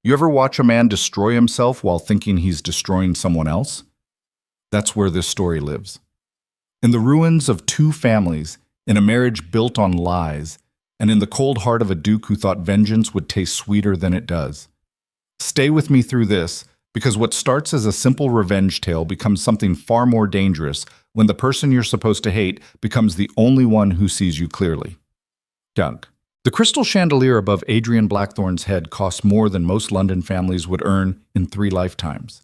You ever watch a man destroy himself while thinking he's destroying someone else? That's where this story lives. In the ruins of two families, in a marriage built on lies, and in the cold heart of a duke who thought vengeance would taste sweeter than it does. Stay with me through this, because what starts as a simple revenge tale becomes something far more dangerous when the person you're supposed to hate becomes the only one who sees you clearly. Doug. The crystal chandelier above Adrian Blackthorne's head cost more than most London families would earn in 3 lifetimes.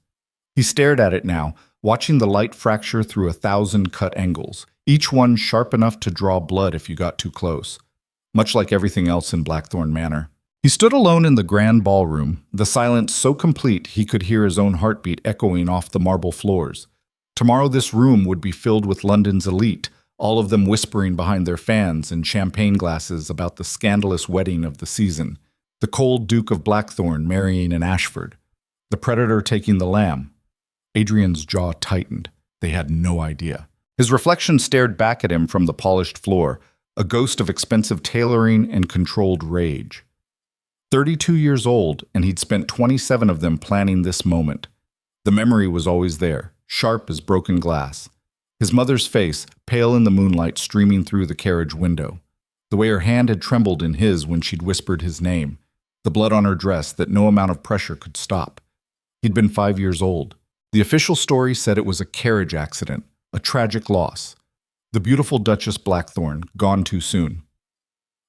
He stared at it now, watching the light fracture through 1,000 cut angles, each one sharp enough to draw blood if you got too close, much like everything else in Blackthorne Manor. He stood alone in the grand ballroom, the silence so complete he could hear his own heartbeat echoing off the marble floors. Tomorrow this room would be filled with London's elite, all of them whispering behind their fans and champagne glasses about the scandalous wedding of the season, the cold Duke of Blackthorne marrying an Ashford, the predator taking the lamb. Adrian's jaw tightened. They had no idea. His reflection stared back at him from the polished floor, a ghost of expensive tailoring and controlled rage. 32 years old, and he'd spent 27 of them planning this moment. The memory was always there, sharp as broken glass. His mother's face, pale in the moonlight streaming through the carriage window. The way her hand had trembled in his when she'd whispered his name. The blood on her dress that no amount of pressure could stop. He'd been 5 years old. The official story said it was a carriage accident, a tragic loss. The beautiful Duchess Blackthorne, gone too soon.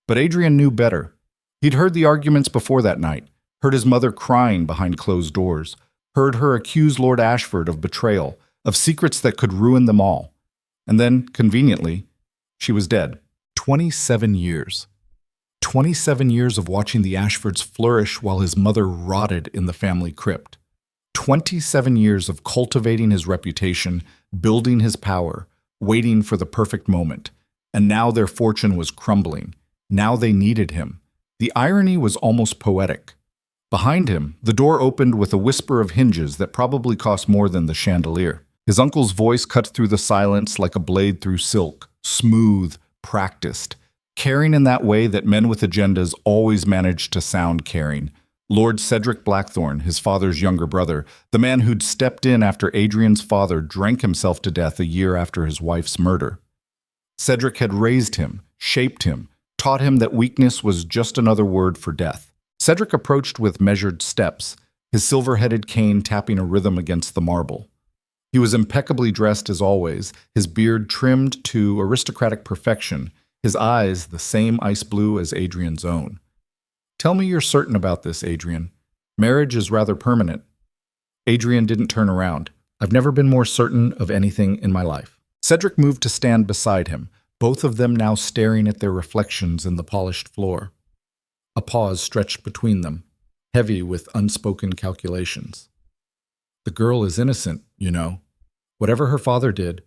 But Adrian knew better. He'd heard the arguments before that night, heard his mother crying behind closed doors, heard her accuse Lord Ashford of betrayal, of secrets that could ruin them all. And then, conveniently, she was dead. 27 years. 27 years of watching the Ashfords flourish while his mother rotted in the family crypt. 27 years of cultivating his reputation, building his power, waiting for the perfect moment. And now their fortune was crumbling. Now they needed him. The irony was almost poetic. Behind him, the door opened with a whisper of hinges that probably cost more than the chandelier. His uncle's voice cut through the silence like a blade through silk, smooth, practiced, caring in that way that men with agendas always managed to sound caring. Lord Cedric Blackthorne, his father's younger brother, the man who'd stepped in after Adrian's father drank himself to death a year after his wife's murder. Cedric had raised him, shaped him, taught him that weakness was just another word for death. Cedric approached with measured steps, his silver-headed cane tapping a rhythm against the marble. He was impeccably dressed as always, his beard trimmed to aristocratic perfection, his eyes the same ice blue as Adrian's own. Tell me you're certain about this, Adrian. Marriage is rather permanent. Adrian didn't turn around. I've never been more certain of anything in my life. Cedric moved to stand beside him, both of them now staring at their reflections in the polished floor. A pause stretched between them, heavy with unspoken calculations. The girl is innocent, you know. Whatever her father did,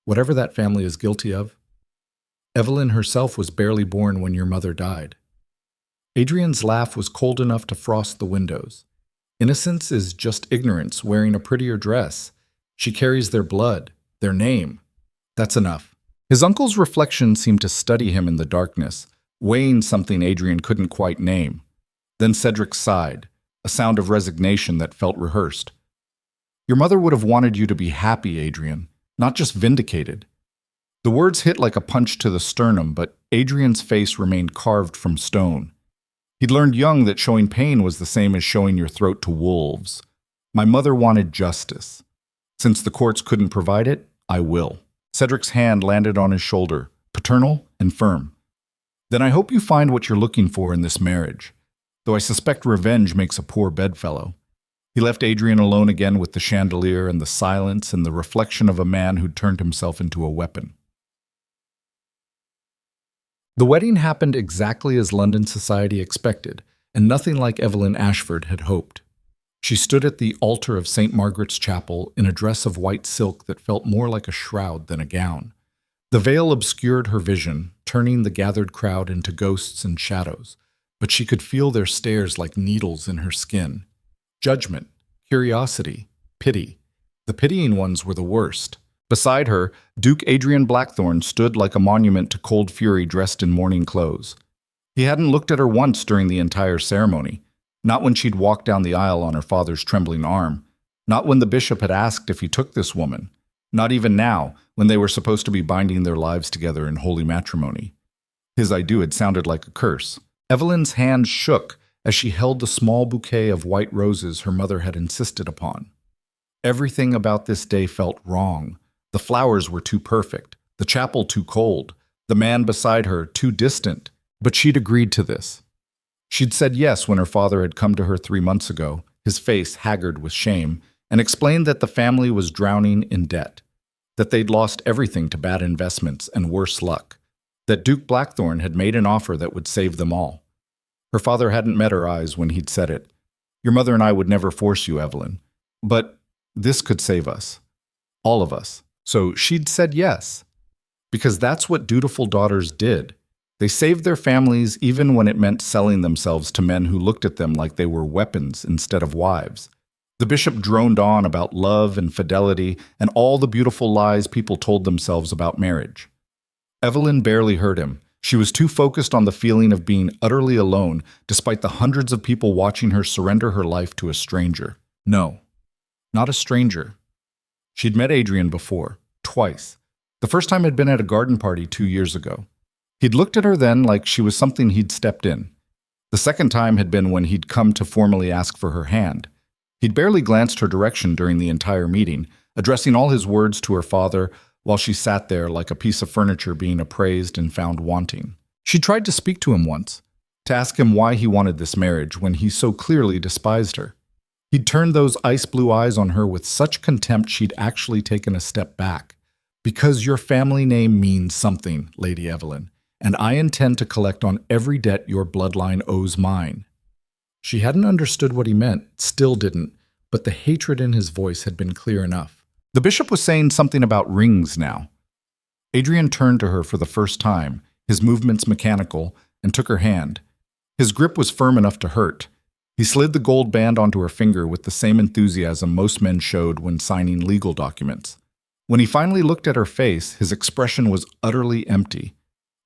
whatever that family is guilty of. Evelyn herself was barely born when your mother died. Adrian's laugh was cold enough to frost the windows. Innocence is just ignorance wearing a prettier dress. She carries their blood, their name. That's enough. His uncle's reflection seemed to study him in the darkness, weighing something Adrian couldn't quite name. Then Cedric sighed, a sound of resignation that felt rehearsed. Your mother would have wanted you to be happy, Adrian, not just vindicated. The words hit like a punch to the sternum, but Adrian's face remained carved from stone. He'd learned young that showing pain was the same as showing your throat to wolves. My mother wanted justice. Since the courts couldn't provide it, I will. Cedric's hand landed on his shoulder, paternal and firm. Then I hope you find what you're looking for in this marriage, though I suspect revenge makes a poor bedfellow. He left Adrian alone again with the chandelier and the silence and the reflection of a man who'd turned himself into a weapon. The wedding happened exactly as London society expected, and nothing like Evelyn Ashford had hoped. She stood at the altar of St. Margaret's Chapel in a dress of white silk that felt more like a shroud than a gown. The veil obscured her vision, turning the gathered crowd into ghosts and shadows, but she could feel their stares like needles in her skin. Judgment, curiosity, pity. The pitying ones were the worst. Beside her, Duke Adrian Blackthorne stood like a monument to cold fury dressed in mourning clothes. He hadn't looked at her once during the entire ceremony. Not when she'd walked down the aisle on her father's trembling arm. Not when the bishop had asked if he took this woman. Not even now, when they were supposed to be binding their lives together in holy matrimony. His I do had sounded like a curse. Evelyn's hand shook as she held the small bouquet of white roses her mother had insisted upon. Everything about this day felt wrong. The flowers were too perfect, the chapel too cold, the man beside her too distant, but she'd agreed to this. She'd said yes when her father had come to her 3 months ago, his face haggard with shame, and explained that the family was drowning in debt, that they'd lost everything to bad investments and worse luck, that Duke Blackthorn had made an offer that would save them all. Her father hadn't met her eyes when he'd said it. Your mother and I would never force you, Evelyn. But this could save us. All of us. So she'd said yes. Because that's what dutiful daughters did. They saved their families even when it meant selling themselves to men who looked at them like they were weapons instead of wives. The bishop droned on about love and fidelity and all the beautiful lies people told themselves about marriage. Evelyn barely heard him. She was too focused on the feeling of being utterly alone, despite the hundreds of people watching her surrender her life to a stranger. No, not a stranger. She'd met Adrian before, twice. The first time had been at a garden party 2 years ago. He'd looked at her then like she was something he'd stepped in. The second time had been when he'd come to formally ask for her hand. He'd barely glanced her direction during the entire meeting, addressing all his words to her father while she sat there like a piece of furniture being appraised and found wanting. She tried to speak to him once, to ask him why he wanted this marriage when he so clearly despised her. He'd turned those ice blue eyes on her with such contempt she'd actually taken a step back. Because your family name means something, Lady Evelyn, and I intend to collect on every debt your bloodline owes mine. She hadn't understood what he meant, still didn't, but the hatred in his voice had been clear enough. The bishop was saying something about rings now. Adrian turned to her for the first time, his movements mechanical, and took her hand. His grip was firm enough to hurt. He slid the gold band onto her finger with the same enthusiasm most men showed when signing legal documents. When he finally looked at her face, his expression was utterly empty.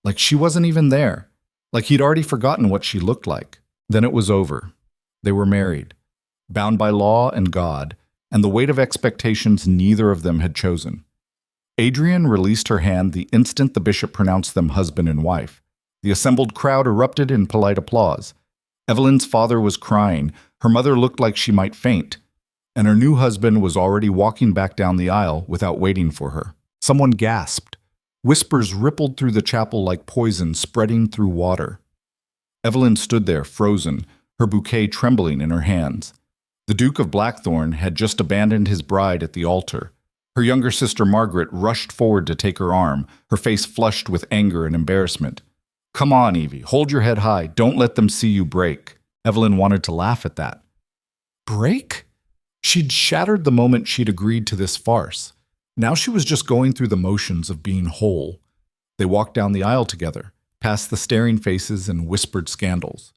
Like she wasn't even there. Like he'd already forgotten what she looked like. Then it was over. They were married. Bound by law and God, and the weight of expectations neither of them had chosen. Adrian released her hand the instant the bishop pronounced them husband and wife. The assembled crowd erupted in polite applause. Evelyn's father was crying, her mother looked like she might faint, and her new husband was already walking back down the aisle without waiting for her. Someone gasped. Whispers rippled through the chapel like poison spreading through water. Evelyn stood there, frozen, her bouquet trembling in her hands. The Duke of Blackthorn had just abandoned his bride at the altar. Her younger sister Margaret rushed forward to take her arm, her face flushed with anger and embarrassment. Come on, Evie, hold your head high. Don't let them see you break. Evelyn wanted to laugh at that. Break? She'd shattered the moment she'd agreed to this farce. Now she was just going through the motions of being whole. They walked down the aisle together, past the staring faces and whispered scandals.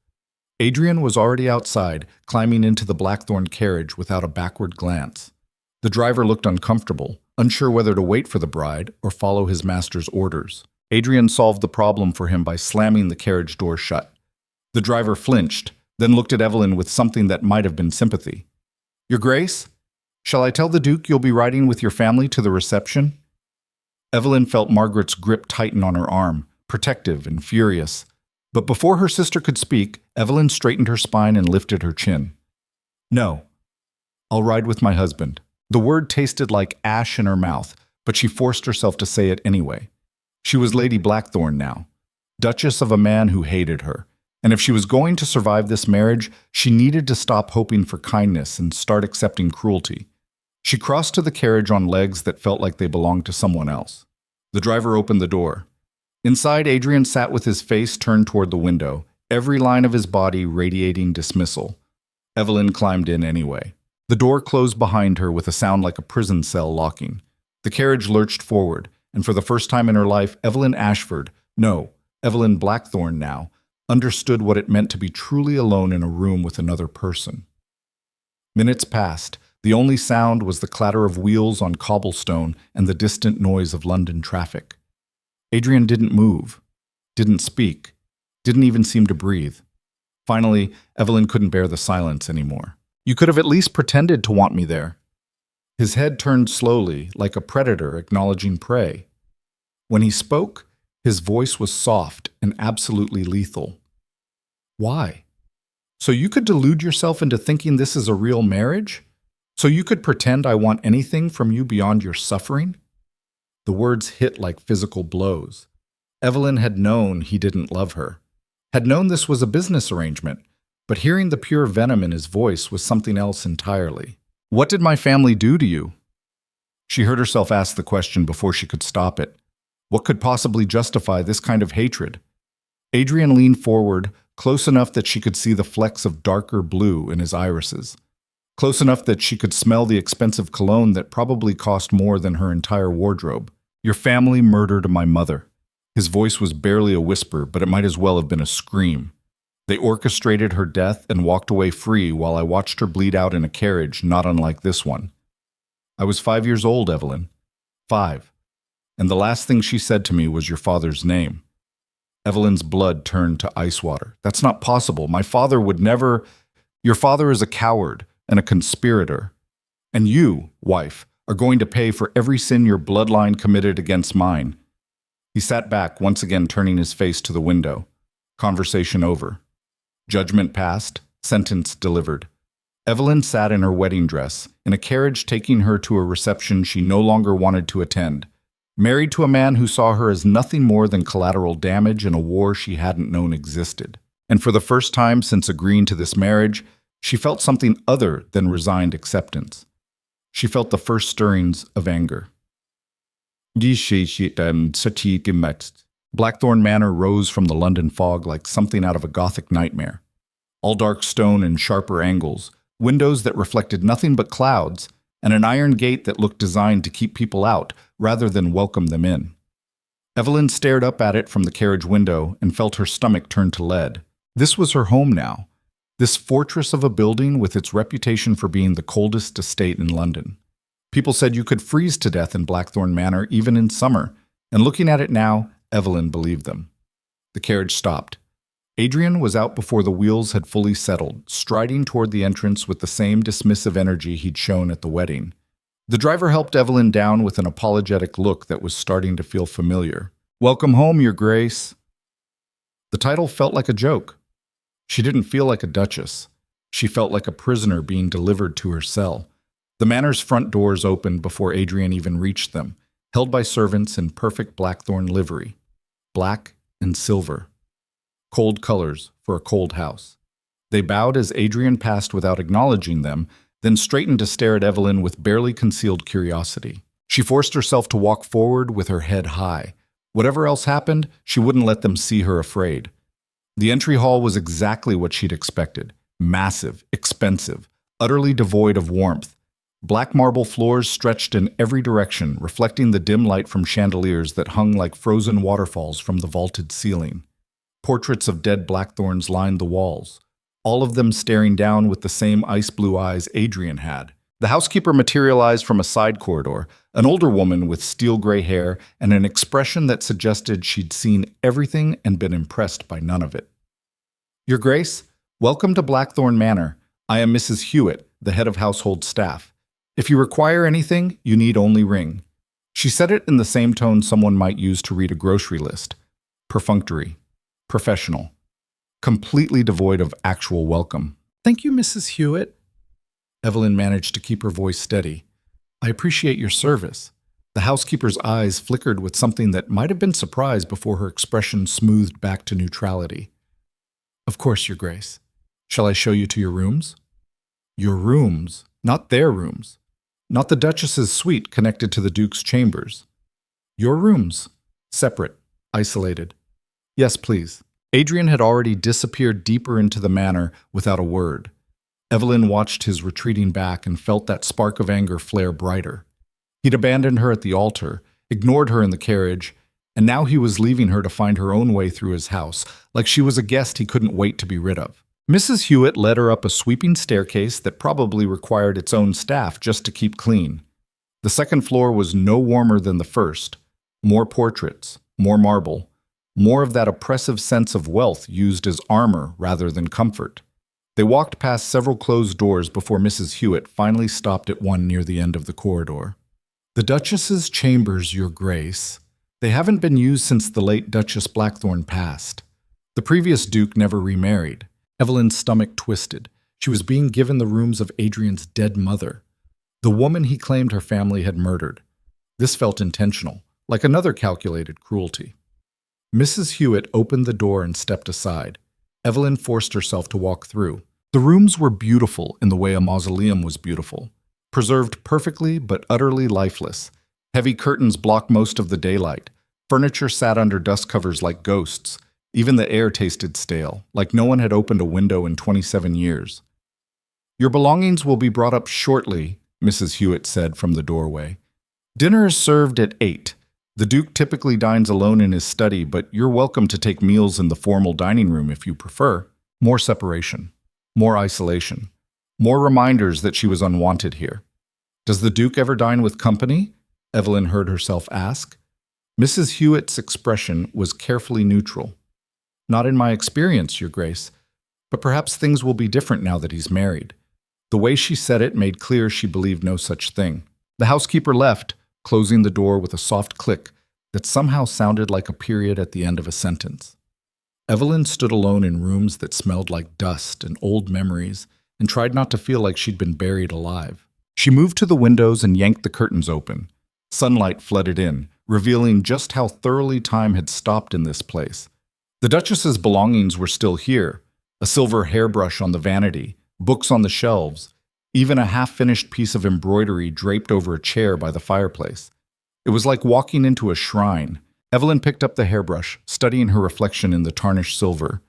Adrian was already outside, climbing into the Blackthorn carriage without a backward glance. The driver looked uncomfortable, unsure whether to wait for the bride or follow his master's orders. Adrian solved the problem for him by slamming the carriage door shut. The driver flinched, then looked at Evelyn with something that might have been sympathy. Your Grace, shall I tell the Duke you'll be riding with your family to the reception? Evelyn felt Margaret's grip tighten on her arm, protective and furious. But before her sister could speak, Evelyn straightened her spine and lifted her chin. No, I'll ride with my husband. The word tasted like ash in her mouth, but she forced herself to say it anyway. She was Lady Blackthorn now, Duchess of a man who hated her, and if she was going to survive this marriage, she needed to stop hoping for kindness and start accepting cruelty. She crossed to the carriage on legs that felt like they belonged to someone else. The driver opened the door. Inside, Adrian sat with his face turned toward the window, every line of his body radiating dismissal. Evelyn climbed in anyway. The door closed behind her with a sound like a prison cell locking. The carriage lurched forward, and for the first time in her life, Evelyn Blackthorn now, understood what it meant to be truly alone in a room with another person. Minutes passed. The only sound was the clatter of wheels on cobblestone and the distant noise of London traffic. Adrian didn't move, didn't speak, didn't even seem to breathe. Finally, Evelyn couldn't bear the silence anymore. You could have at least pretended to want me there. His head turned slowly, like a predator acknowledging prey. When he spoke, his voice was soft and absolutely lethal. Why? So you could delude yourself into thinking this is a real marriage? So you could pretend I want anything from you beyond your suffering? The words hit like physical blows. Evelyn had known he didn't love her, had known this was a business arrangement, but hearing the pure venom in his voice was something else entirely. What did my family do to you? She heard herself ask the question before she could stop it. What could possibly justify this kind of hatred? Adrian leaned forward, close enough that she could see the flecks of darker blue in his irises, close enough that she could smell the expensive cologne that probably cost more than her entire wardrobe. Your family murdered my mother. His voice was barely a whisper, but it might as well have been a scream. They orchestrated her death and walked away free while I watched her bleed out in a carriage not unlike this one. I was 5 years old, Evelyn. 5. And the last thing she said to me was your father's name. Evelyn's blood turned to ice water. That's not possible. My father would never... Your father is a coward and a conspirator. And you, wife, are going to pay for every sin your bloodline committed against mine. He sat back, once again turning his face to the window. Conversation over. Judgment passed, sentence delivered. Evelyn sat in her wedding dress, in a carriage taking her to a reception she no longer wanted to attend, married to a man who saw her as nothing more than collateral damage in a war she hadn't known existed. And for the first time since agreeing to this marriage, she felt something other than resigned acceptance. She felt the first stirrings of anger. Blackthorn Manor rose from the London fog like something out of a Gothic nightmare. All dark stone and sharper angles, windows that reflected nothing but clouds, and an iron gate that looked designed to keep people out rather than welcome them in. Evelyn stared up at it from the carriage window and felt her stomach turn to lead. This was her home now, this fortress of a building with its reputation for being the coldest estate in London. People said you could freeze to death in Blackthorn Manor even in summer, and looking at it now, Evelyn believed them. The carriage stopped. Adrian was out before the wheels had fully settled, striding toward the entrance with the same dismissive energy he'd shown at the wedding. The driver helped Evelyn down with an apologetic look that was starting to feel familiar. "Welcome home, Your Grace." The title felt like a joke. She didn't feel like a duchess. She felt like a prisoner being delivered to her cell. The manor's front doors opened before Adrian even reached them, held by servants in perfect Blackthorn livery. Black and silver. Cold colors for a cold house. They bowed as Adrian passed without acknowledging them, then straightened to stare at Evelyn with barely concealed curiosity. She forced herself to walk forward with her head high. Whatever else happened, she wouldn't let them see her afraid. The entry hall was exactly what she'd expected. Massive, expensive, utterly devoid of warmth. Black marble floors stretched in every direction, reflecting the dim light from chandeliers that hung like frozen waterfalls from the vaulted ceiling. Portraits of dead blackthorns lined the walls, all of them staring down with the same ice-blue eyes Adrian had. The housekeeper materialized from a side corridor, an older woman with steel-gray hair and an expression that suggested she'd seen everything and been impressed by none of it. "Your Grace, welcome to Blackthorn Manor. I am Mrs. Hewitt, the head of household staff. If you require anything, you need only ring." She said it in the same tone someone might use to read a grocery list. Perfunctory. Professional. Completely devoid of actual welcome. "Thank you, Mrs. Hewitt." Evelyn managed to keep her voice steady. "I appreciate your service." The housekeeper's eyes flickered with something that might have been surprise before her expression smoothed back to neutrality. "Of course, Your Grace. Shall I show you to your rooms?" Your rooms, not their rooms. Not the Duchess's suite connected to the Duke's chambers. Your rooms. Separate. Isolated. "Yes, please." Adrian had already disappeared deeper into the manor without a word. Evelyn watched his retreating back and felt that spark of anger flare brighter. He'd abandoned her at the altar, ignored her in the carriage, and now he was leaving her to find her own way through his house, like she was a guest he couldn't wait to be rid of. Mrs. Hewitt led her up a sweeping staircase that probably required its own staff just to keep clean. The second floor was no warmer than the first. More portraits, more marble, more of that oppressive sense of wealth used as armor rather than comfort. They walked past several closed doors before Mrs. Hewitt finally stopped at one near the end of the corridor. "The Duchess's chambers, Your Grace. They haven't been used since the late Duchess Blackthorne passed. The previous Duke never remarried." Evelyn's stomach twisted. She was being given the rooms of Adrian's dead mother, the woman he claimed her family had murdered. This felt intentional, like another calculated cruelty. Mrs. Hewitt opened the door and stepped aside. Evelyn forced herself to walk through. The rooms were beautiful in the way a mausoleum was beautiful, preserved perfectly but utterly lifeless. Heavy curtains blocked most of the daylight. Furniture sat under dust covers like ghosts. Even the air tasted stale, like no one had opened a window in 27 years. "Your belongings will be brought up shortly," Mrs. Hewitt said from the doorway. "Dinner is served at 8. The Duke typically dines alone in his study, but you're welcome to take meals in the formal dining room if you prefer." More separation, more isolation, more reminders that she was unwanted here. "Does the Duke ever dine with company?" Evelyn heard herself ask. Mrs. Hewitt's expression was carefully neutral. "Not in my experience, Your Grace, but perhaps things will be different now that he's married." The way she said it made clear she believed no such thing. The housekeeper left, closing the door with a soft click that somehow sounded like a period at the end of a sentence. Evelyn stood alone in rooms that smelled like dust and old memories and tried not to feel like she'd been buried alive. She moved to the windows and yanked the curtains open. Sunlight flooded in, revealing just how thoroughly time had stopped in this place. The Duchess's belongings were still here, a silver hairbrush on the vanity, books on the shelves, even a half-finished piece of embroidery draped over a chair by the fireplace. It was like walking into a shrine. Evelyn picked up the hairbrush, studying her reflection in the tarnished silver.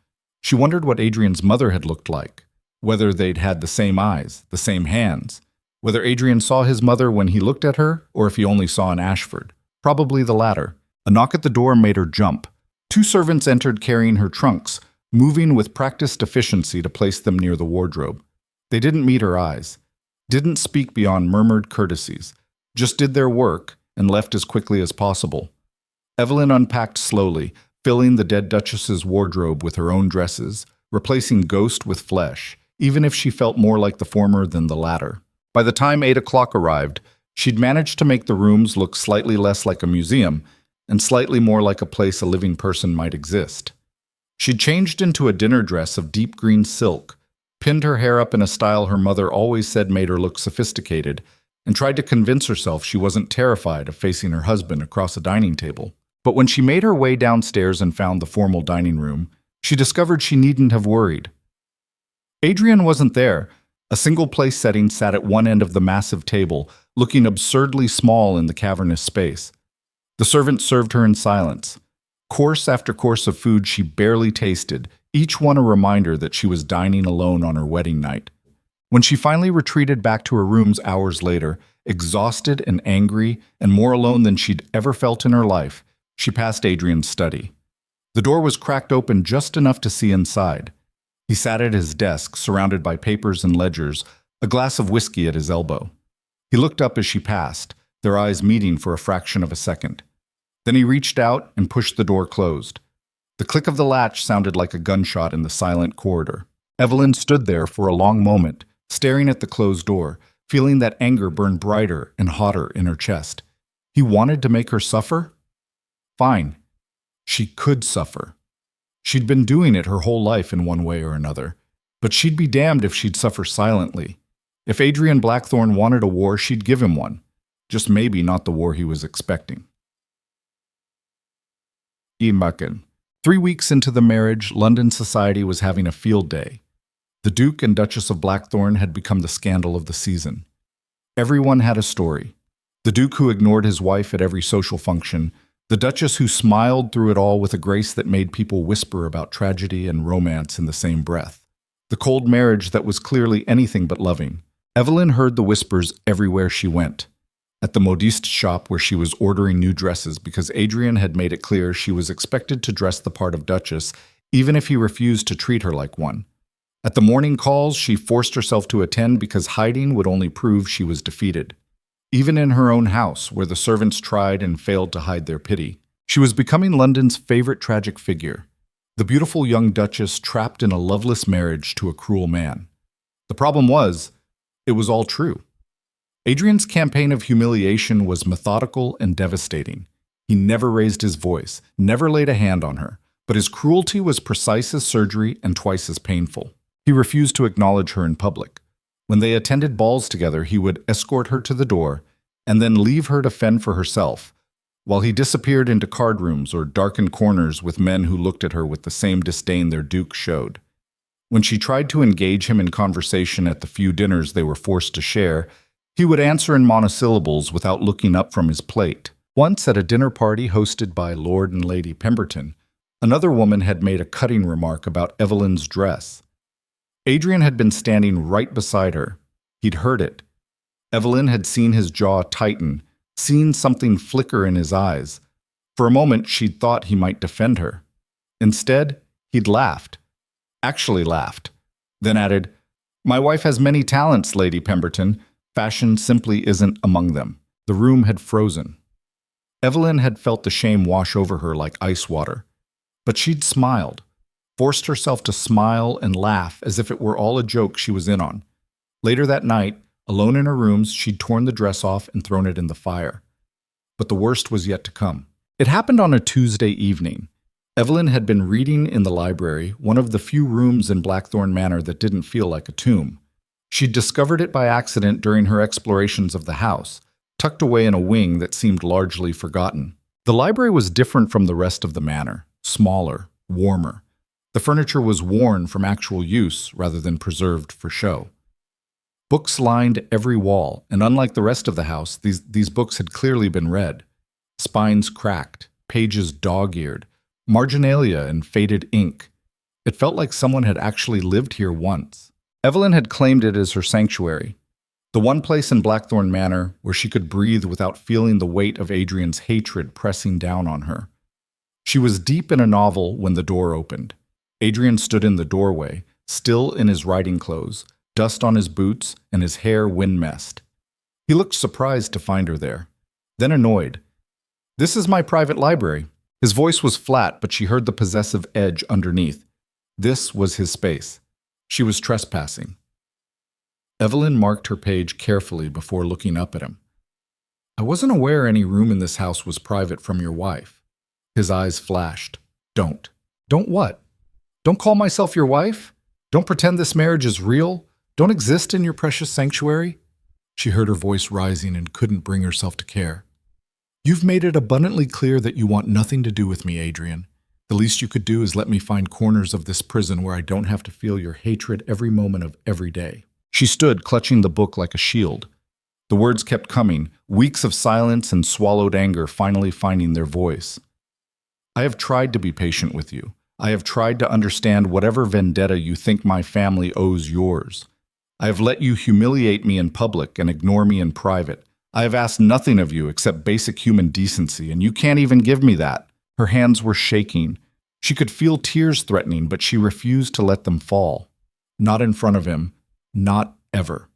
She wondered what Adrian's mother had looked like, whether they'd had the same eyes, the same hands, whether Adrian saw his mother when he looked at her, or if he only saw an Ashford. Probably the latter. A knock at the door made her jump. 2 servants entered carrying her trunks, moving with practiced efficiency to place them near the wardrobe. They didn't meet her eyes, didn't speak beyond murmured courtesies, just did their work and left as quickly as possible. Evelyn unpacked slowly, filling the dead Duchess's wardrobe with her own dresses, replacing ghost with flesh, even if she felt more like the former than the latter. By the time 8 o'clock arrived, she'd managed to make the rooms look slightly less like a museum and slightly more like a place a living person might exist. She'd changed into a dinner dress of deep green silk, pinned her hair up in a style her mother always said made her look sophisticated, and tried to convince herself she wasn't terrified of facing her husband across a dining table. But when she made her way downstairs and found the formal dining room, she discovered she needn't have worried. Adrian wasn't there. A single place setting sat at one end of the massive table, looking absurdly small in the cavernous space. The servant served her in silence. Course after course of food she barely tasted, each one a reminder that she was dining alone on her wedding night. When she finally retreated back to her rooms hours later, exhausted and angry and more alone than she'd ever felt in her life, she passed Adrian's study. The door was cracked open just enough to see inside. He sat at his desk, surrounded by papers and ledgers, a glass of whiskey at his elbow. He looked up as she passed, their eyes meeting for a fraction of a second. Then he reached out and pushed the door closed. The click of the latch sounded like a gunshot in the silent corridor. Evelyn stood there for a long moment, staring at the closed door, feeling that anger burn brighter and hotter in her chest. He wanted to make her suffer? Fine. She could suffer. She'd been doing it her whole life in one way or another, but she'd be damned if she'd suffer silently. If Adrian Blackthorne wanted a war, she'd give him one. Just maybe not the war he was expecting. Ian 3 weeks into the marriage, London society was having a field day. The Duke and Duchess of Blackthorne had become the scandal of the season. Everyone had a story. The Duke who ignored his wife at every social function, the Duchess who smiled through it all with a grace that made people whisper about tragedy and romance in the same breath. The cold marriage that was clearly anything but loving. Evelyn heard the whispers everywhere she went. At the modiste shop where she was ordering new dresses because Adrian had made it clear she was expected to dress the part of Duchess even if he refused to treat her like one. At the morning calls she forced herself to attend because hiding would only prove she was defeated. Even in her own house, where the servants tried and failed to hide their pity. She was becoming London's favorite tragic figure, the beautiful young duchess trapped in a loveless marriage to a cruel man. The problem was, it was all true. Adrian's campaign of humiliation was methodical and devastating. He never raised his voice, never laid a hand on her, but his cruelty was precise as surgery and twice as painful. He refused to acknowledge her in public. When they attended balls together, he would escort her to the door and then leave her to fend for herself, while he disappeared into card rooms or darkened corners with men who looked at her with the same disdain their duke showed. When she tried to engage him in conversation at the few dinners they were forced to share, he would answer in monosyllables without looking up from his plate. Once, at a dinner party hosted by Lord and Lady Pemberton, another woman had made a cutting remark about Evelyn's dress. Adrian had been standing right beside her. He'd heard it. Evelyn had seen his jaw tighten, seen something flicker in his eyes. For a moment, she'd thought he might defend her. Instead, he'd laughed. Actually laughed. Then added, "My wife has many talents, Lady Pemberton. Fashion simply isn't among them." The room had frozen. Evelyn had felt the shame wash over her like ice water. But she'd smiled, forced herself to smile and laugh as if it were all a joke she was in on. Later that night, alone in her rooms, she'd torn the dress off and thrown it in the fire. But the worst was yet to come. It happened on a Tuesday evening. Evelyn had been reading in the library, one of the few rooms in Blackthorn Manor that didn't feel like a tomb. She'd discovered it by accident during her explorations of the house, tucked away in a wing that seemed largely forgotten. The library was different from the rest of the manor, smaller, warmer. The furniture was worn from actual use rather than preserved for show. Books lined every wall, and unlike the rest of the house, these books had clearly been read. Spines cracked, pages dog-eared, marginalia and faded ink. It felt like someone had actually lived here once. Evelyn had claimed it as her sanctuary, the one place in Blackthorn Manor where she could breathe without feeling the weight of Adrian's hatred pressing down on her. She was deep in a novel when the door opened. Adrian stood in the doorway, still in his riding clothes, dust on his boots and his hair wind-messed. He looked surprised to find her there, then annoyed. "This is my private library." His voice was flat, but she heard the possessive edge underneath. This was his space. She was trespassing. Evelyn marked her page carefully before looking up at him. "I wasn't aware any room in this house was private from your wife." His eyes flashed. "Don't." "Don't what? Don't call myself your wife? Don't pretend this marriage is real? Don't exist in your precious sanctuary?" She heard her voice rising and couldn't bring herself to care. "You've made it abundantly clear that you want nothing to do with me, Adrian. The least you could do is let me find corners of this prison where I don't have to feel your hatred every moment of every day." She stood, clutching the book like a shield. The words kept coming, weeks of silence and swallowed anger finally finding their voice. "I have tried to be patient with you. I have tried to understand whatever vendetta you think my family owes yours. I have let you humiliate me in public and ignore me in private. I have asked nothing of you except basic human decency, and you can't even give me that." Her hands were shaking. She could feel tears threatening, but she refused to let them fall. Not in front of him. Not ever.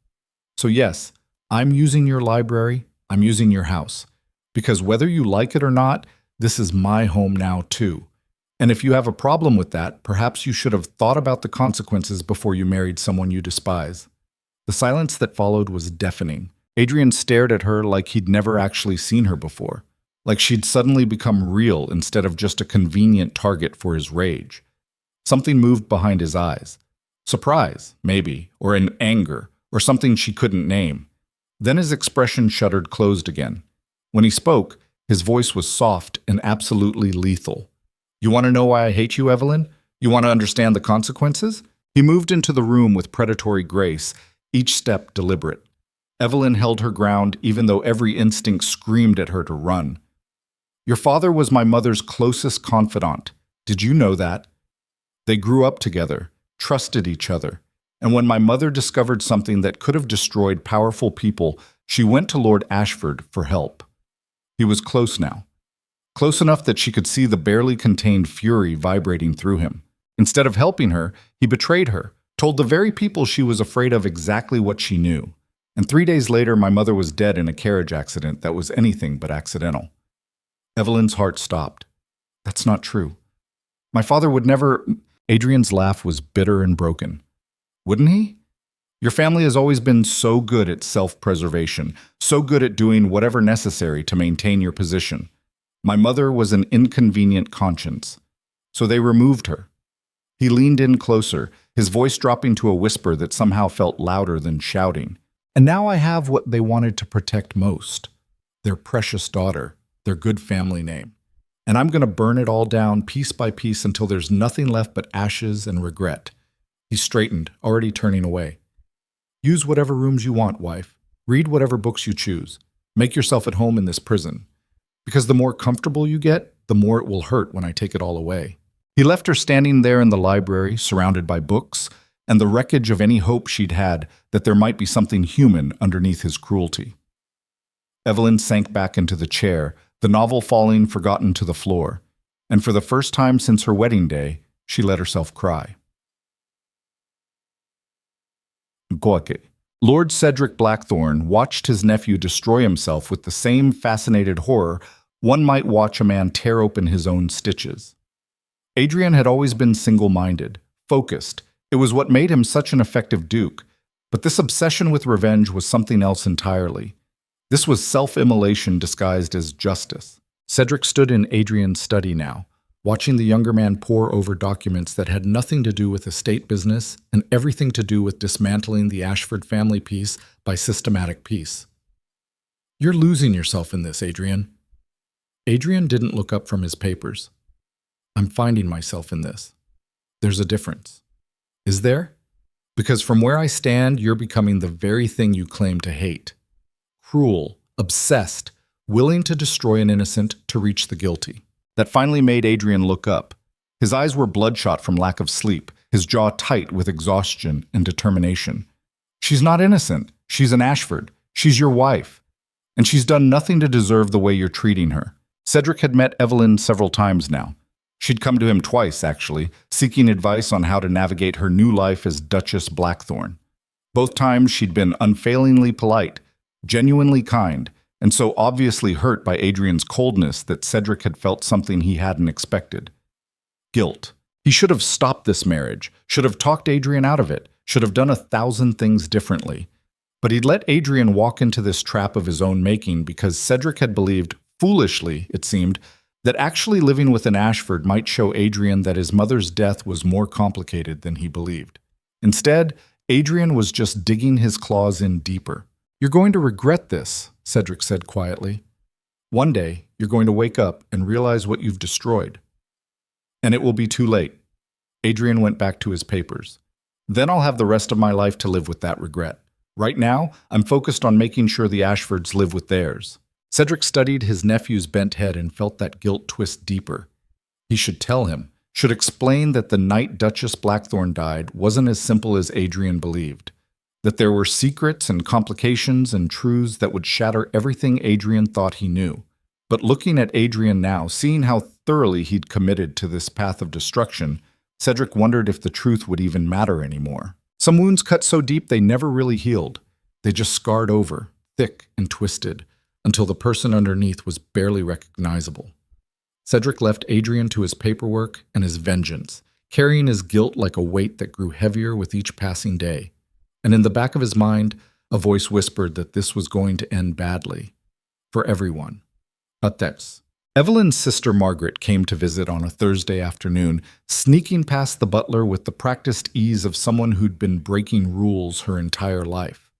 "So yes, I'm using your library, I'm using your house. Because whether you like it or not, this is my home now too. And if you have a problem with that, perhaps you should have thought about the consequences before you married someone you despise." The silence that followed was deafening. Adrian stared at her like he'd never actually seen her before, like she'd suddenly become real instead of just a convenient target for his rage. Something moved behind his eyes. Surprise, maybe, or an anger, or something she couldn't name. Then his expression shuttered closed again. When he spoke, his voice was soft and absolutely lethal. "You want to know why I hate you, Evelyn? You want to understand the consequences?" He moved into the room with predatory grace, each step deliberate. Evelyn held her ground even though every instinct screamed at her to run. "Your father was my mother's closest confidant. Did you know that? They grew up together, trusted each other, and when my mother discovered something that could have destroyed powerful people, she went to Lord Ashford for help. He was close now. Close enough that she could see the barely contained fury vibrating through him. Instead of helping her, he betrayed her, told the very people she was afraid of exactly what she knew. And 3 days later, my mother was dead in a carriage accident that was anything but accidental. Evelyn's heart stopped. That's not true. My father would never. Adrian's laugh was bitter and broken. Wouldn't he? Your family has always been so good at self-preservation, so good at doing whatever necessary to maintain your position. My mother was an inconvenient conscience, so they removed her. He leaned in closer, his voice dropping to a whisper that somehow felt louder than shouting. And now I have what they wanted to protect most, their precious daughter, their good family name. And I'm going to burn it all down piece by piece until there's nothing left but ashes and regret. He straightened, already turning away. Use whatever rooms you want, wife. Read whatever books you choose. Make yourself at home in this prison. Because the more comfortable you get, the more it will hurt when I take it all away. He left her standing there in the library, surrounded by books, and the wreckage of any hope she'd had that there might be something human underneath his cruelty. Evelyn sank back into the chair, the novel falling forgotten to the floor, and for the first time since her wedding day, she let herself cry. Lord Cedric Blackthorne watched his nephew destroy himself with the same fascinated horror one might watch a man tear open his own stitches. Adrian had always been single-minded, focused. It was what made him such an effective duke. But this obsession with revenge was something else entirely. This was self-immolation disguised as justice. Cedric stood in Adrian's study now, watching the younger man pore over documents that had nothing to do with estate business and everything to do with dismantling the Ashford family piece by systematic piece. You're losing yourself in this, Adrian. Adrian didn't look up from his papers. I'm finding myself in this. There's a difference. Is there? Because from where I stand, you're becoming the very thing you claim to hate. Cruel, obsessed, willing to destroy an innocent to reach the guilty. That finally made Adrian look up. His eyes were bloodshot from lack of sleep, his jaw tight with exhaustion and determination. She's not innocent. She's an Ashford. She's your wife. And she's done nothing to deserve the way you're treating her. Cedric had met Evelyn several times now. She'd come to him twice, actually, seeking advice on how to navigate her new life as Duchess Blackthorne. Both times she'd been unfailingly polite, genuinely kind, and so obviously hurt by Adrian's coldness that Cedric had felt something he hadn't expected. Guilt. He should have stopped this marriage, should have talked Adrian out of it, should have done 1,000 things differently. But he'd let Adrian walk into this trap of his own making because Cedric had believed, foolishly, it seemed, that actually living with an Ashford might show Adrian that his mother's death was more complicated than he believed. Instead, Adrian was just digging his claws in deeper. You're going to regret this, Cedric said quietly. One day, you're going to wake up and realize what you've destroyed. And it will be too late. Adrian went back to his papers. Then I'll have the rest of my life to live with that regret. Right now, I'm focused on making sure the Ashfords live with theirs. Cedric studied his nephew's bent head and felt that guilt twist deeper. He should tell him, should explain that the night Duchess Blackthorne died wasn't as simple as Adrian believed, that there were secrets and complications and truths that would shatter everything Adrian thought he knew. But looking at Adrian now, seeing how thoroughly he'd committed to this path of destruction, Cedric wondered if the truth would even matter anymore. Some wounds cut so deep they never really healed. They just scarred over, thick and twisted, until the person underneath was barely recognizable. Cedric left Adrian to his paperwork and his vengeance, carrying his guilt like a weight that grew heavier with each passing day. And in the back of his mind, a voice whispered that this was going to end badly. For everyone. That's. Evelyn's sister Margaret came to visit on a Thursday afternoon, sneaking past the butler with the practiced ease of someone who'd been breaking rules her entire life.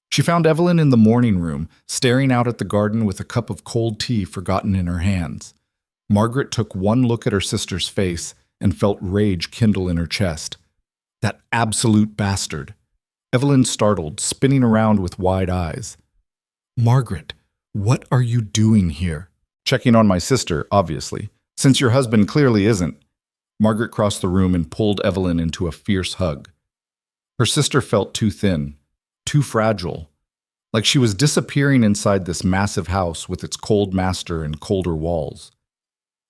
She found Evelyn in the morning room, staring out at the garden with a cup of cold tea forgotten in her hands. Margaret took one look at her sister's face and felt rage kindle in her chest. That absolute bastard. Evelyn startled, spinning around with wide eyes. Margaret, what are you doing here? Checking on my sister, obviously, since your husband clearly isn't. Margaret crossed the room and pulled Evelyn into a fierce hug. Her sister felt too thin, too fragile, like she was disappearing inside this massive house with its cold master and colder walls.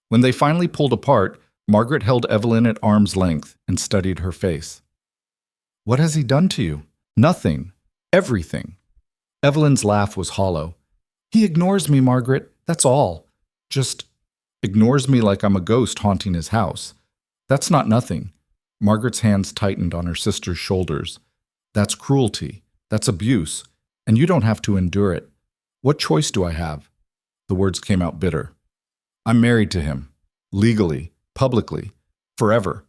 When they finally pulled apart, Margaret held Evelyn at arm's length and studied her face. What has he done to you? Nothing. Everything. Evelyn's laugh was hollow. He ignores me, Margaret. That's all. Just ignores me like I'm a ghost haunting his house. That's not nothing. Margaret's hands tightened on her sister's shoulders. That's cruelty. That's abuse. And you don't have to endure it. What choice do I have? The words came out bitter. I'm married to him. Legally. Publicly. Forever.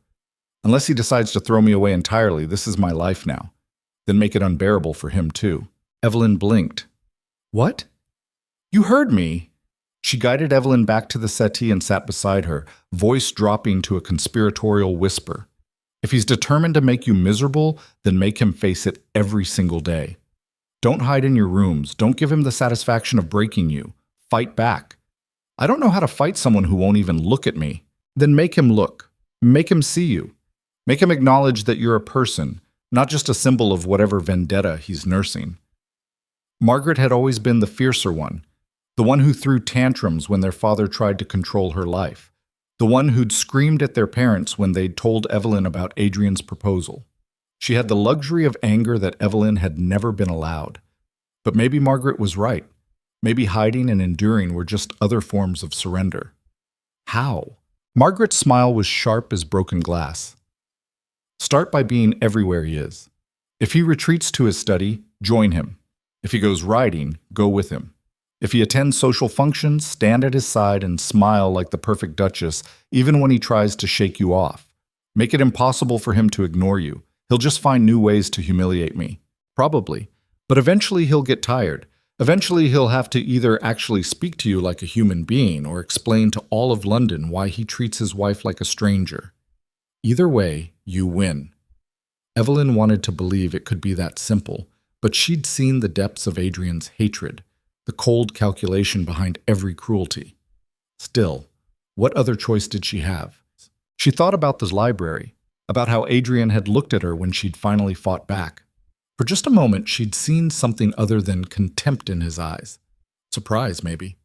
Unless he decides to throw me away entirely, this is my life now. Then make it unbearable for him, too. Evelyn blinked. What? You heard me. She guided Evelyn back to the settee and sat beside her, voice dropping to a conspiratorial whisper. If he's determined to make you miserable, then make him face it every single day. Don't hide in your rooms. Don't give him the satisfaction of breaking you. Fight back. I don't know how to fight someone who won't even look at me. Then make him look. Make him see you. Make him acknowledge that you're a person, not just a symbol of whatever vendetta he's nursing. Margaret had always been the fiercer one, the one who threw tantrums when their father tried to control her life, the one who'd screamed at their parents when they'd told Evelyn about Adrian's proposal. She had the luxury of anger that Evelyn had never been allowed. But maybe Margaret was right. Maybe hiding and enduring were just other forms of surrender. How? Margaret's smile was sharp as broken glass. Start by being everywhere he is. If he retreats to his study, join him. If he goes riding, go with him. If he attends social functions, stand at his side and smile like the perfect duchess, even when he tries to shake you off. Make it impossible for him to ignore you. He'll just find new ways to humiliate me. Probably. But eventually he'll get tired. Eventually he'll have to either actually speak to you like a human being or explain to all of London why he treats his wife like a stranger. Either way, you win. Evelyn wanted to believe it could be that simple, but she'd seen the depths of Adrian's hatred, the cold calculation behind every cruelty. Still, what other choice did she have? She thought about the library, about how Adrian had looked at her when she'd finally fought back. For just a moment, she'd seen something other than contempt in his eyes. Surprise, maybe.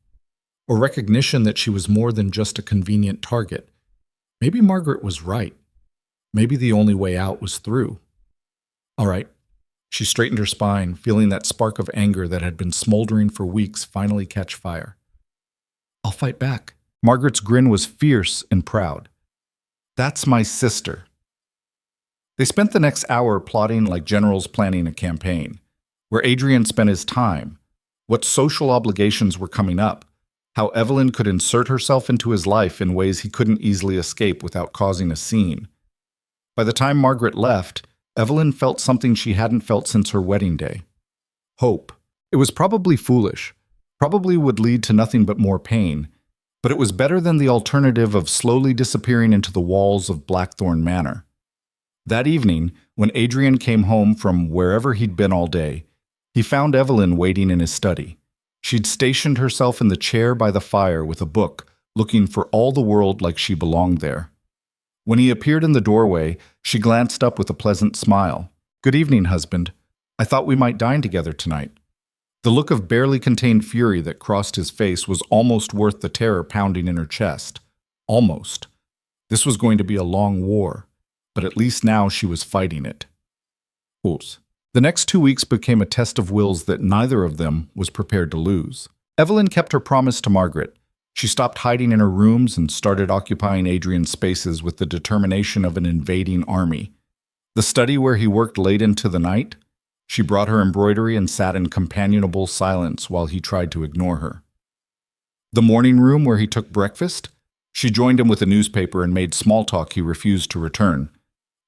Or recognition that she was more than just a convenient target. Maybe Margaret was right. Maybe the only way out was through. All right. She straightened her spine, feeling that spark of anger that had been smoldering for weeks finally catch fire. I'll fight back. Margaret's grin was fierce and proud. That's my sister. They spent the next hour plotting like generals planning a campaign, where Adrian spent his time, what social obligations were coming up, how Evelyn could insert herself into his life in ways he couldn't easily escape without causing a scene. By the time Margaret left, Evelyn felt something she hadn't felt since her wedding day. Hope. It was probably foolish, probably would lead to nothing but more pain, but it was better than the alternative of slowly disappearing into the walls of Blackthorn Manor. That evening, when Adrian came home from wherever he'd been all day, he found Evelyn waiting in his study. She'd stationed herself in the chair by the fire with a book, looking for all the world like she belonged there. When he appeared in the doorway, she glanced up with a pleasant smile. Good evening, husband. I thought we might dine together tonight. The look of barely contained fury that crossed his face was almost worth the terror pounding in her chest. Almost. This was going to be a long war. But at least now she was fighting it. Oops. The next 2 weeks became a test of wills that neither of them was prepared to lose. Evelyn kept her promise to Margaret. She stopped hiding in her rooms and started occupying Adrian's spaces with the determination of an invading army. The study where he worked late into the night, she brought her embroidery and sat in companionable silence while he tried to ignore her. The morning room where he took breakfast, she joined him with a newspaper and made small talk he refused to return.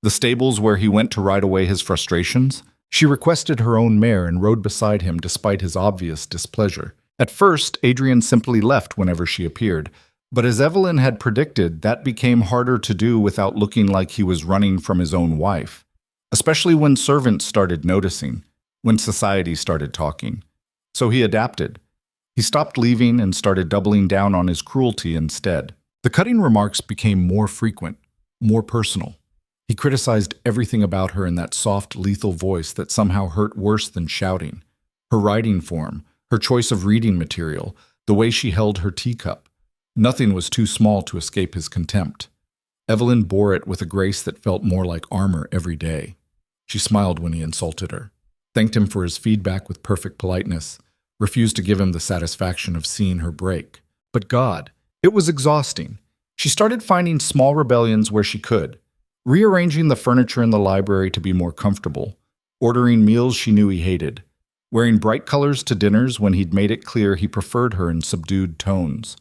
The stables where he went to ride away his frustrations, she requested her own mare and rode beside him despite his obvious displeasure. At first, Adrian simply left whenever she appeared, but as Evelyn had predicted, that became harder to do without looking like he was running from his own wife, especially when servants started noticing, when society started talking. So he adapted. He stopped leaving and started doubling down on his cruelty instead. The cutting remarks became more frequent, more personal. He criticized everything about her in that soft, lethal voice that somehow hurt worse than shouting. Her writing form, her choice of reading material, the way she held her teacup. Nothing was too small to escape his contempt. Evelyn bore it with a grace that felt more like armor every day. She smiled when he insulted her, thanked him for his feedback with perfect politeness, refused to give him the satisfaction of seeing her break. But God, It was exhausting. She started finding small rebellions where she could, rearranging the furniture in the library to be more comfortable, ordering meals she knew he hated, wearing bright colors to dinners when he'd made it clear he preferred her in subdued tones.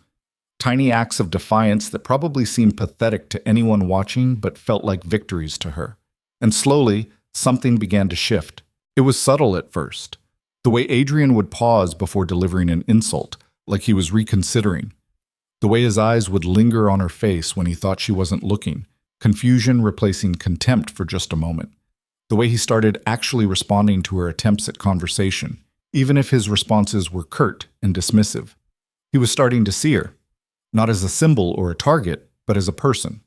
Tiny acts of defiance that probably seemed pathetic to anyone watching but felt like victories to her. And slowly, something began to shift. It was subtle at first. The way Adrian would pause before delivering an insult, like he was reconsidering. The way his eyes would linger on her face when he thought she wasn't looking, confusion replacing contempt for just a moment. The way he started actually responding to her attempts at conversation, even if his responses were curt and dismissive. He was starting to see her, not as a symbol or a target, but as a person.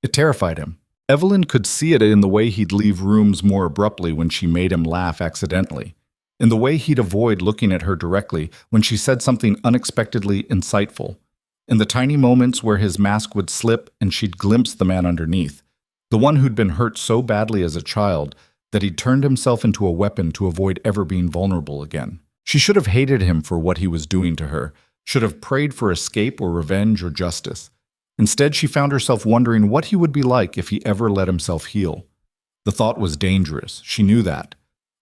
It terrified him. Evelyn could see it in the way he'd leave rooms more abruptly when she made him laugh accidentally, in the way he'd avoid looking at her directly when she said something unexpectedly insightful, in the tiny moments where his mask would slip and she'd glimpse the man underneath, the one who'd been hurt so badly as a child that he'd turned himself into a weapon to avoid ever being vulnerable again. She should have hated him for what he was doing to her, should have prayed for escape or revenge or justice. Instead, she found herself wondering what he would be like if he ever let himself heal. The thought was dangerous, she knew that.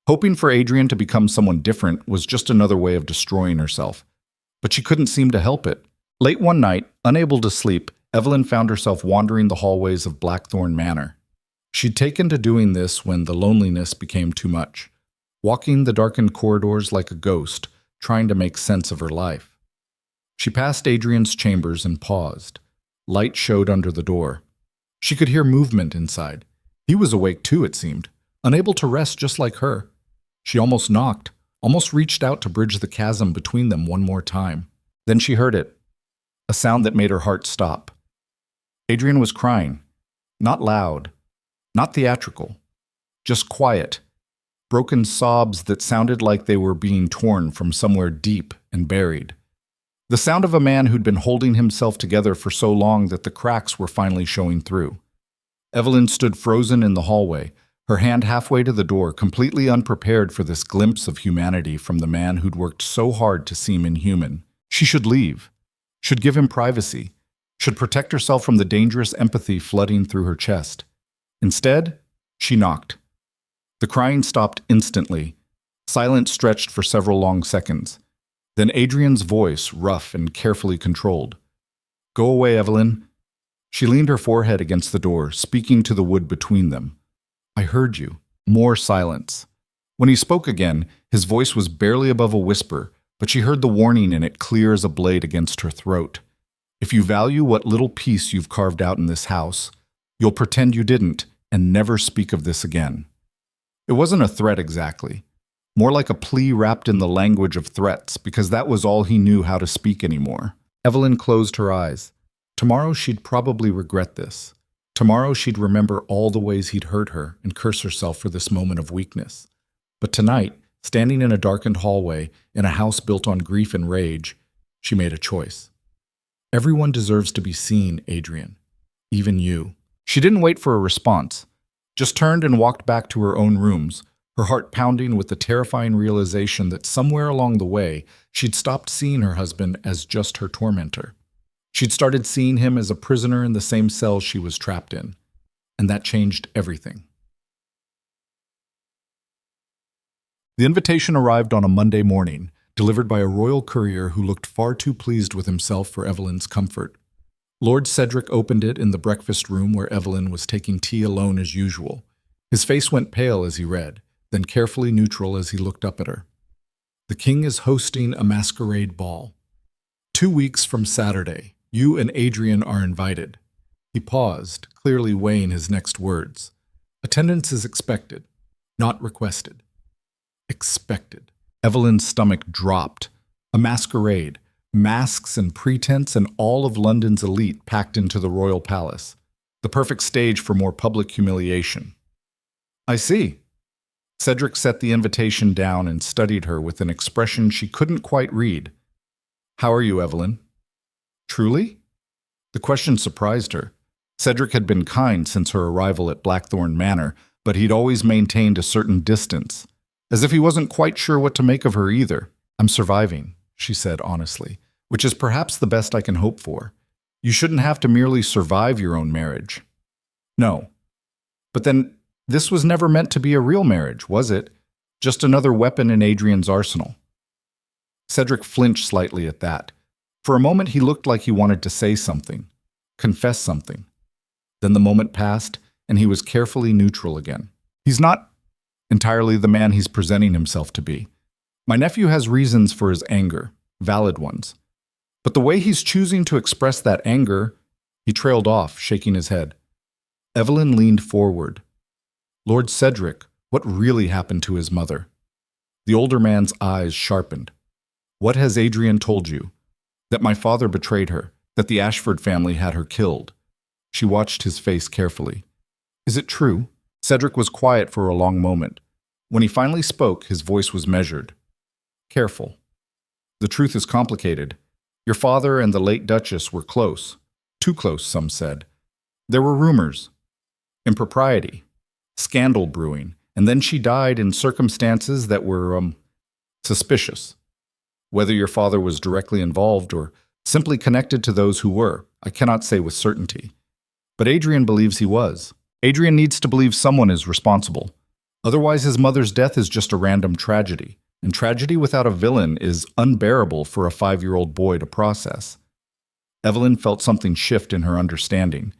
Hoping for Adrian to become someone different was just another way of destroying herself. But she couldn't seem to help it. Late one night, unable to sleep, Evelyn found herself wandering the hallways of Blackthorn Manor. She'd taken to doing this when the loneliness became too much, walking the darkened corridors like a ghost, trying to make sense of her life. She passed Adrian's chambers and paused. Light showed under the door. She could hear movement inside. He was awake too, it seemed, unable to rest just like her. She almost knocked, almost reached out to bridge the chasm between them one more time. Then she heard it. A sound that made her heart stop. Adrian was crying. Not loud, not theatrical, just quiet, broken sobs that sounded like they were being torn from somewhere deep and buried. The sound of a man who'd been holding himself together for so long that the cracks were finally showing through. Evelyn stood frozen in the hallway, her hand halfway to the door, completely unprepared for this glimpse of humanity from the man who'd worked so hard to seem inhuman. She should leave. Should give him privacy, should protect herself from the dangerous empathy flooding through her chest. Instead, she knocked. The crying stopped instantly. Silence stretched for several long seconds. Then Adrian's voice, rough and carefully controlled. "Go away, Evelyn." She leaned her forehead against the door, speaking to the wood between them. "I heard you." More silence. When he spoke again, his voice was barely above a whisper, but she heard the warning in it clear as a blade against her throat. "If you value what little peace you've carved out in this house, you'll pretend you didn't and never speak of this again." It wasn't a threat exactly, more like a plea wrapped in the language of threats, because that was all he knew how to speak anymore. Evelyn closed her eyes. Tomorrow she'd probably regret this. Tomorrow she'd remember all the ways he'd hurt her and curse herself for this moment of weakness. But tonight, standing in a darkened hallway, in a house built on grief and rage, she made a choice. Everyone deserves to be seen, Adrian. Even you. She didn't wait for a response, just turned and walked back to her own rooms, her heart pounding with the terrifying realization that somewhere along the way, she'd stopped seeing her husband as just her tormentor. She'd started seeing him as a prisoner in the same cell she was trapped in. And that changed everything. The invitation arrived on a Monday morning, delivered by a royal courier who looked far too pleased with himself for Evelyn's comfort. Lord Cedric opened it in the breakfast room where Evelyn was taking tea alone as usual. His face went pale as he read, then carefully neutral as he looked up at her. "The king is hosting a masquerade ball. 2 weeks from Saturday. You and Adrian are invited." He paused, clearly weighing his next words. "Attendance is expected, not requested." Expected. Evelyn's stomach dropped. A masquerade, masks and pretense, and all of London's elite packed into the royal palace. The perfect stage for more public humiliation. "I see." Cedric set the invitation down and studied her with an expression she couldn't quite read. "How are you, Evelyn?" "Truly?" The question surprised her. Cedric had been kind since her arrival at Blackthorn Manor, but he'd always maintained a certain distance, as if he wasn't quite sure what to make of her either. "I'm surviving," she said honestly, "which is perhaps the best I can hope for. You shouldn't have to merely survive your own marriage. No. But then, this was never meant to be a real marriage, was it? Just another weapon in Adrian's arsenal. Cedric flinched slightly at that. For a moment, he looked like he wanted to say something, confess something. Then the moment passed, and he was carefully neutral again. He's not entirely the man he's presenting himself to be. My nephew has reasons for his anger, valid ones. But the way he's choosing to express that anger, he trailed off, shaking his head. Evelyn leaned forward. Lord Cedric, what really happened to his mother? The older man's eyes sharpened. What has Adrian told you? That my father betrayed her, that the Ashford family had her killed. She watched his face carefully. Is it true? Cedric was quiet for a long moment. When he finally spoke, his voice was measured. Careful. The truth is complicated. Your father and the late Duchess were close. Too close, some said. There were rumors. Impropriety. Scandal brewing. And then she died in circumstances that were, suspicious. Whether your father was directly involved or simply connected to those who were, I cannot say with certainty. But Adrian believes he was. Adrian needs to believe someone is responsible. Otherwise, his mother's death is just a random tragedy. And tragedy without a villain is unbearable for a 5-year-old boy to process. Evelyn felt something shift in her understanding.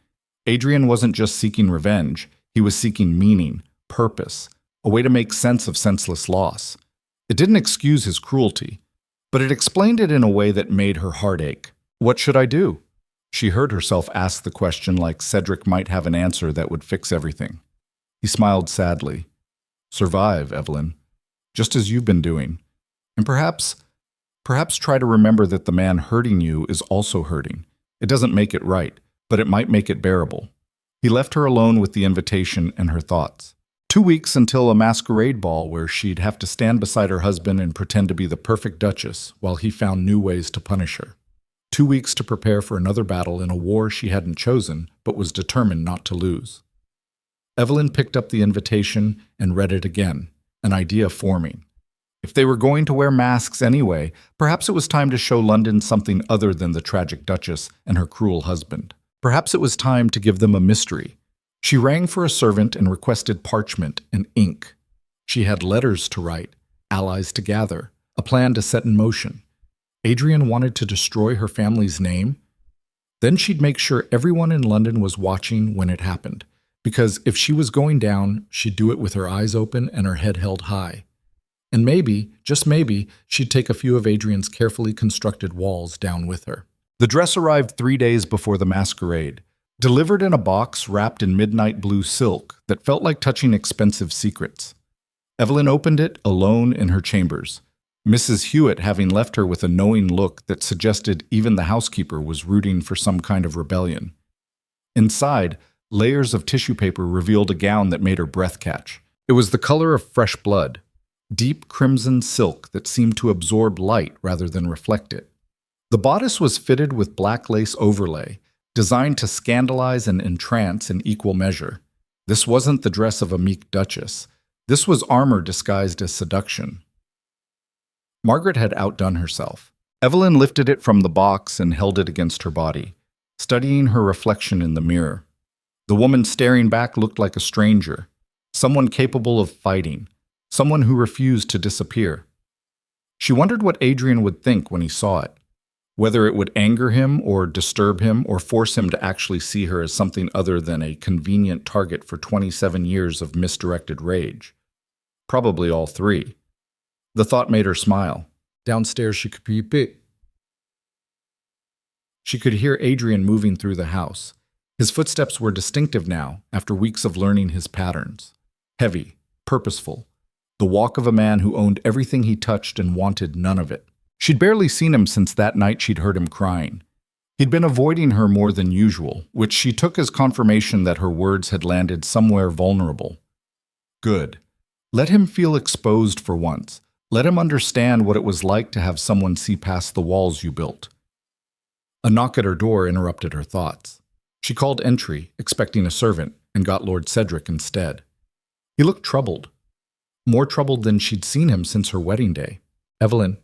Adrian wasn't just seeking revenge. He was seeking meaning, purpose, a way to make sense of senseless loss. It didn't excuse his cruelty, but it explained it in a way that made her heart ache. What should I do? She heard herself ask the question like Cedric might have an answer that would fix everything. He smiled sadly. Survive, Evelyn, just as you've been doing. And perhaps try to remember that the man hurting you is also hurting. It doesn't make it right, but it might make it bearable. He left her alone with the invitation and her thoughts. 2 weeks until a masquerade ball where she'd have to stand beside her husband and pretend to be the perfect duchess while he found new ways to punish her. 2 weeks to prepare for another battle in a war she hadn't chosen but was determined not to lose. Evelyn picked up the invitation and read it again, an idea forming. If they were going to wear masks anyway, perhaps it was time to show London something other than the tragic duchess and her cruel husband. Perhaps it was time to give them a mystery. She rang for a servant and requested parchment and ink. She had letters to write, allies to gather, a plan to set in motion. Adrian wanted to destroy her family's name. Then she'd make sure everyone in London was watching when it happened, because if she was going down, she'd do it with her eyes open and her head held high. And maybe, just maybe, she'd take a few of Adrian's carefully constructed walls down with her. The dress arrived 3 days before the masquerade, delivered in a box wrapped in midnight blue silk that felt like touching expensive secrets. Evelyn opened it alone in her chambers, Mrs. Hewitt having left her with a knowing look that suggested even the housekeeper was rooting for some kind of rebellion. Inside, layers of tissue paper revealed a gown that made her breath catch. It was the color of fresh blood, deep crimson silk that seemed to absorb light rather than reflect it. The bodice was fitted with black lace overlay, designed to scandalize and entrance in equal measure. This wasn't the dress of a meek duchess. This was armor disguised as seduction. Margaret had outdone herself. Evelyn lifted it from the box and held it against her body, studying her reflection in the mirror. The woman staring back looked like a stranger, someone capable of fighting, someone who refused to disappear. She wondered what Adrian would think when he saw it, whether it would anger him or disturb him or force him to actually see her as something other than a convenient target for 27 years of misdirected rage. Probably all three. The thought made her smile. Downstairs she could be bit. She could hear Adrian moving through the house. His footsteps were distinctive now, after weeks of learning his patterns. Heavy, purposeful. The walk of a man who owned everything he touched and wanted none of it. She'd barely seen him since that night she'd heard him crying. He'd been avoiding her more than usual, which she took as confirmation that her words had landed somewhere vulnerable. Good. Let him feel exposed for once. Let him understand what it was like to have someone see past the walls you built. A knock at her door interrupted her thoughts. She called entry, expecting a servant, and got Lord Cedric instead. He looked troubled. More troubled than she'd seen him since her wedding day. Evelyn,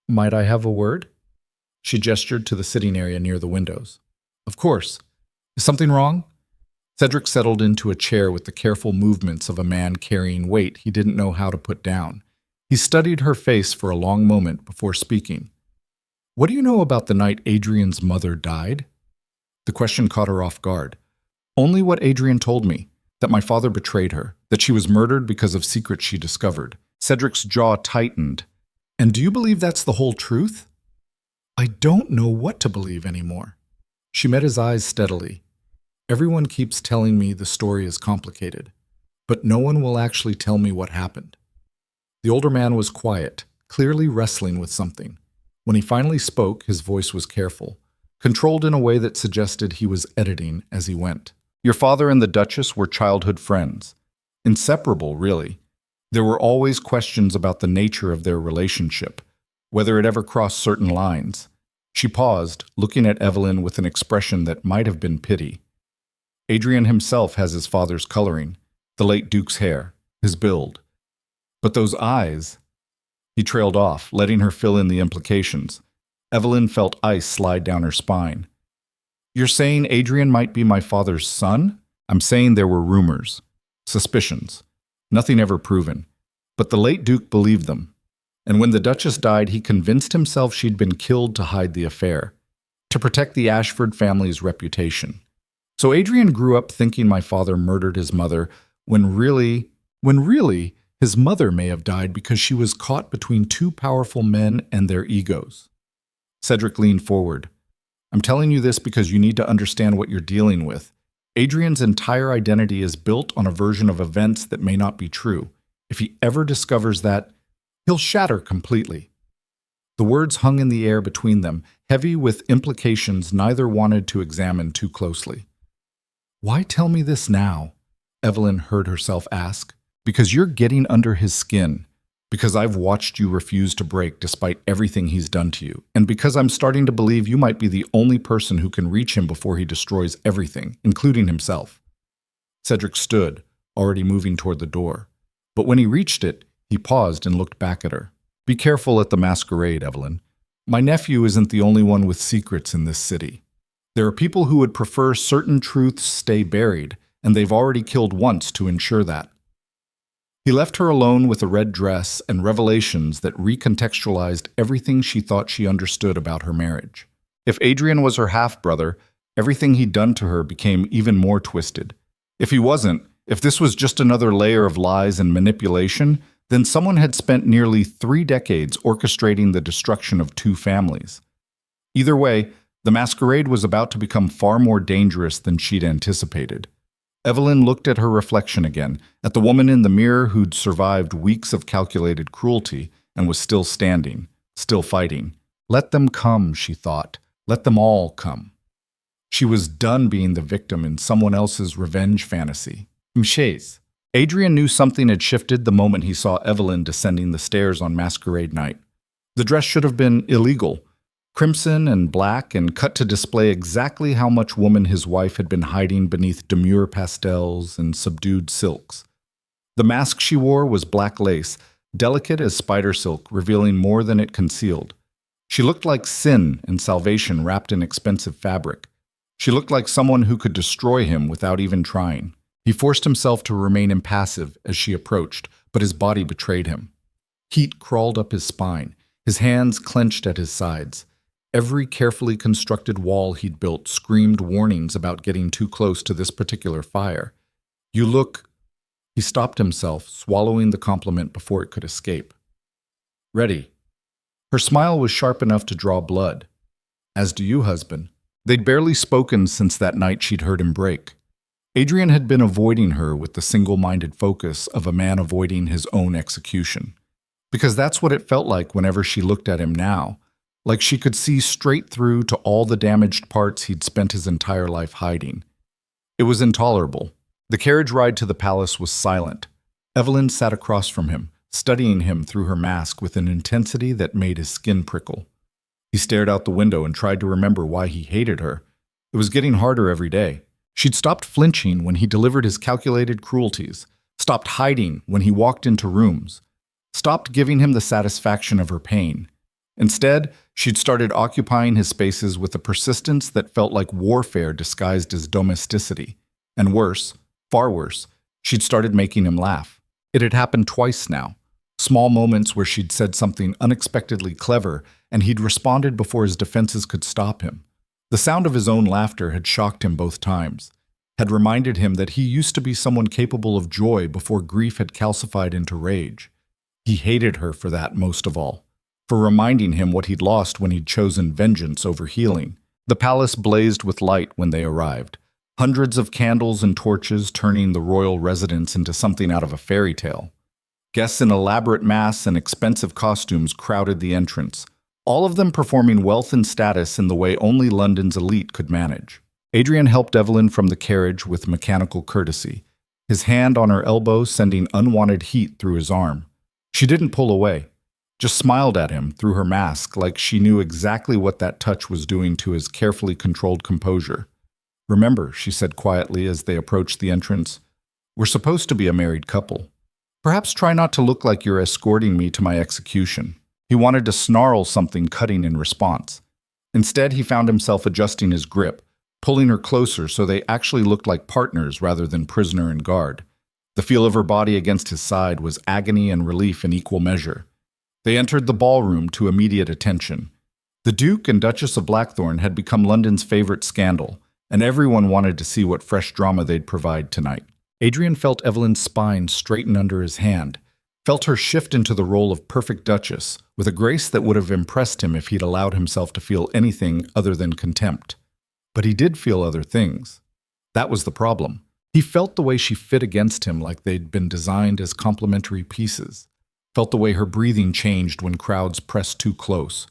might I have a word? She gestured to the sitting area near the windows. Of course. Is something wrong? Cedric settled into a chair with the careful movements of a man carrying weight he didn't know how to put down. He studied her face for a long moment before speaking. What do you know about the night Adrian's mother died? The question caught her off guard. Only what Adrian told me, that my father betrayed her, that she was murdered because of secrets she discovered. Cedric's jaw tightened. And do you believe that's the whole truth? I don't know what to believe anymore. She met his eyes steadily. Everyone keeps telling me the story is complicated, but no one will actually tell me what happened. The older man was quiet, clearly wrestling with something. When he finally spoke, his voice was careful, controlled in a way that suggested he was editing as he went. Your father and the Duchess were childhood friends. Inseparable, really. There were always questions about the nature of their relationship, whether it ever crossed certain lines. She paused, looking at Evelyn with an expression that might have been pity. Adrian himself has his father's coloring, the late Duke's hair, his build. But those eyes... He trailed off, letting her fill in the implications. Evelyn felt ice slide down her spine. You're saying Adrian might be my father's son? I'm saying there were rumors, suspicions, nothing ever proven. But the late Duke believed them. And when the Duchess died, he convinced himself she'd been killed to hide the affair, to protect the Ashford family's reputation. So Adrian grew up thinking my father murdered his mother, when really, his mother may have died because she was caught between two powerful men and their egos. Cedric leaned forward. I'm telling you this because you need to understand what you're dealing with. Adrian's entire identity is built on a version of events that may not be true. If he ever discovers that, he'll shatter completely. The words hung in the air between them, heavy with implications neither wanted to examine too closely. Why tell me this now? Evelyn heard herself ask. Because you're getting under his skin. Because I've watched you refuse to break despite everything he's done to you. And because I'm starting to believe you might be the only person who can reach him before he destroys everything, including himself. Cedric stood, already moving toward the door. But when he reached it, he paused and looked back at her. Be careful at the masquerade, Evelyn. My nephew isn't the only one with secrets in this city. There are people who would prefer certain truths stay buried, and they've already killed once to ensure that. He left her alone with a red dress and revelations that recontextualized everything she thought she understood about her marriage. If Adrian was her half-brother, everything he'd done to her became even more twisted. If he wasn't, if this was just another layer of lies and manipulation, then someone had spent nearly 3 decades orchestrating the destruction of 2 families. Either way, the masquerade was about to become far more dangerous than she'd anticipated. Evelyn looked at her reflection again, at the woman in the mirror who'd survived weeks of calculated cruelty and was still standing, still fighting. Let them come, she thought. Let them all come. She was done being the victim in someone else's revenge fantasy. Mchase. Adrian knew something had shifted the moment he saw Evelyn descending the stairs on masquerade night. The dress should have been illegal, crimson and black and cut to display exactly how much woman his wife had been hiding beneath demure pastels and subdued silks. The mask she wore was black lace, delicate as spider silk, revealing more than it concealed. She looked like sin and salvation wrapped in expensive fabric. She looked like someone who could destroy him without even trying. He forced himself to remain impassive as she approached, but his body betrayed him. Heat crawled up his spine, his hands clenched at his sides. Every carefully constructed wall he'd built screamed warnings about getting too close to this particular fire. You look... He stopped himself, swallowing the compliment before it could escape. Ready. Her smile was sharp enough to draw blood. As do you, husband. They'd barely spoken since that night she'd heard him break. Adrian had been avoiding her with the single-minded focus of a man avoiding his own execution. Because that's what it felt like whenever she looked at him now. Like she could see straight through to all the damaged parts he'd spent his entire life hiding. It was intolerable. The carriage ride to the palace was silent. Evelyn sat across from him, studying him through her mask with an intensity that made his skin prickle. He stared out the window and tried to remember why he hated her. It was getting harder every day. She'd stopped flinching when he delivered his calculated cruelties, stopped hiding when he walked into rooms, stopped giving him the satisfaction of her pain. Instead, she'd started occupying his spaces with a persistence that felt like warfare disguised as domesticity. And worse, far worse, she'd started making him laugh. It had happened twice now. Small moments where she'd said something unexpectedly clever and he'd responded before his defenses could stop him. The sound of his own laughter had shocked him both times, had reminded him that he used to be someone capable of joy before grief had calcified into rage. He hated her for that most of all, for reminding him what he'd lost when he'd chosen vengeance over healing. The palace blazed with light when they arrived, hundreds of candles and torches turning the royal residence into something out of a fairy tale. Guests in elaborate masks and expensive costumes crowded the entrance, all of them performing wealth and status in the way only London's elite could manage. Adrian helped Evelyn from the carriage with mechanical courtesy, his hand on her elbow sending unwanted heat through his arm. She didn't pull away, just smiled at him through her mask like she knew exactly what that touch was doing to his carefully controlled composure. "Remember," she said quietly as they approached the entrance, "we're supposed to be a married couple. Perhaps try not to look like you're escorting me to my execution." He wanted to snarl something cutting in response. Instead, he found himself adjusting his grip, pulling her closer so they actually looked like partners rather than prisoner and guard. The feel of her body against his side was agony and relief in equal measure. They entered the ballroom to immediate attention. The Duke and Duchess of Blackthorn had become London's favorite scandal, and everyone wanted to see what fresh drama they'd provide tonight. Adrian felt Evelyn's spine straighten under his hand, felt her shift into the role of perfect duchess, with a grace that would have impressed him if he'd allowed himself to feel anything other than contempt. But he did feel other things. That was the problem. He felt the way she fit against him like they'd been designed as complementary pieces, felt the way her breathing changed when crowds pressed too close,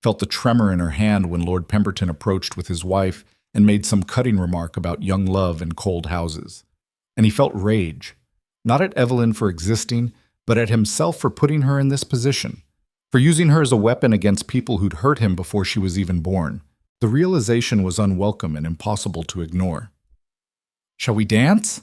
felt the tremor in her hand when Lord Pemberton approached with his wife and made some cutting remark about young love and cold houses. And he felt rage, not at Evelyn for existing, but at himself for putting her in this position, for using her as a weapon against people who'd hurt him before she was even born. The realization was unwelcome and impossible to ignore. "Shall we dance?"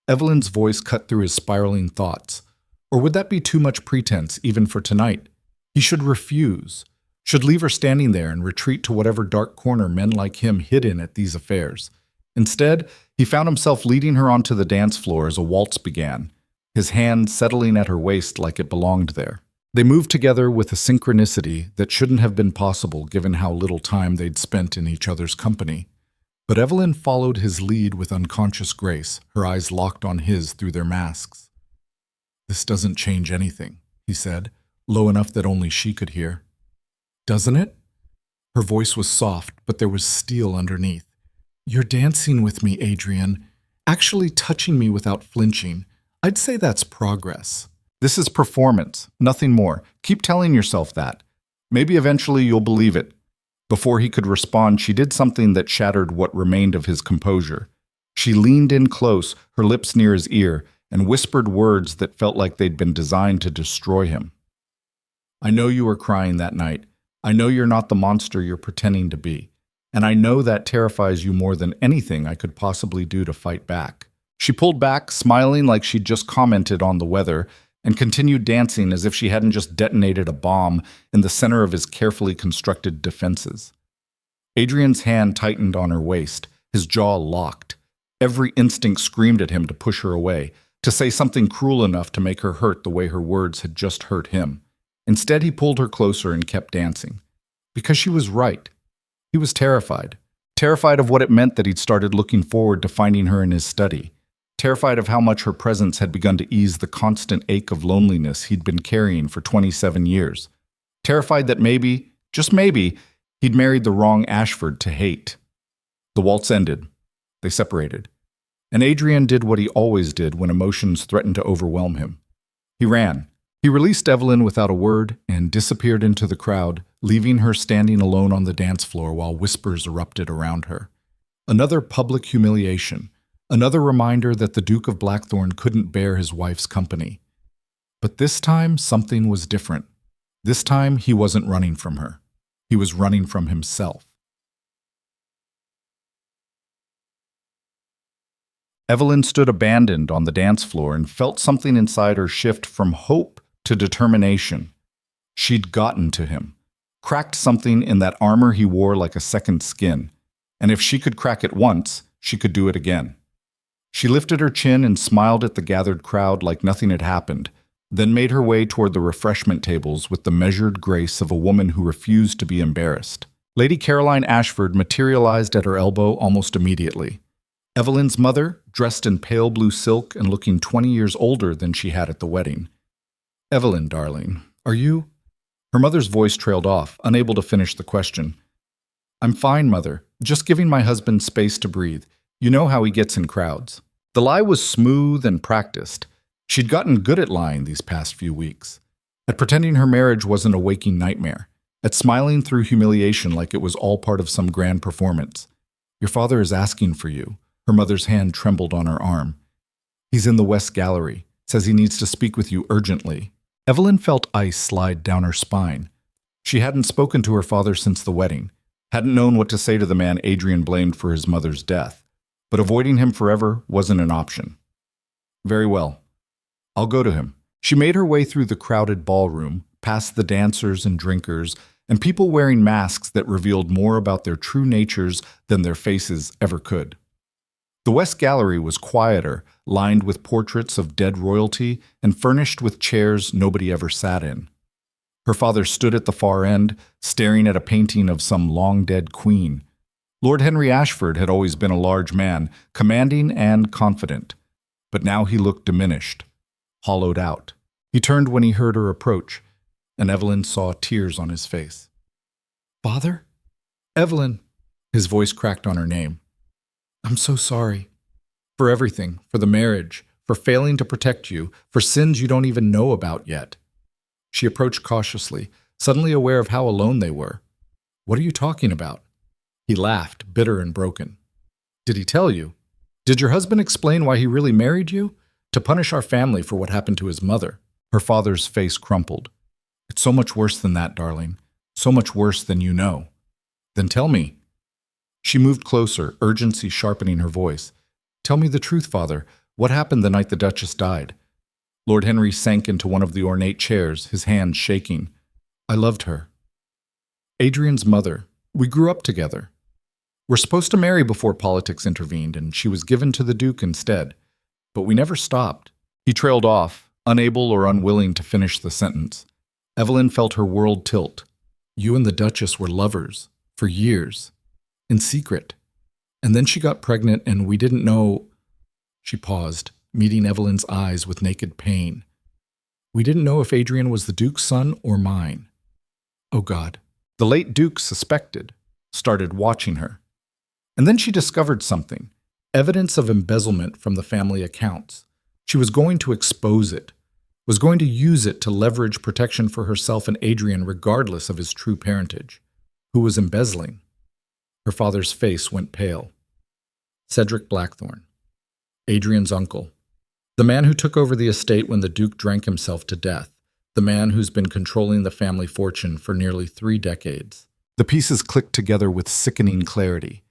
Evelyn's voice cut through his spiraling thoughts. Or would that be too much pretense even for tonight? He should refuse, should leave her standing there and retreat to whatever dark corner men like him hid in at these affairs. Instead, he found himself leading her onto the dance floor as a waltz began, his hand settling at her waist like it belonged there. They moved together with a synchronicity that shouldn't have been possible given how little time they'd spent in each other's company. But Evelyn followed his lead with unconscious grace, her eyes locked on his through their masks. "This doesn't change anything," he said, low enough that only she could hear. "Doesn't it?" Her voice was soft, but there was steel underneath. "You're dancing with me, Adrian, actually touching me without flinching. I'd say that's progress." "This is performance, nothing more. Keep telling yourself that. Maybe eventually you'll believe it." Before he could respond, she did something that shattered what remained of his composure. She leaned in close, her lips near his ear, and whispered words that felt like they'd been designed to destroy him. "I know you were crying that night. I know you're not the monster you're pretending to be. And I know that terrifies you more than anything I could possibly do to fight back." She pulled back, smiling like she'd just commented on the weather, and continued dancing as if she hadn't just detonated a bomb in the center of his carefully constructed defenses. Adrian's hand tightened on her waist, his jaw locked. Every instinct screamed at him to push her away, to say something cruel enough to make her hurt the way her words had just hurt him. Instead, he pulled her closer and kept dancing. Because she was right. He was terrified. Terrified of what it meant that he'd started looking forward to finding her in his study. Terrified of how much her presence had begun to ease the constant ache of loneliness he'd been carrying for 27 years. Terrified that maybe, just maybe, he'd married the wrong Ashford to hate. The waltz ended. They separated. And Adrian did what he always did when emotions threatened to overwhelm him. He ran. He released Evelyn without a word and disappeared into the crowd, leaving her standing alone on the dance floor while whispers erupted around her. Another public humiliation. Another reminder that the Duke of Blackthorn couldn't bear his wife's company. But this time, something was different. This time, he wasn't running from her. He was running from himself. Evelyn stood abandoned on the dance floor and felt something inside her shift from hope to determination. She'd gotten to him. cracked something in that armor he wore like a second skin, and if she could crack it once, she could do it again. She lifted her chin and smiled at the gathered crowd like nothing had happened, then made her way toward the refreshment tables with the measured grace of a woman who refused to be embarrassed. Lady Caroline Ashford materialized at her elbow almost immediately. Evelyn's mother, dressed in pale blue silk and looking 20 years older than she had at the wedding. "Evelyn, darling, are you—" Her mother's voice trailed off, unable to finish the question. "I'm fine, Mother. Just giving my husband space to breathe. You know how he gets in crowds." The lie was smooth and practiced. She'd gotten good at lying these past few weeks, at pretending her marriage wasn't a waking nightmare, at smiling through humiliation like it was all part of some grand performance. "Your father is asking for you." Her mother's hand trembled on her arm. "He's in the West Gallery. Says he needs to speak with you urgently." Evelyn felt ice slide down her spine. She hadn't spoken to her father since the wedding, hadn't known what to say to the man Adrian blamed for his mother's death, but avoiding him forever wasn't an option. "Very well. I'll go to him." She made her way through the crowded ballroom, past the dancers and drinkers, and people wearing masks that revealed more about their true natures than their faces ever could. The West Gallery was quieter, lined with portraits of dead royalty and furnished with chairs nobody ever sat in. Her father stood at the far end, staring at a painting of some long-dead queen. Lord Henry Ashford had always been a large man, commanding and confident, but now he looked diminished, hollowed out. He turned when he heard her approach, and Evelyn saw tears on his face. "Father? Evelyn!" His voice cracked on her name. "I'm so sorry. For everything, for the marriage, for failing to protect you, for sins you don't even know about yet." She approached cautiously, suddenly aware of how alone they were. "What are you talking about?" He laughed, bitter and broken. "Did he tell you? Did your husband explain why he really married you? To punish our family for what happened to his mother." Her father's face crumpled. "It's so much worse than that, darling. So much worse than you know." "Then tell me." She moved closer, urgency sharpening her voice. "Tell me the truth, Father. What happened the night the Duchess died?" Lord Henry sank into one of the ornate chairs, his hands shaking. "I loved her. Adrian's mother. We grew up together. We're supposed to marry before politics intervened, and she was given to the Duke instead. But we never stopped." He trailed off, unable or unwilling to finish the sentence. Evelyn felt her world tilt. "You and the Duchess were lovers, for years. In secret. And then she got pregnant and we didn't know—" She paused, meeting Evelyn's eyes with naked pain. "We didn't know if Adrian was the Duke's son or mine." Oh God. The late Duke suspected, started watching her. And then she discovered something, evidence of embezzlement from the family accounts. She was going to expose it, was going to use it to leverage protection for herself and Adrian regardless of his true parentage. Who was embezzling? Her father's face went pale. Cedric Blackthorne, Adrian's uncle. The man who took over the estate when the Duke drank himself to death. The man who's been controlling the family fortune for nearly 3 decades. The pieces clicked together with sickening clarity.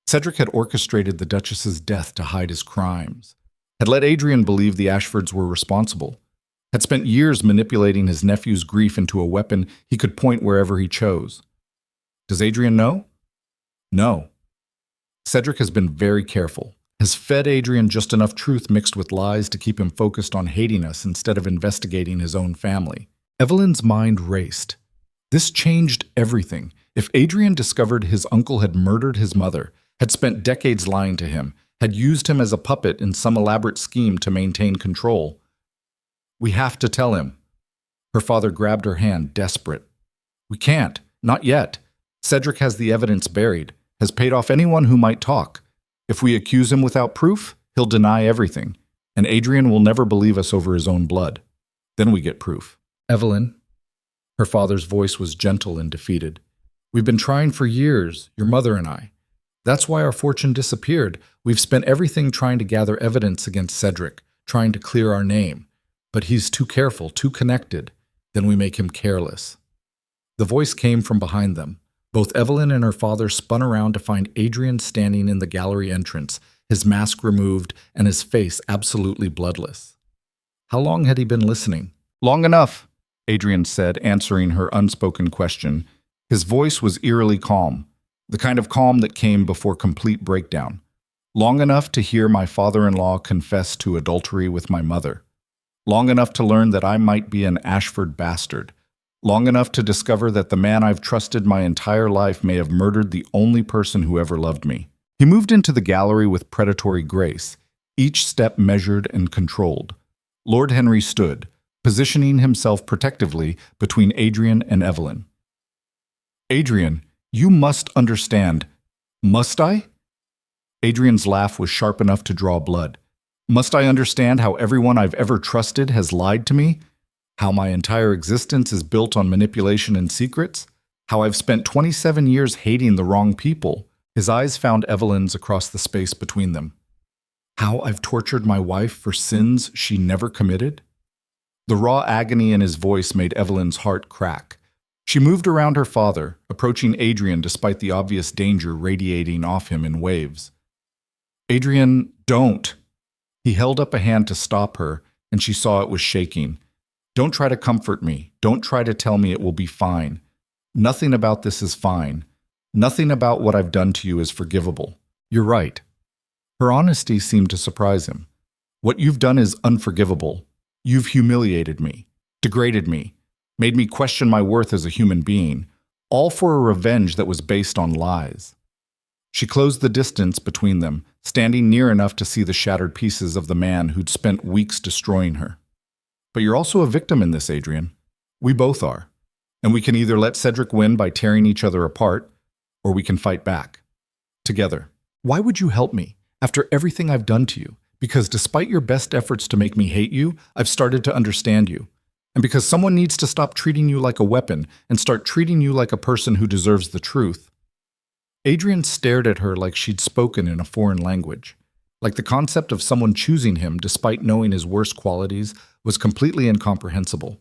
Cedric had orchestrated the Duchess's death to hide his crimes, had let Adrian believe the Ashfords were responsible, had spent years manipulating his nephew's grief into a weapon he could point wherever he chose. Does Adrian know? No. Cedric has been very careful, has fed Adrian just enough truth mixed with lies to keep him focused on hating us instead of investigating his own family. Evelyn's mind raced. This changed everything. If Adrian discovered his uncle had murdered his mother, had spent decades lying to him, had used him as a puppet in some elaborate scheme to maintain control. "We have to tell him." Her father grabbed her hand, desperate. "We can't. Not yet. Cedric has the evidence buried, has paid off anyone who might talk. If we accuse him without proof, he'll deny everything, and Adrian will never believe us over his own blood. Then we get proof." "Evelyn." Her father's voice was gentle and defeated. "We've been trying for years, your mother and I. That's why our fortune disappeared. We've spent everything trying to gather evidence against Cedric, trying to clear our name. But he's too careful, too connected. Then we make him careless." The voice came from behind them. Both Evelyn and her father spun around to find Adrian standing in the gallery entrance, his mask removed and his face absolutely bloodless. How long had he been listening? "Long enough," Adrian said, answering her unspoken question. His voice was eerily calm, the kind of calm that came before complete breakdown. Long enough to hear my father-in-law confess to adultery with my mother. Long enough to learn that I might be an Ashford bastard. Long enough to discover that the man I've trusted my entire life may have murdered the only person who ever loved me. He moved into the gallery with predatory grace, each step measured and controlled. Lord Henry stood, positioning himself protectively between Adrian and Evelyn. Adrian, you must understand. Must I? Adrian's laugh was sharp enough to draw blood. Must I understand how everyone I've ever trusted has lied to me? How my entire existence is built on manipulation and secrets? How I've spent 27 years hating the wrong people? His eyes found Evelyn's across the space between them. How I've tortured my wife for sins she never committed? The raw agony in his voice made Evelyn's heart crack. She moved around her father, approaching Adrian despite the obvious danger radiating off him in waves. Adrian, don't. He held up a hand to stop her, and she saw it was shaking. Don't try to comfort me. Don't try to tell me it will be fine. Nothing about this is fine. Nothing about what I've done to you is forgivable. You're right. Her honesty seemed to surprise him. What you've done is unforgivable. You've humiliated me, degraded me, made me question my worth as a human being, all for a revenge that was based on lies. She closed the distance between them, standing near enough to see the shattered pieces of the man who'd spent weeks destroying her. But you're also a victim in this, Adrian. We both are. And we can either let Cedric win by tearing each other apart, or we can fight back. Together. Why would you help me, after everything I've done to you? Because despite your best efforts to make me hate you, I've started to understand you. And because someone needs to stop treating you like a weapon and start treating you like a person who deserves the truth. Adrian stared at her like she'd spoken in a foreign language, like the concept of someone choosing him despite knowing his worst qualities was completely incomprehensible.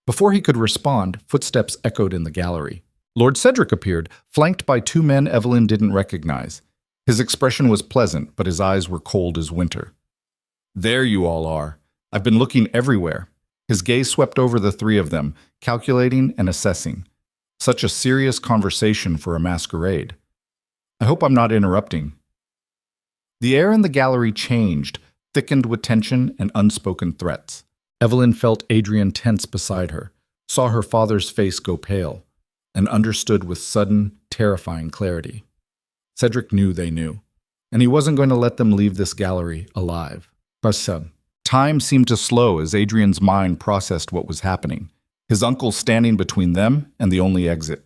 Before he could respond, footsteps echoed in the gallery. Lord Cedric appeared, flanked by two men Evelyn didn't recognize. His expression was pleasant, but his eyes were cold as winter. There you all are. I've been looking everywhere. His gaze swept over the three of them, calculating and assessing. Such a serious conversation for a masquerade. I hope I'm not interrupting. The air in the gallery changed, thickened with tension and unspoken threats. Evelyn felt Adrian tense beside her, saw her father's face go pale, and understood with sudden, terrifying clarity. Cedric knew they knew, and he wasn't going to let them leave this gallery alive. Time seemed to slow as Adrian's mind processed what was happening, his uncle standing between them and the only exit.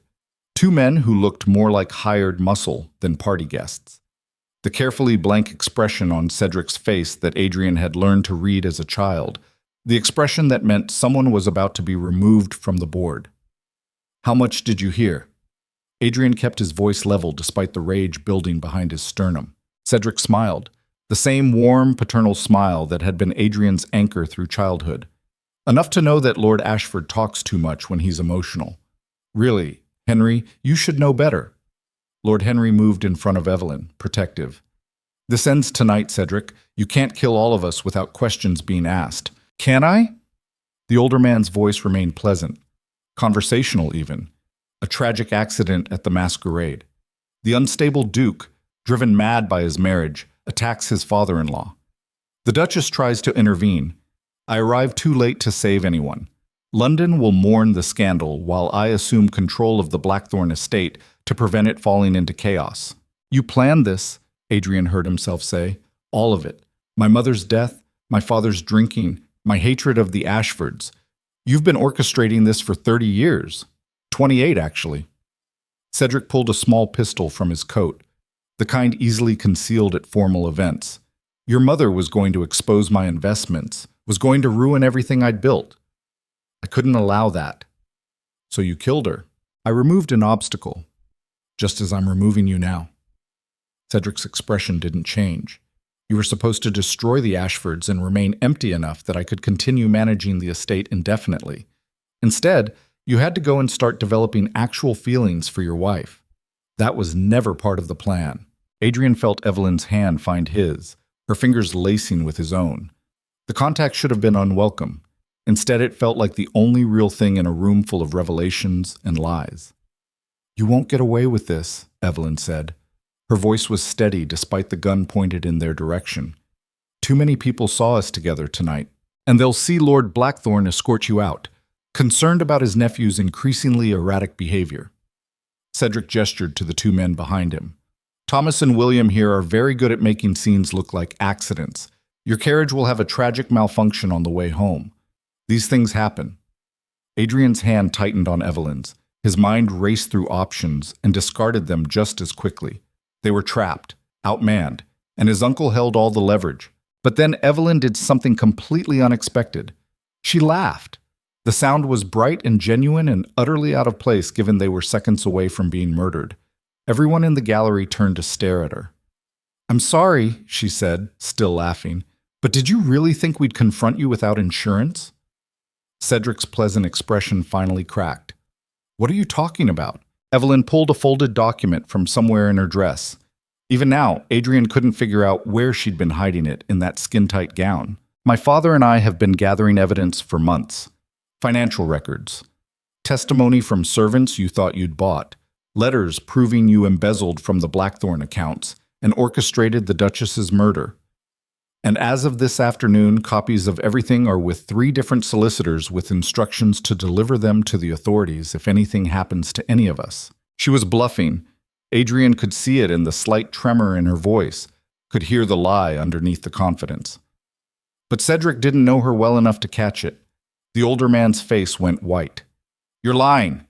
Two men who looked more like hired muscle than party guests. The carefully blank expression on Cedric's face that Adrian had learned to read as a child, the expression that meant someone was about to be removed from the board. How much did you hear? Adrian kept his voice level despite the rage building behind his sternum. Cedric smiled, the same warm, paternal smile that had been Adrian's anchor through childhood. Enough to know that Lord Ashford talks too much when he's emotional. Really, Henry, you should know better. Lord Henry moved in front of Evelyn, protective. This ends tonight, Cedric. You can't kill all of us without questions being asked. Can I? The older man's voice remained pleasant, conversational even. A tragic accident at the masquerade. The unstable Duke, driven mad by his marriage, attacks his father-in-law. The Duchess tries to intervene. I arrive too late to save anyone. London will mourn the scandal while I assume control of the Blackthorn estate to prevent it falling into chaos. You planned this, Adrian heard himself say. All of it. My mother's death, my father's drinking, my hatred of the Ashfords. You've been orchestrating this for 30 years. 28, actually. Cedric pulled a small pistol from his coat, the kind easily concealed at formal events. Your mother was going to expose my investments, was going to ruin everything I'd built. I couldn't allow that. So you killed her. I removed an obstacle, just as I'm removing you now. Cedric's expression didn't change. You were supposed to destroy the Ashfords and remain empty enough that I could continue managing the estate indefinitely. Instead, you had to go and start developing actual feelings for your wife. That was never part of the plan. Adrian felt Evelyn's hand find his, her fingers lacing with his own. The contact should have been unwelcome. Instead, it felt like the only real thing in a room full of revelations and lies. You won't get away with this, Evelyn said. Her voice was steady despite the gun pointed in their direction. Too many people saw us together tonight, and they'll see Lord Blackthorne escort you out, concerned about his nephew's increasingly erratic behavior. Cedric gestured to the two men behind him. Thomas and William here are very good at making scenes look like accidents. Your carriage will have a tragic malfunction on the way home. These things happen. Adrian's hand tightened on Evelyn's. His mind raced through options and discarded them just as quickly. They were trapped, outmanned, and his uncle held all the leverage. But then Evelyn did something completely unexpected. She laughed. The sound was bright and genuine and utterly out of place given they were seconds away from being murdered. Everyone in the gallery turned to stare at her. "I'm sorry," she said, still laughing, "but did you really think we'd confront you without insurance?" Cedric's pleasant expression finally cracked. "What are you talking about?" Evelyn pulled a folded document from somewhere in her dress. Even now, Adrian couldn't figure out where she'd been hiding it in that skin-tight gown. "My father and I have been gathering evidence for months. Financial records, testimony from servants you thought you'd bought, letters proving you embezzled from the Blackthorne accounts and orchestrated the Duchess's murder. And as of this afternoon, copies of everything are with 3 different solicitors with instructions to deliver them to the authorities if anything happens to any of us." She was bluffing. Adrian could see it in the slight tremor in her voice, could hear the lie underneath the confidence. But Cedric didn't know her well enough to catch it. The older man's face went white. "You're lying."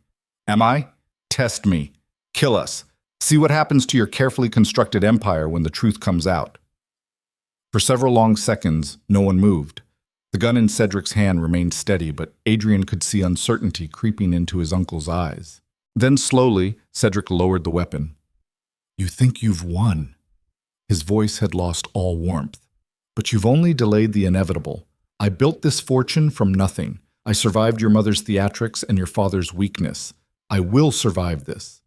"Am I? Test me. Kill us. See what happens to your carefully constructed empire when the truth comes out." For several long seconds, no one moved. The gun in Cedric's hand remained steady, but Adrian could see uncertainty creeping into his uncle's eyes. Then slowly, Cedric lowered the weapon. "You think you've won." His voice had lost all warmth. "But you've only delayed the inevitable. I built this fortune from nothing. I survived your mother's theatrics and your father's weakness. I will survive this."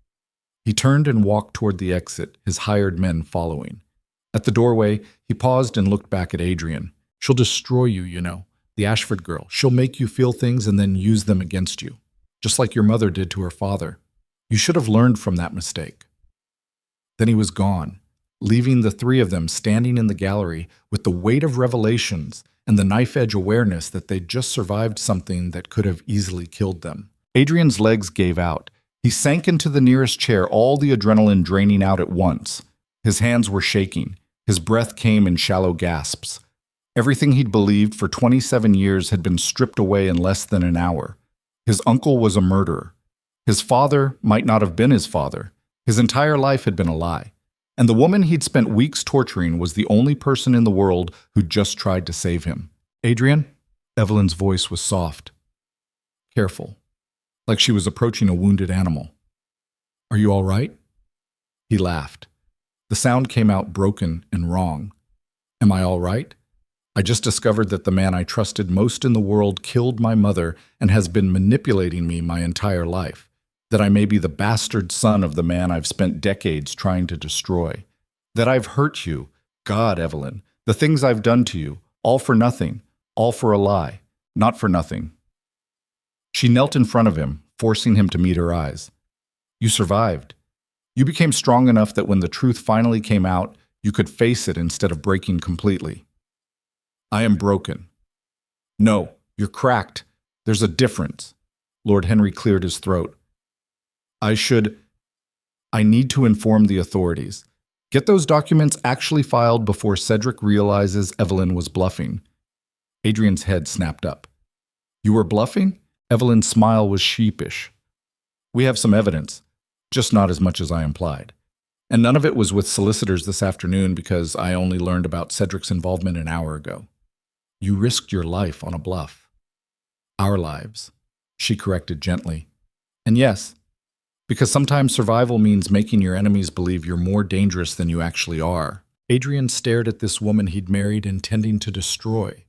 He turned and walked toward the exit, his hired men following. At the doorway, he paused and looked back at Adrian. "She'll destroy you, you know. The Ashford girl. She'll make you feel things and then use them against you. Just like your mother did to her father. You should have learned from that mistake." Then he was gone, leaving the 3 of them standing in the gallery with the weight of revelations and the knife-edge awareness that they'd just survived something that could have easily killed them. Adrian's legs gave out. He sank into the nearest chair, all the adrenaline draining out at once. His hands were shaking. His breath came in shallow gasps. Everything he'd believed for 27 years had been stripped away in less than an hour. His uncle was a murderer. His father might not have been his father. His entire life had been a lie. And the woman he'd spent weeks torturing was the only person in the world who'd just tried to save him. "Adrian?" Evelyn's voice was soft. Careful, like she was approaching a wounded animal. "Are you all right?" He laughed. The sound came out broken and wrong. "Am I all right? I just discovered that the man I trusted most in the world killed my mother and has been manipulating me my entire life. That I may be the bastard son of the man I've spent decades trying to destroy. That I've hurt you. God, Evelyn, the things I've done to you, all for nothing, all for a lie, not for nothing." She knelt in front of him, forcing him to meet her eyes. "You survived. You became strong enough that when the truth finally came out, you could face it instead of breaking completely." "I am broken." "No, you're cracked. There's a difference." Lord Henry cleared his throat. I need to inform the authorities. Get those documents actually filed before Cedric realizes Evelyn was bluffing." Adrian's head snapped up. "You were bluffing?" Evelyn's smile was sheepish. "We have some evidence, just not as much as I implied. And none of it was with solicitors this afternoon because I only learned about Cedric's involvement an hour ago. You risked your life on a bluff." "Our lives," she corrected gently. "And yes, because sometimes survival means making your enemies believe you're more dangerous than you actually are." Adrian stared at this woman he'd married intending to destroy.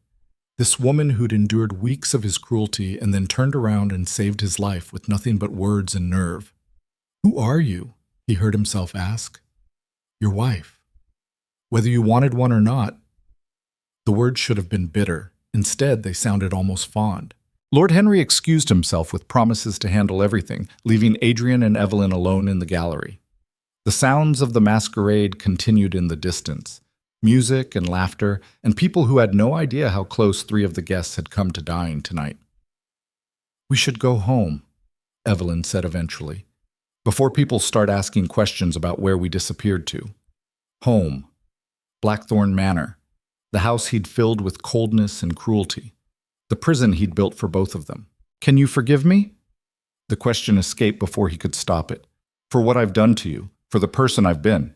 This woman who'd endured weeks of his cruelty and then turned around and saved his life with nothing but words and nerve. "Who are you?" he heard himself ask. "Your wife. Whether you wanted one or not." The words should have been bitter. Instead, they sounded almost fond. Lord Henry excused himself with promises to handle everything, leaving Adrian and Evelyn alone in the gallery. The sounds of the masquerade continued in the distance. Music and laughter, and people who had no idea how close 3 of the guests had come to dying tonight. "We should go home," Evelyn said eventually, "before people start asking questions about where we disappeared to." Home. Blackthorn Manor. The house he'd filled with coldness and cruelty. The prison he'd built for both of them. "Can you forgive me?" The question escaped before he could stop it. "For what I've done to you, for the person I've been."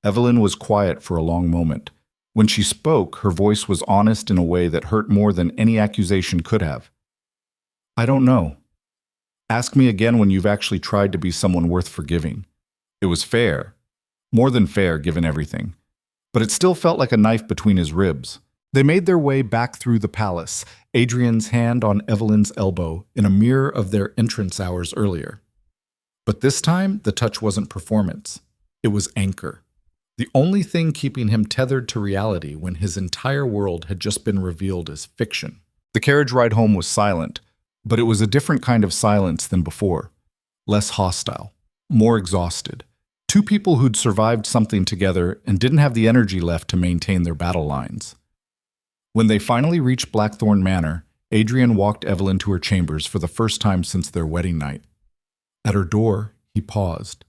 Evelyn was quiet for a long moment. When she spoke, her voice was honest in a way that hurt more than any accusation could have. "I don't know. Ask me again when you've actually tried to be someone worth forgiving. It was fair. More than fair, given everything. But it still felt like a knife between his ribs." They made their way back through the palace, Adrian's hand on Evelyn's elbow, in a mirror of their entrance hours earlier. But this time, the touch wasn't performance. It was anchor. The only thing keeping him tethered to reality when his entire world had just been revealed as fiction. The carriage ride home was silent, but it was a different kind of silence than before. Less hostile, more exhausted. 2 people who'd survived something together and didn't have the energy left to maintain their battle lines. When they finally reached Blackthorn Manor, Adrian walked Evelyn to her chambers for the first time since their wedding night. At her door, he paused.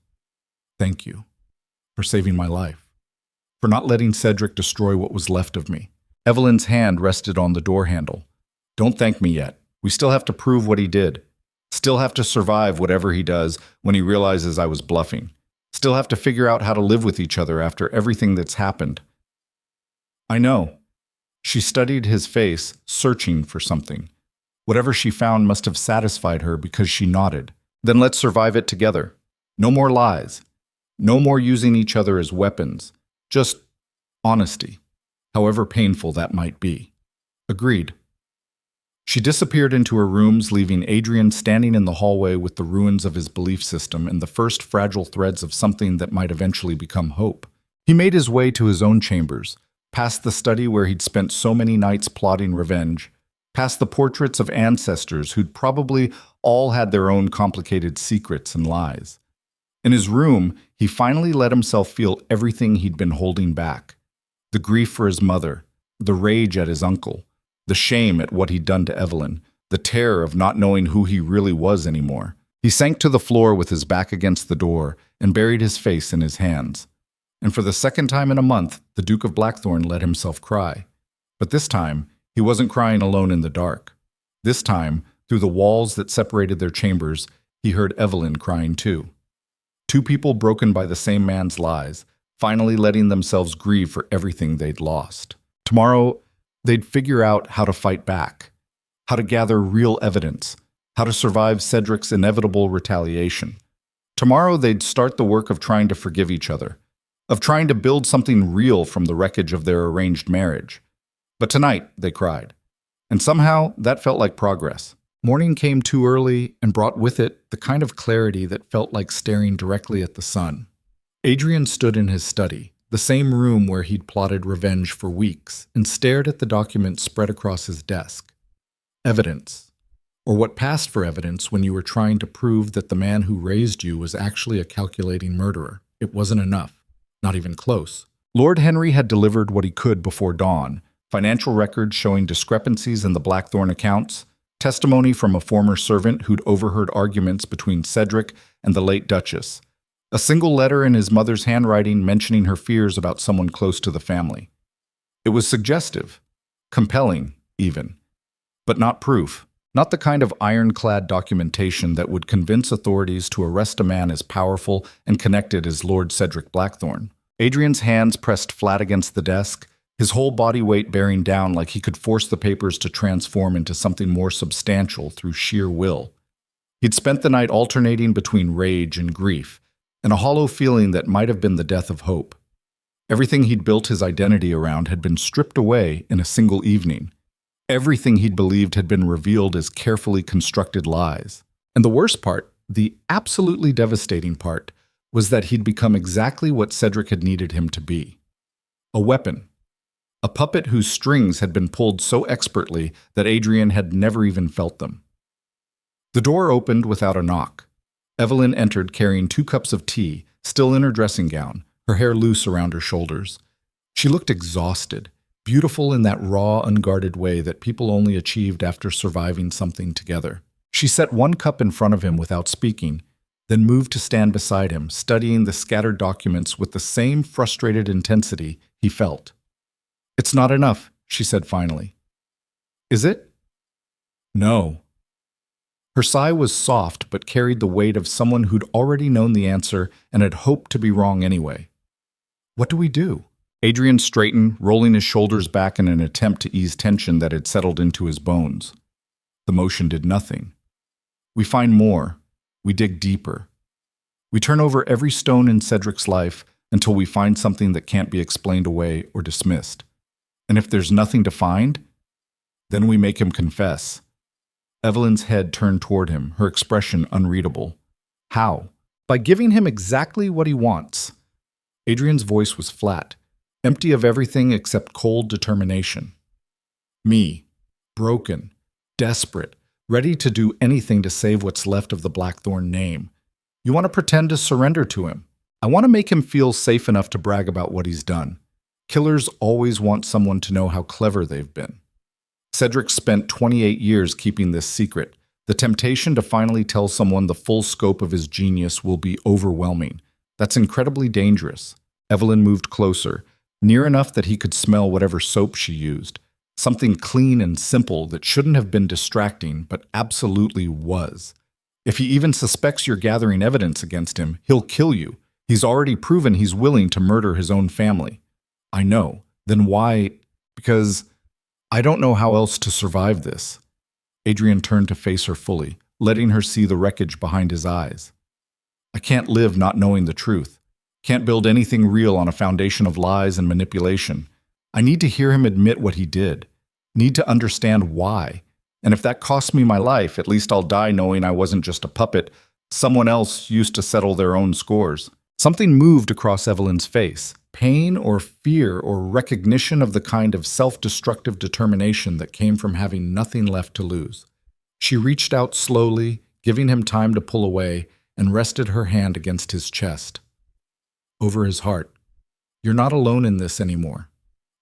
"Thank you. For saving my life. For not letting Cedric destroy what was left of me." Evelyn's hand rested on the door handle. "Don't thank me yet. We still have to prove what he did. Still have to survive whatever he does when he realizes I was bluffing. Still have to figure out how to live with each other after everything that's happened." "I know." She studied his face, searching for something. Whatever she found must have satisfied her because she nodded. "Then let's survive it together. No more lies. No more using each other as weapons. Just honesty, however painful that might be." "Agreed." She disappeared into her rooms, leaving Adrian standing in the hallway with the ruins of his belief system and the first fragile threads of something that might eventually become hope. He made his way to his own chambers, past the study where he'd spent so many nights plotting revenge, past the portraits of ancestors who'd probably all had their own complicated secrets and lies. In his room, he finally let himself feel everything he'd been holding back. The grief for his mother, the rage at his uncle, the shame at what he'd done to Evelyn, the terror of not knowing who he really was anymore. He sank to the floor with his back against the door and buried his face in his hands. And for the second time in a month, the Duke of Blackthorn let himself cry. But this time, he wasn't crying alone in the dark. This time, through the walls that separated their chambers, he heard Evelyn crying too. 2 people broken by the same man's lies, finally letting themselves grieve for everything they'd lost. Tomorrow, they'd figure out how to fight back, how to gather real evidence, how to survive Cedric's inevitable retaliation. Tomorrow, they'd start the work of trying to forgive each other, of trying to build something real from the wreckage of their arranged marriage. But tonight, they cried. And somehow, that felt like progress. Morning came too early and brought with it the kind of clarity that felt like staring directly at the sun. Adrian stood in his study, the same room where he'd plotted revenge for weeks, and stared at the documents spread across his desk. Evidence. Or what passed for evidence when you were trying to prove that the man who raised you was actually a calculating murderer. It wasn't enough. Not even close. Lord Henry had delivered what he could before dawn: financial records showing discrepancies in the Blackthorn accounts, testimony from a former servant who'd overheard arguments between Cedric and the late Duchess, a single letter in his mother's handwriting mentioning her fears about someone close to the family. It was suggestive, compelling, even, but not proof. Not the kind of ironclad documentation that would convince authorities to arrest a man as powerful and connected as Lord Cedric Blackthorn. Adrian's hands pressed flat against the desk, his whole body weight bearing down like he could force the papers to transform into something more substantial through sheer will. He'd spent the night alternating between rage and grief, and a hollow feeling that might have been the death of hope. Everything he'd built his identity around had been stripped away in a single evening. Everything he'd believed had been revealed as carefully constructed lies. And the worst part, the absolutely devastating part, was that he'd become exactly what Cedric had needed him to be. A weapon. a puppet whose strings had been pulled so expertly that Adrian had never even felt them. The door opened without a knock. Evelyn entered carrying 2 cups of tea, still in her dressing gown, her hair loose around her shoulders. She looked exhausted, beautiful in that raw, unguarded way that people only achieved after surviving something together. She set 1 cup in front of him without speaking, then moved to stand beside him, studying the scattered documents with the same frustrated intensity he felt. "It's not enough," she said finally. "Is it?" "No." Her sigh was soft but carried the weight of someone who'd already known the answer and had hoped to be wrong anyway. "What do we do?" Adrian straightened, rolling his shoulders back in an attempt to ease tension that had settled into his bones. The motion did nothing. "We find more. We dig deeper. We turn over every stone in Cedric's life until we find something that can't be explained away or dismissed. And if there's nothing to find, then we make him confess." Evelyn's head turned toward him, her expression unreadable. "How?" "By giving him exactly what he wants." Adrian's voice was flat, empty of everything except cold determination. "Me, broken, desperate, ready to do anything to save what's left of the Blackthorn name. You want to pretend to surrender to him. I want to make him feel safe enough to brag about what he's done. Killers always want someone to know how clever they've been. Cedric spent 28 years keeping this secret. The temptation to finally tell someone the full scope of his genius will be overwhelming. That's incredibly dangerous." Evelyn moved closer, near enough that he could smell whatever soap she used. Something clean and simple that shouldn't have been distracting, but absolutely was. "If he even suspects you're gathering evidence against him, he'll kill you. He's already proven he's willing to murder his own family." "I know. Then why?" "Because I don't know how else to survive this." Adrian turned to face her fully, letting her see the wreckage behind his eyes. "I can't live not knowing the truth. Can't build anything real on a foundation of lies and manipulation. I need to hear him admit what he did. Need to understand why. And if that costs me my life, at least I'll die knowing I wasn't just a puppet. Someone else used to settle their own scores." Something moved across Evelyn's face. Pain or fear or recognition of the kind of self-destructive determination that came from having nothing left to lose. She reached out slowly, giving him time to pull away, and rested her hand against his chest. Over his heart. "You're not alone in this anymore.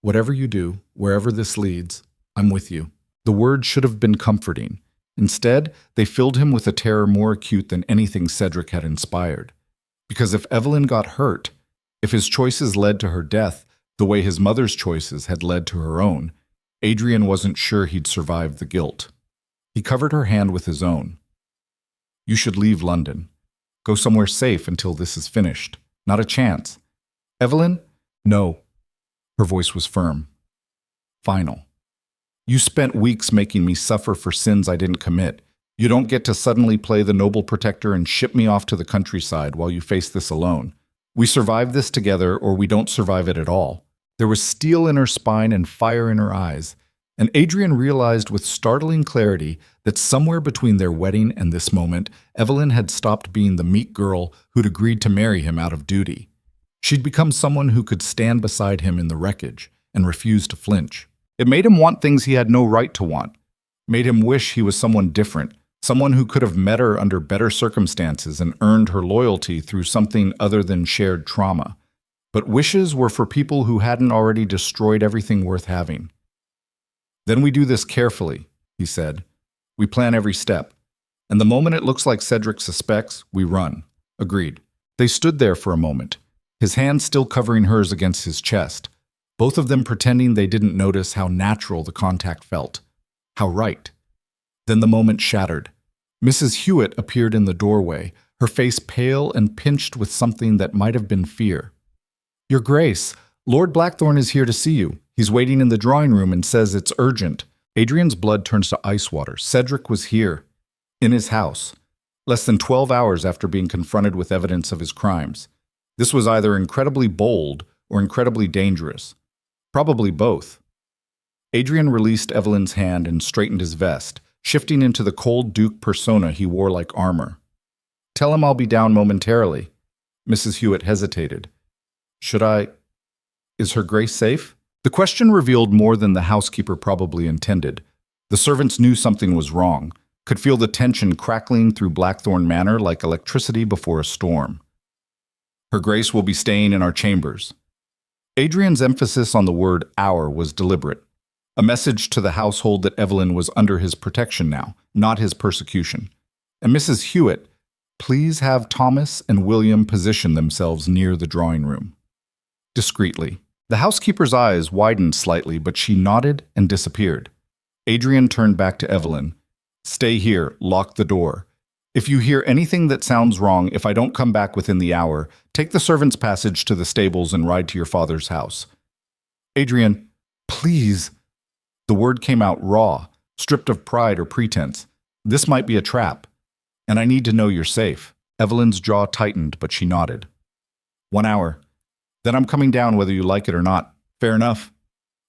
Whatever you do, wherever this leads, I'm with you." The words should have been comforting. Instead, they filled him with a terror more acute than anything Cedric had inspired. Because if Evelyn got hurt, if his choices led to her death the way his mother's choices had led to her own, Adrian wasn't sure he'd survive the guilt. He covered her hand with his own. "You should leave London. Go somewhere safe until this is finished. Not a chance." "Evelyn?" "No." Her voice was firm. "Final. You spent weeks making me suffer for sins I didn't commit. You don't get to suddenly play the noble protector and ship me off to the countryside while you face this alone. We survive this together or we don't survive it at all." There was steel in her spine and fire in her eyes, and Adrian realized with startling clarity that somewhere between their wedding and this moment, Evelyn had stopped being the meek girl who'd agreed to marry him out of duty. She'd become someone who could stand beside him in the wreckage and refuse to flinch. It made him want things he had no right to want. Made him wish he was someone different, someone who could have met her under better circumstances and earned her loyalty through something other than shared trauma. But wishes were for people who hadn't already destroyed everything worth having. "Then we do this carefully," he said. "We plan every step. And the moment it looks like Cedric suspects, we run." Agreed. They stood there for a moment, his hand still covering hers against his chest, both of them pretending they didn't notice how natural the contact felt. How right. Then the moment shattered. Mrs. Hewitt appeared in the doorway, her face pale and pinched with something that might have been fear. "Your Grace, Lord Blackthorn is here to see you. He's waiting in the drawing room and says it's urgent." Adrian's blood turns to ice water. Cedric was here, in his house, less than 12 hours after being confronted with evidence of his crimes. This was either incredibly bold or incredibly dangerous. Probably both. Adrian released Evelyn's hand and straightened his vest, shifting into the cold Duke persona he wore like armor. "Tell him I'll be down momentarily." Mrs. Hewitt hesitated. "Should I? Is her Grace safe?" The question revealed more than the housekeeper probably intended. The servants knew something was wrong, could feel the tension crackling through Blackthorn Manor like electricity before a storm. Her Grace will be staying in our chambers. Adrian's emphasis on the word our was deliberate, a message to the household that Evelyn was under his protection now, not his persecution. And Mrs. Hewitt, please have Thomas and William position themselves near the drawing room. Discreetly. The housekeeper's eyes widened slightly, but she nodded and disappeared. Adrian turned back to Evelyn. Stay here, lock the door. If you hear anything that sounds wrong, if I don't come back within the hour, take the servants' passage to the stables and ride to your father's house. Adrian, please. The word came out raw, stripped of pride or pretense. This might be a trap, and I need to know you're safe. Evelyn's jaw tightened, but she nodded. 1 hour. Then I'm coming down whether you like it or not. Fair enough.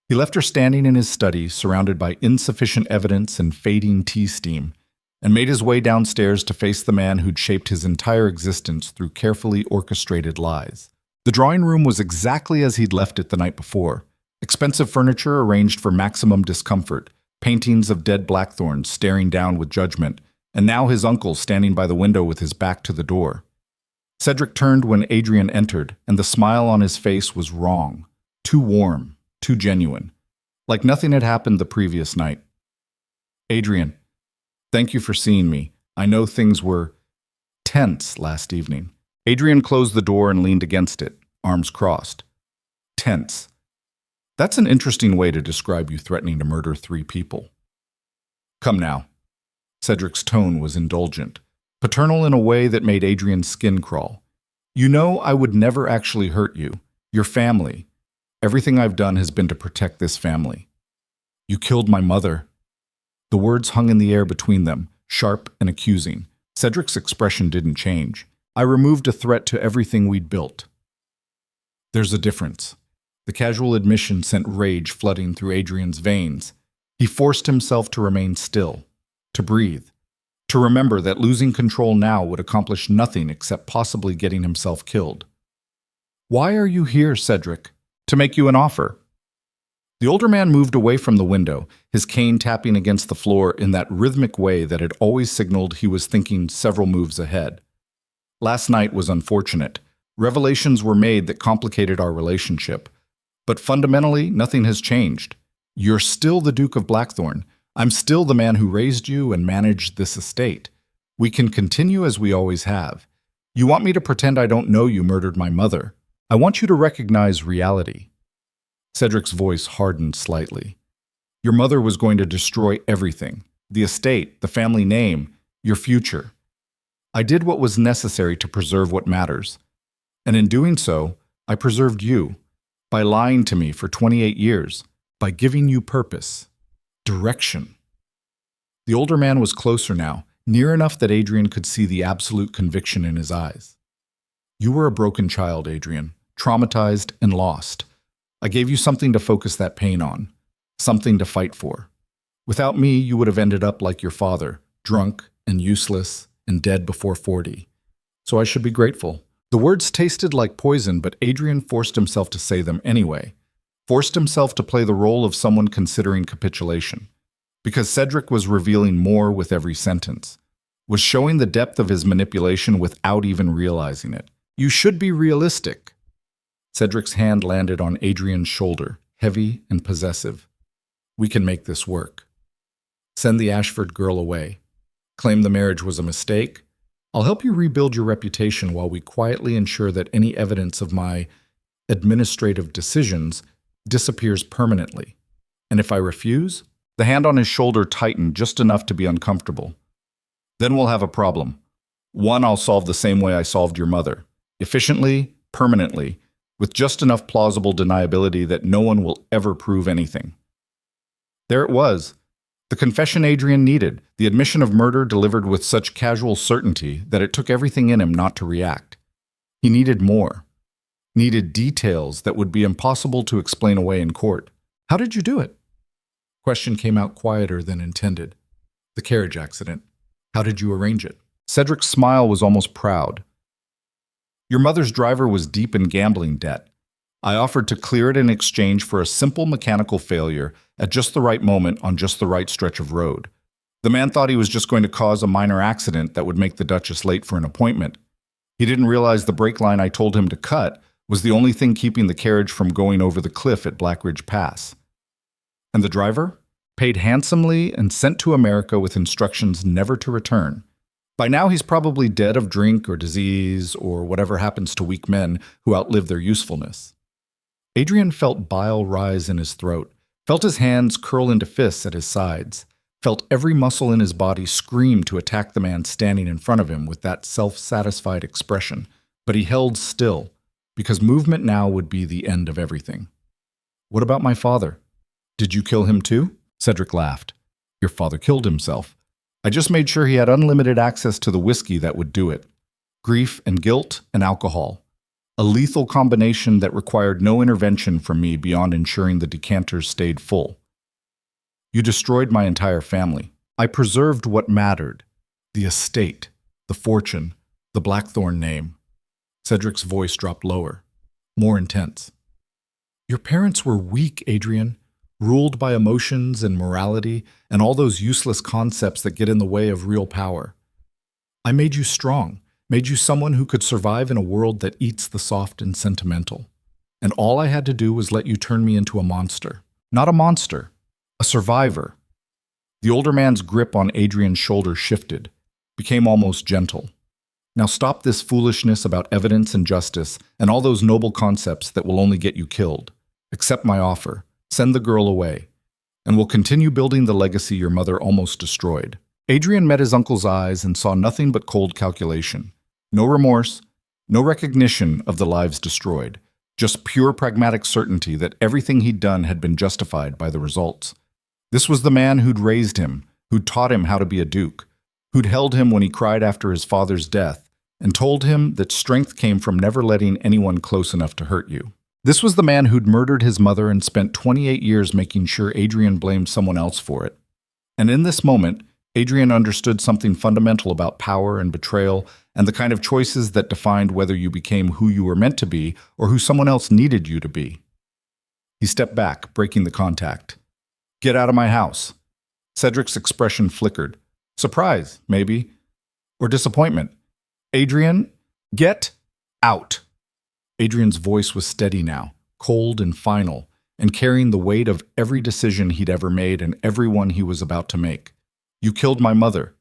He left her standing in his study, surrounded by insufficient evidence and fading tea steam, and made his way downstairs to face the man who'd shaped his entire existence through carefully orchestrated lies. The drawing room was exactly as he'd left it the night before. Expensive furniture arranged for maximum discomfort, paintings of dead blackthorns staring down with judgment, and now his uncle standing by the window with his back to the door. Cedric turned when Adrian entered, and the smile on his face was wrong, too warm, too genuine, like nothing had happened the previous night. Adrian, thank you for seeing me. I know things were tense last evening. Adrian closed the door and leaned against it, arms crossed. Tense. That's an interesting way to describe you threatening to murder 3 people. Come now. Cedric's tone was indulgent, paternal in a way that made Adrian's skin crawl. You know I would never actually hurt you, your family. Everything I've done has been to protect this family. You killed my mother. The words hung in the air between them, sharp and accusing. Cedric's expression didn't change. I removed a threat to everything we'd built. There's a difference. The casual admission sent rage flooding through Adrian's veins. He forced himself to remain still, to breathe, to remember that losing control now would accomplish nothing except possibly getting himself killed. Why are you here, Cedric? To make you an offer. The older man moved away from the window, his cane tapping against the floor in that rhythmic way that had always signaled he was thinking several moves ahead. Last night was unfortunate. Revelations were made that complicated our relationship. But fundamentally, nothing has changed. You're still the Duke of Blackthorn. I'm still the man who raised you and managed this estate. We can continue as we always have. You want me to pretend I don't know you murdered my mother. I want you to recognize reality. Cedric's voice hardened slightly. Your mother was going to destroy everything. The estate, the family name, your future. I did what was necessary to preserve what matters. And in doing so, I preserved you. By lying to me for 28 years. By giving you purpose. Direction. The older man was closer now, near enough that Adrian could see the absolute conviction in his eyes. You were a broken child, Adrian, traumatized and lost. I gave you something to focus that pain on, something to fight for. Without me, you would have ended up like your father, drunk and useless and dead before 40. So I should be grateful. The words tasted like poison, but Adrian forced himself to say them anyway. Forced himself to play the role of someone considering capitulation. Because Cedric was revealing more with every sentence. Was showing the depth of his manipulation without even realizing it. You should be realistic. Cedric's hand landed on Adrian's shoulder, heavy and possessive. We can make this work. Send the Ashford girl away. Claim the marriage was a mistake. I'll help you rebuild your reputation while we quietly ensure that any evidence of my administrative decisions disappears permanently. And if I refuse, the hand on his shoulder tightened just enough to be uncomfortable. Then we'll have a problem. One I'll solve the same way I solved your mother. Efficiently, permanently, with just enough plausible deniability that no one will ever prove anything. There it was. The confession Adrian needed, the admission of murder delivered with such casual certainty that it took everything in him not to react. He needed more. Needed details that would be impossible to explain away in court. How did you do it? Question came out quieter than intended. The carriage accident. How did you arrange it? Cedric's smile was almost proud. Your mother's driver was deep in gambling debt. I offered to clear it in exchange for a simple mechanical failure at just the right moment on just the right stretch of road. The man thought he was just going to cause a minor accident that would make the Duchess late for an appointment. He didn't realize the brake line I told him to cut was the only thing keeping the carriage from going over the cliff at Blackridge Pass. And the driver? Paid handsomely and sent to America with instructions never to return. By now he's probably dead of drink or disease or whatever happens to weak men who outlive their usefulness. Adrian felt bile rise in his throat, felt his hands curl into fists at his sides, felt every muscle in his body scream to attack the man standing in front of him with that self-satisfied expression. But he held still, because movement now would be the end of everything. What about my father? Did you kill him too? Cedric laughed. Your father killed himself. I just made sure he had unlimited access to the whiskey that would do it. Grief and guilt and alcohol. A lethal combination that required no intervention from me beyond ensuring the decanters stayed full. You destroyed my entire family. I preserved what mattered. The estate, the fortune, the Blackthorn name. Cedric's voice dropped lower, more intense. Your parents were weak, Adrian, ruled by emotions and morality and all those useless concepts that get in the way of real power. I made you strong, made you someone who could survive in a world that eats the soft and sentimental. And all I had to do was let you turn me into a monster. Not a monster, a survivor. The older man's grip on Adrian's shoulder shifted, became almost gentle. Now stop this foolishness about evidence and justice and all those noble concepts that will only get you killed. Accept my offer. Send the girl away. And we'll continue building the legacy your mother almost destroyed. Adrian met his uncle's eyes and saw nothing but cold calculation. No remorse, no recognition of the lives destroyed. Just pure pragmatic certainty that everything he'd done had been justified by the results. This was the man who'd raised him, who'd taught him how to be a duke, who'd held him when he cried after his father's death, and told him that strength came from never letting anyone close enough to hurt you. This was the man who'd murdered his mother and spent 28 years making sure Adrian blamed someone else for it. And in this moment, Adrian understood something fundamental about power and betrayal and the kind of choices that defined whether you became who you were meant to be or who someone else needed you to be. He stepped back, breaking the contact. Get out of my house. Cedric's expression flickered. Surprise, maybe. Or disappointment. Adrian, get out. Adrian's voice was steady now, cold and final, and carrying the weight of every decision he'd ever made and every one he was about to make. You killed my mother.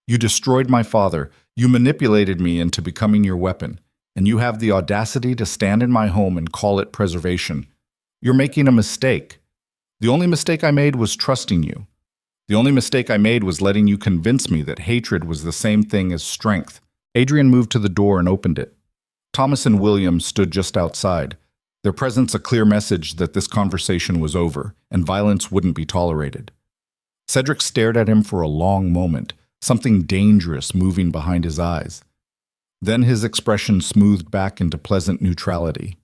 You destroyed my father. You manipulated me into becoming your weapon. And you have the audacity to stand in my home and call it preservation. You're making a mistake. The only mistake I made was trusting you. The only mistake I made was letting you convince me that hatred was the same thing as strength. Adrian moved to the door and opened it. Thomas and William stood just outside, their presence a clear message that this conversation was over and violence wouldn't be tolerated. Cedric stared at him for a long moment, something dangerous moving behind his eyes. Then his expression smoothed back into pleasant neutrality.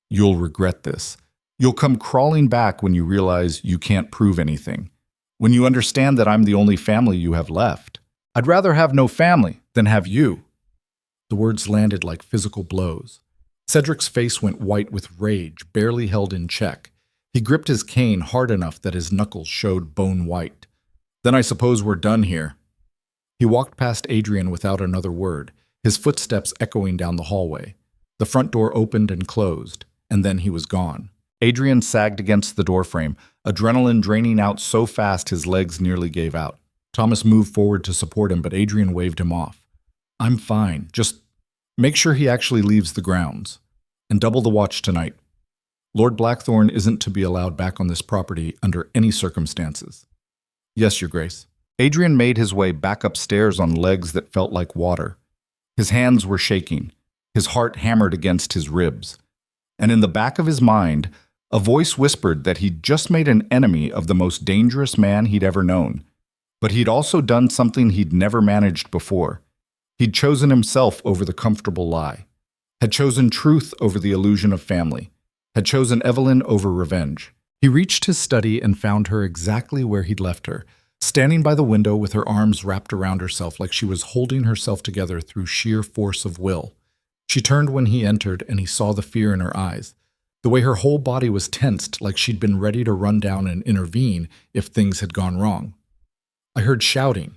You'll regret this. You'll come crawling back when you realize you can't prove anything. When you understand that I'm the only family you have left. I'd rather have no family than have you. The words landed like physical blows. Cedric's face went white with rage, barely held in check. He gripped his cane hard enough that his knuckles showed bone white. Then I suppose we're done here. He walked past Adrian without another word, his footsteps echoing down the hallway. The front door opened and closed, and then he was gone. Adrian sagged against the doorframe, adrenaline draining out so fast his legs nearly gave out. Thomas moved forward to support him, but Adrian waved him off. I'm fine. Just make sure he actually leaves the grounds. And double the watch tonight. Lord Blackthorn isn't to be allowed back on this property under any circumstances. Yes, Your Grace. Adrian made his way back upstairs on legs that felt like water. His hands were shaking. His heart hammered against his ribs. And in the back of his mind, a voice whispered that he'd just made an enemy of the most dangerous man he'd ever known. But he'd also done something he'd never managed before. He'd chosen himself over the comfortable lie, had chosen truth over the illusion of family, had chosen Evelyn over revenge. He reached his study and found her exactly where he'd left her, standing by the window with her arms wrapped around herself like she was holding herself together through sheer force of will. She turned when he entered and he saw the fear in her eyes, The way her whole body was tensed, like she'd been ready to run down and intervene if things had gone wrong. I heard shouting.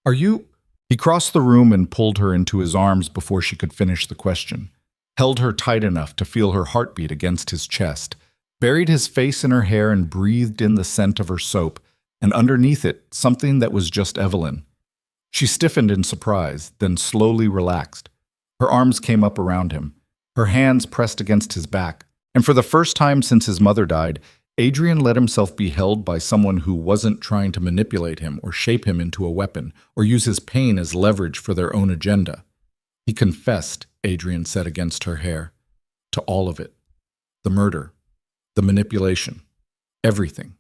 Are you? He crossed the room and pulled her into his arms before she could finish the question, held her tight enough to feel her heartbeat against his chest, buried his face in her hair and breathed in the scent of her soap, and underneath it, something that was just Evelyn. She stiffened in surprise, then slowly relaxed. Her arms came up around him, her hands pressed against his back, and for the first time since his mother died, Adrian let himself be held by someone who wasn't trying to manipulate him or shape him into a weapon or use his pain as leverage for their own agenda. He confessed, Adrian said against her hair, to all of it. The murder, the manipulation, everything.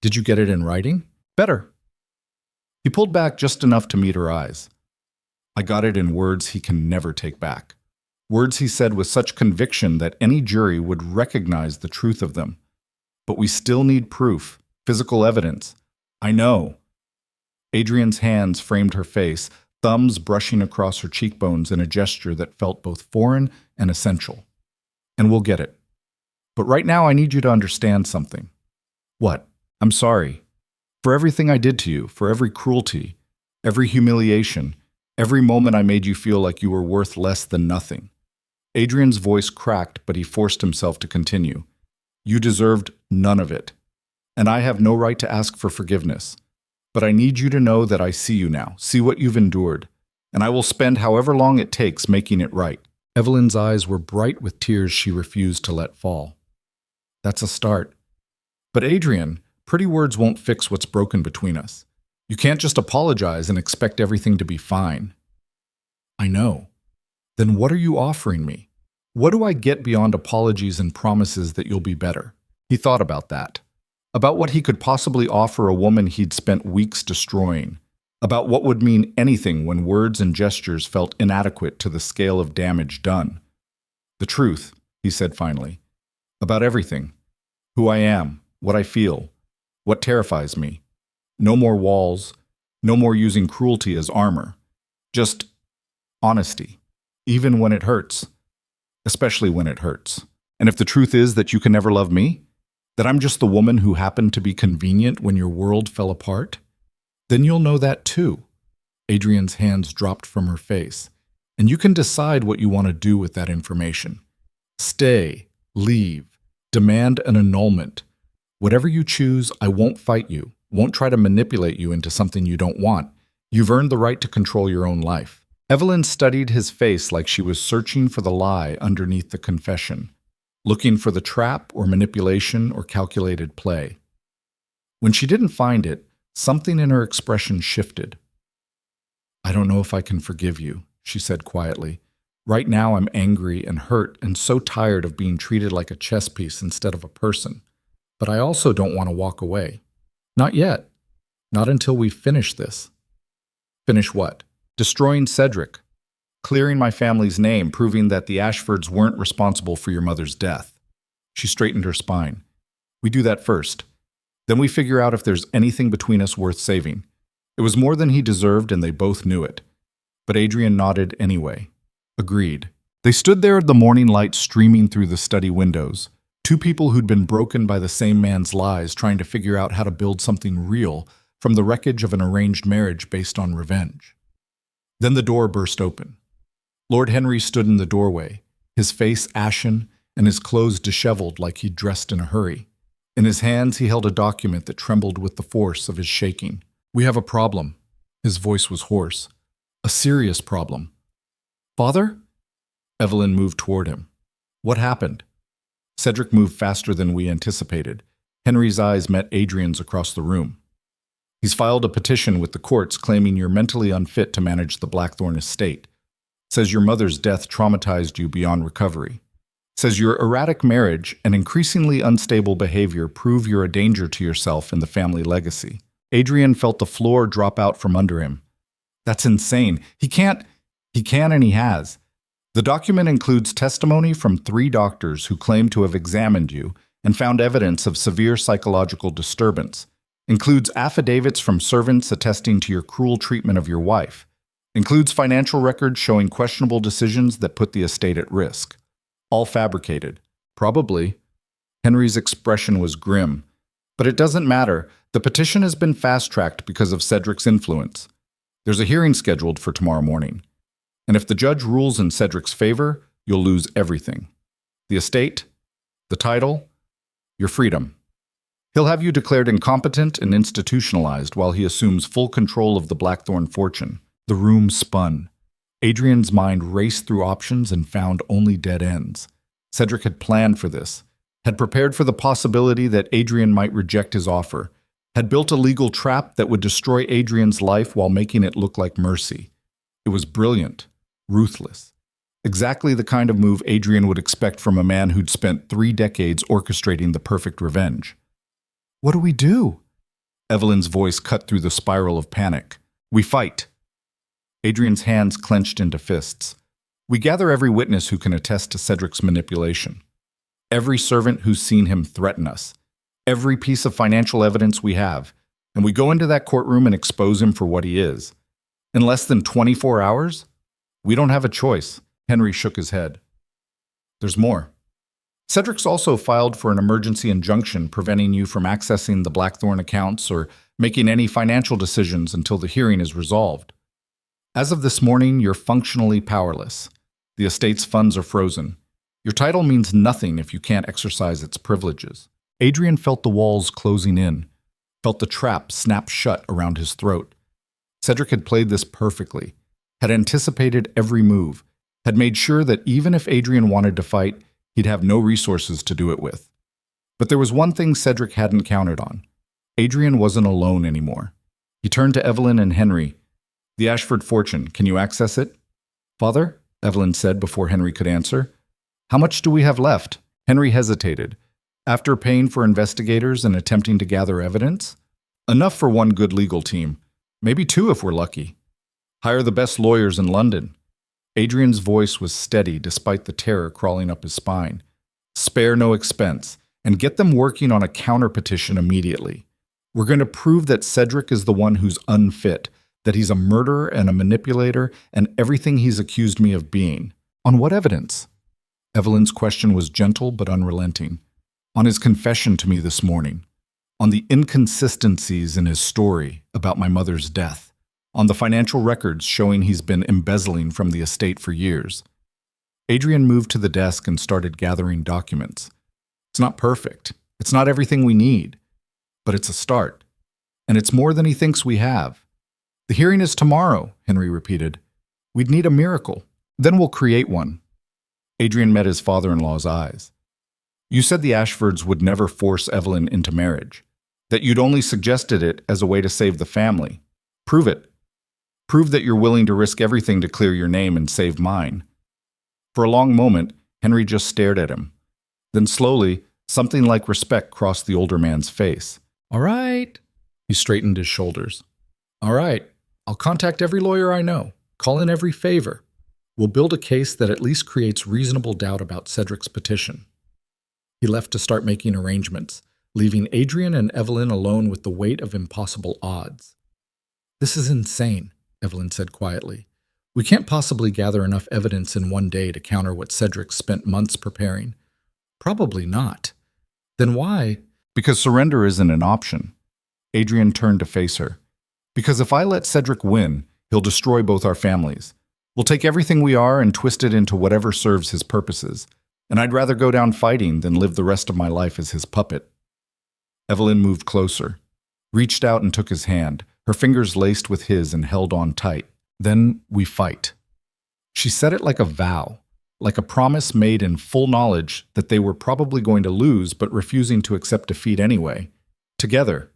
Did you get it in writing? Better. He pulled back just enough to meet her eyes. I got it in words he can never take back. Words he said with such conviction that any jury would recognize the truth of them. But we still need proof, physical evidence. I know. Adrian's hands framed her face, thumbs brushing across her cheekbones in a gesture that felt both foreign and essential. And we'll get it. But right now I need you to understand something. What? I'm sorry. For everything I did to you, for every cruelty, every humiliation, every moment I made you feel like you were worth less than nothing. Adrian's voice cracked, but he forced himself to continue. You deserved none of it, and I have no right to ask for forgiveness. But I need you to know that I see you now, see what you've endured, and I will spend however long it takes making it right. Evelyn's eyes were bright with tears she refused to let fall. That's a start. But Adrian, pretty words won't fix what's broken between us. You can't just apologize and expect everything to be fine. I know. Then what are you offering me? What do I get beyond apologies and promises that you'll be better? He thought about that. About what he could possibly offer a woman he'd spent weeks destroying. About what would mean anything when words and gestures felt inadequate to the scale of damage done. The truth, he said finally. About everything. Who I am, what I feel, what terrifies me. No more walls, no more using cruelty as armor. Just honesty, even when it hurts. Especially when it hurts. And if the truth is that you can never love me, that I'm just the woman who happened to be convenient when your world fell apart, then you'll know that too. Adrian's hands dropped from her face, and you can decide what you want to do with that information. Stay, leave, demand an annulment. Whatever you choose, I won't fight you, won't try to manipulate you into something you don't want. You've earned the right to control your own life. Evelyn studied his face like she was searching for the lie underneath the confession, looking for the trap or manipulation or calculated play. When she didn't find it, something in her expression shifted. I don't know if I can forgive you, she said quietly. Right now I'm angry and hurt and so tired of being treated like a chess piece instead of a person. But I also don't want to walk away. Not yet. Not until we finish this. Finish what? Destroying Cedric, clearing my family's name, proving that the Ashfords weren't responsible for your mother's death. She straightened her spine. We do that first. Then we figure out if there's anything between us worth saving. It was more than he deserved, and they both knew it. But Adrian nodded anyway. Agreed. They stood there, the morning light streaming through the study windows. Two people who'd been broken by the same man's lies, trying to figure out how to build something real from the wreckage of an arranged marriage based on revenge. Then the door burst open. Lord Henry stood in the doorway, his face ashen and his clothes disheveled like he'd dressed in a hurry. In his hands he held a document that trembled with the force of his shaking. We have a problem. His voice was hoarse. A serious problem. Father? Evelyn moved toward him. What happened? Cedric moved faster than we anticipated. Henry's eyes met Adrian's across the room. He's filed a petition with the courts claiming you're mentally unfit to manage the Blackthorn estate. Says your mother's death traumatized you beyond recovery. Says your erratic marriage and increasingly unstable behavior prove you're a danger to yourself and the family legacy. Adrian felt the floor drop out from under him. That's insane. He can and he has. The document includes testimony from 3 doctors who claim to have examined you and found evidence of severe psychological disturbance. Includes affidavits from servants attesting to your cruel treatment of your wife. Includes financial records showing questionable decisions that put the estate at risk. All fabricated. Probably. Henry's expression was grim. But it doesn't matter. The petition has been fast-tracked because of Cedric's influence. There's a hearing scheduled for tomorrow morning. And if the judge rules in Cedric's favor, you'll lose everything. The estate, the title, your freedom. He'll have you declared incompetent and institutionalized while he assumes full control of the Blackthorn fortune. The room spun. Adrian's mind raced through options and found only dead ends. Cedric had planned for this, had prepared for the possibility that Adrian might reject his offer, had built a legal trap that would destroy Adrian's life while making it look like mercy. It was brilliant, ruthless. Exactly the kind of move Adrian would expect from a man who'd spent 3 decades orchestrating the perfect revenge. What do we do? Evelyn's voice cut through the spiral of panic. We fight. Adrian's hands clenched into fists. We gather every witness who can attest to Cedric's manipulation. Every servant who's seen him threaten us. Every piece of financial evidence we have. And we go into that courtroom and expose him for what he is. In less than 24 hours? We don't have a choice. Henry shook his head. There's more. Cedric's also filed for an emergency injunction preventing you from accessing the Blackthorn accounts or making any financial decisions until the hearing is resolved. As of this morning, you're functionally powerless. The estate's funds are frozen. Your title means nothing if you can't exercise its privileges. Adrian felt the walls closing in, felt the trap snap shut around his throat. Cedric had played this perfectly, had anticipated every move, had made sure that even if Adrian wanted to fight, he'd have no resources to do it with. But there was one thing Cedric hadn't counted on. Adrian wasn't alone anymore. He turned to Evelyn and Henry. The Ashford fortune, can you access it? Father, Evelyn said before Henry could answer. How much do we have left? Henry hesitated. After paying for investigators and attempting to gather evidence? Enough for one good legal team. Maybe 2 if we're lucky. Hire the best lawyers in London. Adrian's voice was steady despite the terror crawling up his spine. Spare no expense, and get them working on a counter-petition immediately. We're going to prove that Cedric is the one who's unfit, that he's a murderer and a manipulator and everything he's accused me of being. On what evidence? Evelyn's question was gentle but unrelenting. On his confession to me this morning. On the inconsistencies in his story about my mother's death. On the financial records showing he's been embezzling from the estate for years. Adrian moved to the desk and started gathering documents. It's not perfect. It's not everything we need. But it's a start. And it's more than he thinks we have. The hearing is tomorrow, Henry repeated. We'd need a miracle. Then we'll create one. Adrian met his father-in-law's eyes. You said the Ashfords would never force Evelyn into marriage. That you'd only suggested it as a way to save the family. Prove it. Prove that you're willing to risk everything to clear your name and save mine. For a long moment, Henry just stared at him. Then slowly, something like respect crossed the older man's face. All right. He straightened his shoulders. All right. I'll contact every lawyer I know. Call in every favor. We'll build a case that at least creates reasonable doubt about Cedric's petition. He left to start making arrangements, leaving Adrian and Evelyn alone with the weight of impossible odds. This is insane, Evelyn said quietly. We can't possibly gather enough evidence in one day to counter what Cedric spent months preparing. Probably not. Then why? Because surrender isn't an option. Adrian turned to face her. Because if I let Cedric win, he'll destroy both our families. We'll take everything we are and twist it into whatever serves his purposes. And I'd rather go down fighting than live the rest of my life as his puppet. Evelyn moved closer, reached out and took his hand, her fingers laced with his and held on tight. Then we fight. She said it like a vow, like a promise made in full knowledge that they were probably going to lose but refusing to accept defeat anyway. Together.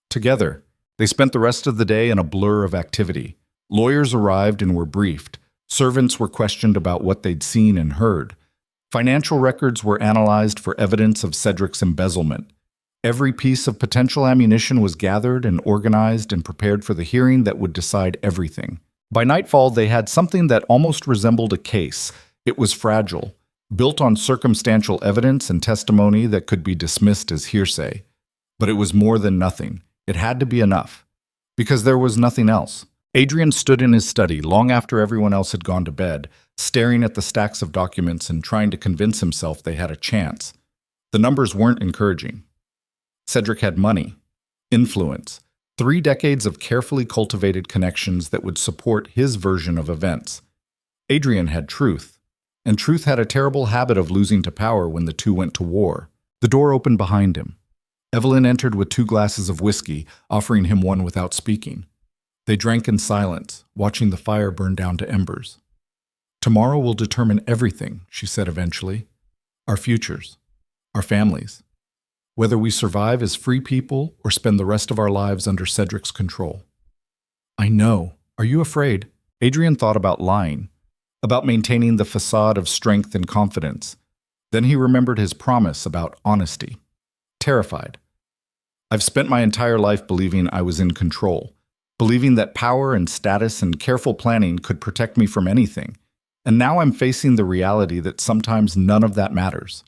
Together. They spent the rest of the day in a blur of activity. Lawyers arrived and were briefed. Servants were questioned about what they'd seen and heard. Financial records were analyzed for evidence of Cedric's embezzlement. Every piece of potential ammunition was gathered and organized and prepared for the hearing that would decide everything. By nightfall, they had something that almost resembled a case. It was fragile, built on circumstantial evidence and testimony that could be dismissed as hearsay. But it was more than nothing. It had to be enough. Because there was nothing else. Adrian stood in his study long after everyone else had gone to bed, staring at the stacks of documents and trying to convince himself they had a chance. The numbers weren't encouraging. Cedric had money, influence, 3 decades of carefully cultivated connections that would support his version of events. Adrian had truth, and truth had a terrible habit of losing to power when the two went to war. The door opened behind him. Evelyn entered with 2 glasses of whiskey, offering him one without speaking. They drank in silence, watching the fire burn down to embers. "Tomorrow will determine everything," she said eventually. "Our futures, our families. Whether we survive as free people or spend the rest of our lives under Cedric's control." "I know. Are you afraid?" Adrian thought about lying, about maintaining the facade of strength and confidence. Then he remembered his promise about honesty. Terrified. "I've spent my entire life believing I was in control, believing that power and status and careful planning could protect me from anything. And now I'm facing the reality that sometimes none of that matters.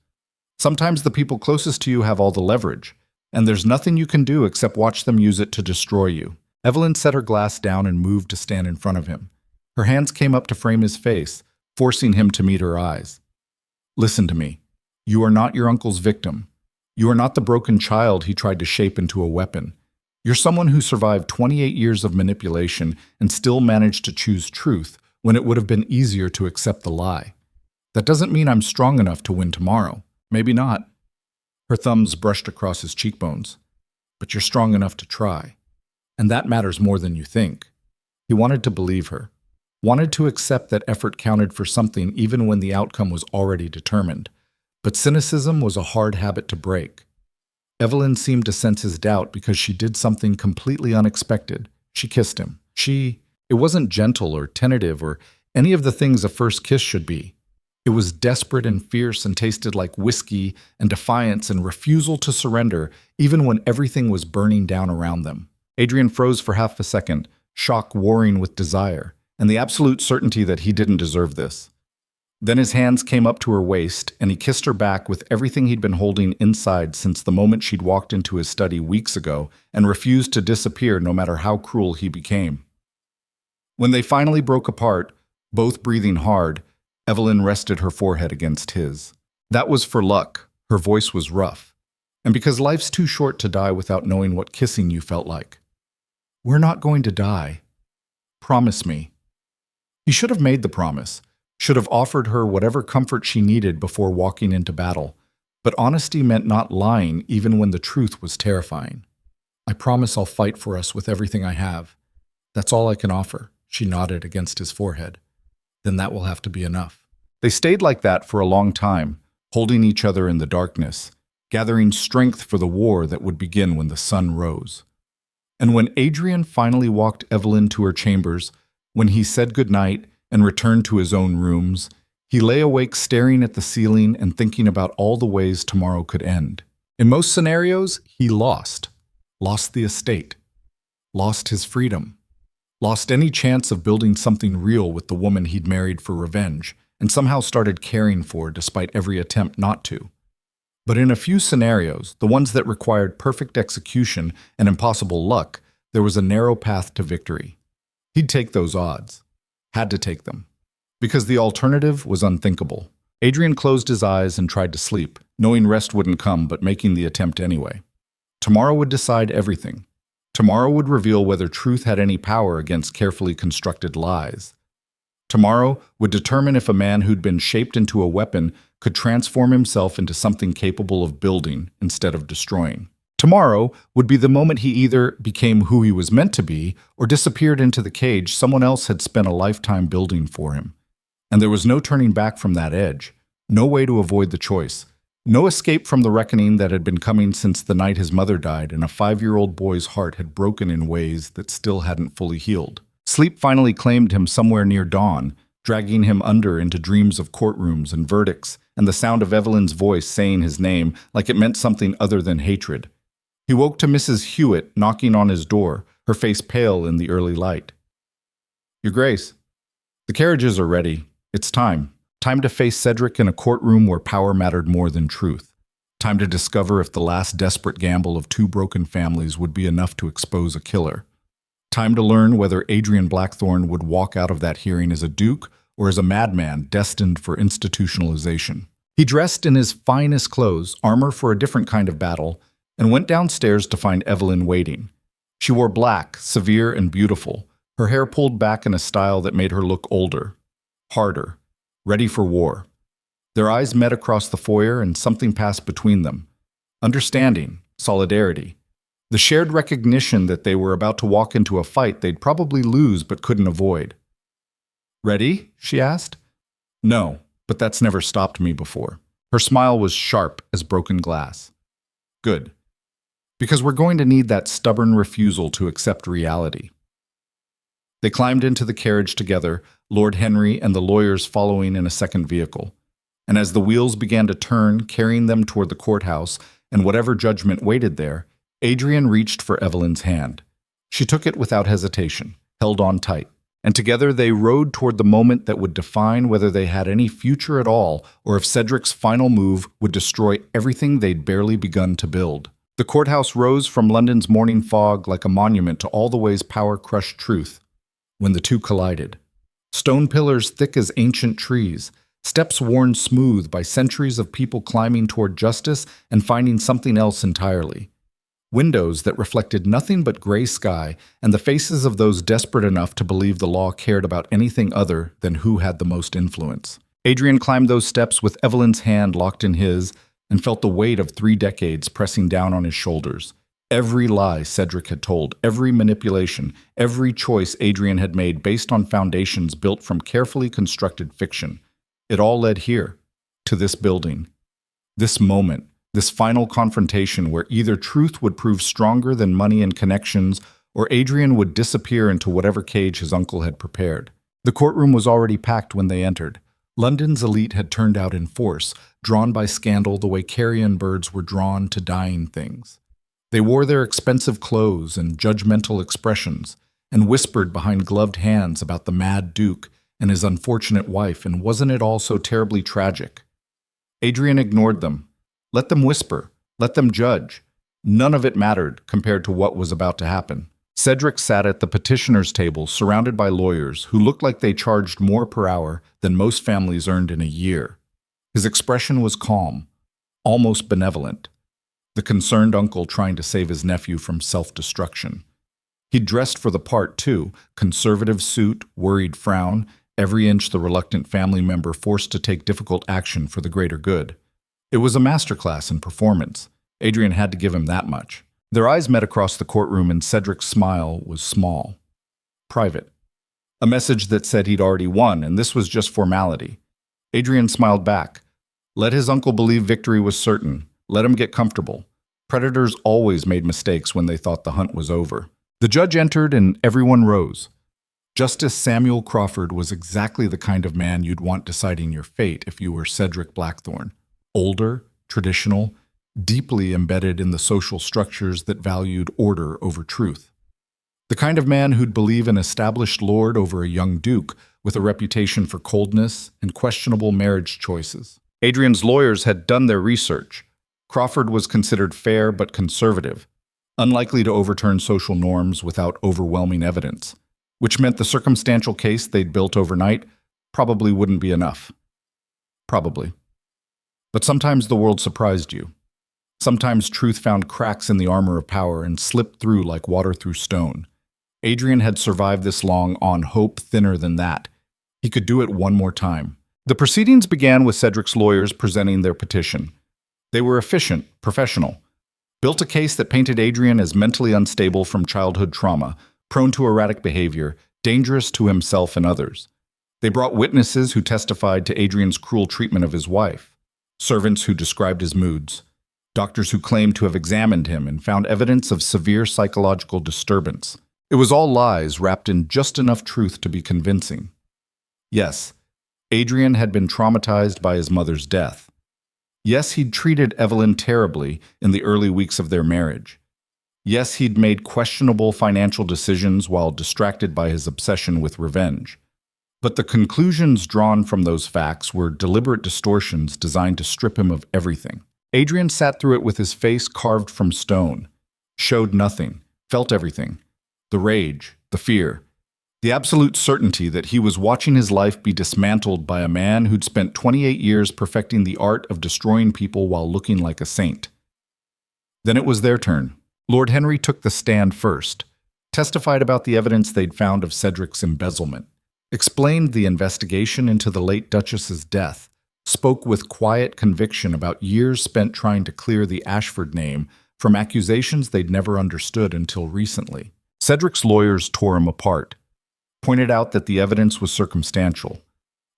Sometimes the people closest to you have all the leverage, and there's nothing you can do except watch them use it to destroy you." Evelyn set her glass down and moved to stand in front of him. Her hands came up to frame his face, forcing him to meet her eyes. "Listen to me. You are not your uncle's victim. You are not the broken child he tried to shape into a weapon. You're someone who survived 28 years of manipulation and still managed to choose truth when it would have been easier to accept the lie. That doesn't mean I'm strong enough to win tomorrow. Maybe not." Her thumbs brushed across his cheekbones. "But you're strong enough to try. And that matters more than you think." He wanted to believe her, wanted to accept that effort counted for something even when the outcome was already determined. But cynicism was a hard habit to break. Evelyn seemed to sense his doubt because she did something completely unexpected. She kissed him. It wasn't gentle or tentative or any of the things a first kiss should be. It was desperate and fierce and tasted like whiskey and defiance and refusal to surrender, even when everything was burning down around them. Adrian froze for half a second, shock warring with desire, and the absolute certainty that he didn't deserve this. Then his hands came up to her waist, and he kissed her back with everything he'd been holding inside since the moment she'd walked into his study weeks ago and refused to disappear no matter how cruel he became. When they finally broke apart, both breathing hard, Evelyn rested her forehead against his. That was for luck. Her voice was rough. And because life's too short to die without knowing what kissing you felt like. "We're not going to die. Promise me." He should have made the promise, should have offered her whatever comfort she needed before walking into battle. But honesty meant not lying even when the truth was terrifying. "I promise I'll fight for us with everything I have. That's all I can offer." She nodded against his forehead. "Then that will have to be enough." They stayed like that for a long time, holding each other in the darkness, gathering strength for the war that would begin when the sun rose. And when Adrian finally walked Evelyn to her chambers, when he said goodnight and returned to his own rooms, he lay awake staring at the ceiling and thinking about all the ways tomorrow could end. In most scenarios, he lost the estate, lost his freedom, lost any chance of building something real with the woman he'd married for revenge, and somehow started caring for despite every attempt not to. But in a few scenarios, the ones that required perfect execution and impossible luck, there was a narrow path to victory. He'd take those odds. Had to take them. Because the alternative was unthinkable. Adrian closed his eyes and tried to sleep, knowing rest wouldn't come but making the attempt anyway. Tomorrow would decide everything. Tomorrow would reveal whether truth had any power against carefully constructed lies. Tomorrow would determine if a man who'd been shaped into a weapon could transform himself into something capable of building instead of destroying. Tomorrow would be the moment he either became who he was meant to be or disappeared into the cage someone else had spent a lifetime building for him. And there was no turning back from that edge, no way to avoid the choice, no escape from the reckoning that had been coming since the night his mother died and a 5-year-old boy's heart had broken in ways that still hadn't fully healed. Sleep finally claimed him somewhere near dawn, dragging him under into dreams of courtrooms and verdicts and the sound of Evelyn's voice saying his name like it meant something other than hatred. He woke to Mrs. Hewitt knocking on his door, her face pale in the early light. "Your Grace, the carriages are ready. It's time. Time to face Cedric in a courtroom where power mattered more than truth. Time to discover if the last desperate gamble of 2 broken families would be enough to expose a killer. Time to learn whether Adrian Blackthorne would walk out of that hearing as a duke or as a madman destined for institutionalization. He dressed in his finest clothes, armor for a different kind of battle, and went downstairs to find Evelyn waiting. She wore black, severe and beautiful, her hair pulled back in a style that made her look older, harder, ready for war. Their eyes met across the foyer and something passed between them. Understanding, solidarity. The shared recognition that they were about to walk into a fight they'd probably lose but couldn't avoid. "Ready?" she asked. "No, but that's never stopped me before." Her smile was sharp as broken glass. "Good. Because we're going to need that stubborn refusal to accept reality." They climbed into the carriage together, Lord Henry and the lawyers following in a second vehicle. And as the wheels began to turn, carrying them toward the courthouse and whatever judgment waited there, Adrian reached for Evelyn's hand. She took it without hesitation, held on tight, and together they rode toward the moment that would define whether they had any future at all or if Cedric's final move would destroy everything they'd barely begun to build. The courthouse rose from London's morning fog like a monument to all the ways power crushed truth when the two collided. Stone pillars thick as ancient trees, steps worn smooth by centuries of people climbing toward justice and finding something else entirely. Windows that reflected nothing but gray sky and the faces of those desperate enough to believe the law cared about anything other than who had the most influence. Adrian climbed those steps with Evelyn's hand locked in his and felt the weight of 3 decades pressing down on his shoulders. Every lie Cedric had told, every manipulation, every choice Adrian had made based on foundations built from carefully constructed fiction. It all led here, to this building. This moment, this final confrontation where either truth would prove stronger than money and connections, or Adrian would disappear into whatever cage his uncle had prepared. The courtroom was already packed when they entered. London's elite had turned out in force, drawn by scandal the way carrion birds were drawn to dying things. They wore their expensive clothes and judgmental expressions, and whispered behind gloved hands about the Mad Duke and his unfortunate wife, and wasn't it all so terribly tragic? Adrian ignored them. Let them whisper. Let them judge. None of it mattered compared to what was about to happen. Cedric sat at the petitioner's table, surrounded by lawyers who looked like they charged more per hour than most families earned in a year. His expression was calm, almost benevolent. The concerned uncle trying to save his nephew from self-destruction. He'd dressed for the part, too, conservative suit, worried frown, every inch the reluctant family member forced to take difficult action for the greater good. It was a masterclass in performance. Adrian had to give him that much. Their eyes met across the courtroom and Cedric's smile was small, private. A message that said he'd already won, and this was just formality. Adrian smiled back. Let his uncle believe victory was certain. Let him get comfortable. Predators always made mistakes when they thought the hunt was over. The judge entered and everyone rose. Justice Samuel Crawford was exactly the kind of man you'd want deciding your fate if you were Cedric Blackthorne. Older, traditional, deeply embedded in the social structures that valued order over truth. The kind of man who'd believe an established lord over a young duke with a reputation for coldness and questionable marriage choices. Adrian's lawyers had done their research. Crawford was considered fair but conservative, unlikely to overturn social norms without overwhelming evidence, which meant the circumstantial case they'd built overnight probably wouldn't be enough. Probably. But sometimes the world surprised you. Sometimes truth found cracks in the armor of power and slipped through like water through stone. Adrian had survived this long on hope thinner than that. He could do it one more time. The proceedings began with Cedric's lawyers presenting their petition. They were efficient, professional, built a case that painted Adrian as mentally unstable from childhood trauma, prone to erratic behavior, dangerous to himself and others. They brought witnesses who testified to Adrian's cruel treatment of his wife, servants who described his moods, doctors who claimed to have examined him and found evidence of severe psychological disturbance. It was all lies wrapped in just enough truth to be convincing. Yes, Adrian had been traumatized by his mother's death. Yes, he'd treated Evelyn terribly in the early weeks of their marriage. Yes, he'd made questionable financial decisions while distracted by his obsession with revenge. But the conclusions drawn from those facts were deliberate distortions designed to strip him of everything. Adrian sat through it with his face carved from stone, showed nothing, felt everything. The rage, the fear. The absolute certainty that he was watching his life be dismantled by a man who'd spent 28 years perfecting the art of destroying people while looking like a saint. Then it was their turn. Lord Henry took the stand first, testified about the evidence they'd found of Cedric's embezzlement, explained the investigation into the late Duchess's death, spoke with quiet conviction about years spent trying to clear the Ashford name from accusations they'd never understood until recently. Cedric's lawyers tore him apart, pointed out that the evidence was circumstantial,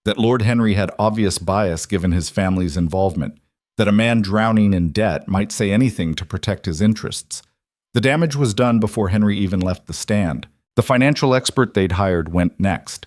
that Lord Henry had obvious bias given his family's involvement, that a man drowning in debt might say anything to protect his interests. The damage was done before Henry even left the stand. The financial expert they'd hired went next,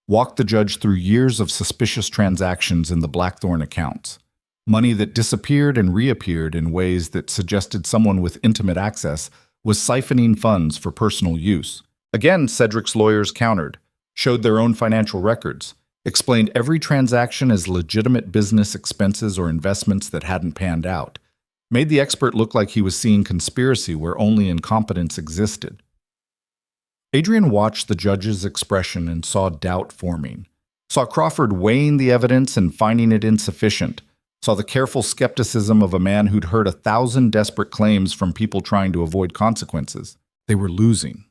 walked the judge through years of suspicious transactions in the Blackthorn accounts, money that disappeared and reappeared in ways that suggested someone with intimate access was siphoning funds for personal use. Again, Cedric's lawyers countered, showed their own financial records, explained every transaction as legitimate business expenses or investments that hadn't panned out, made the expert look like he was seeing conspiracy where only incompetence existed. Adrian watched the judge's expression and saw doubt forming, saw Crawford weighing the evidence and finding it insufficient, saw the careful skepticism of a man who'd heard 1,000 desperate claims from people trying to avoid consequences. They were losing.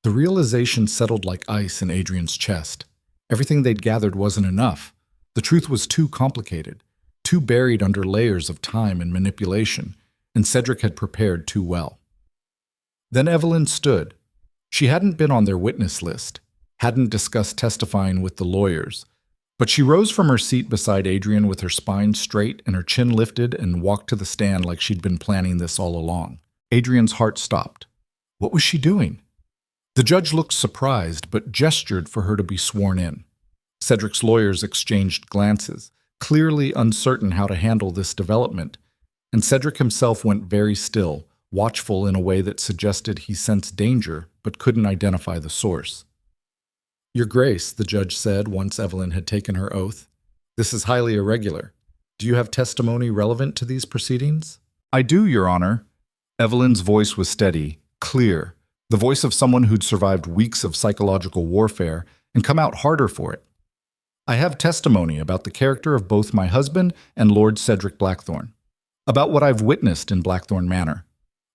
The realization settled like ice in Adrian's chest. Everything they'd gathered wasn't enough. The truth was too complicated, too buried under layers of time and manipulation, and Cedric had prepared too well. Then Evelyn stood. She hadn't been on their witness list, hadn't discussed testifying with the lawyers, but she rose from her seat beside Adrian with her spine straight and her chin lifted and walked to the stand like she'd been planning this all along. Adrian's heart stopped. What was she doing? The judge looked surprised, but gestured for her to be sworn in. Cedric's lawyers exchanged glances, clearly uncertain how to handle this development, and Cedric himself went very still, watchful in a way that suggested he sensed danger but couldn't identify the source. "Your Grace," the judge said once Evelyn had taken her oath, "this is highly irregular. Do you have testimony relevant to these proceedings?" "I do, Your Honor." Evelyn's voice was steady, clear, the voice of someone who'd survived weeks of psychological warfare and come out harder for it. "I have testimony about the character of both my husband and Lord Cedric Blackthorn, about what I've witnessed in Blackthorn Manor,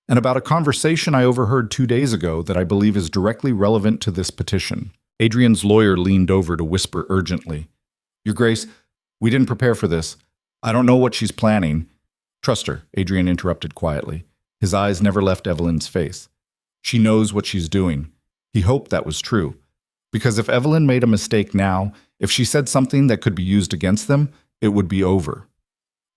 and about a conversation I overheard 2 days ago that I believe is directly relevant to this petition." Adrian's lawyer leaned over to whisper urgently, "Your Grace, we didn't prepare for this. I don't know what she's planning." "Trust her," Adrian interrupted quietly. His eyes never left Evelyn's face. "She knows what she's doing." He hoped that was true, because if Evelyn made a mistake now, if she said something that could be used against them, it would be over.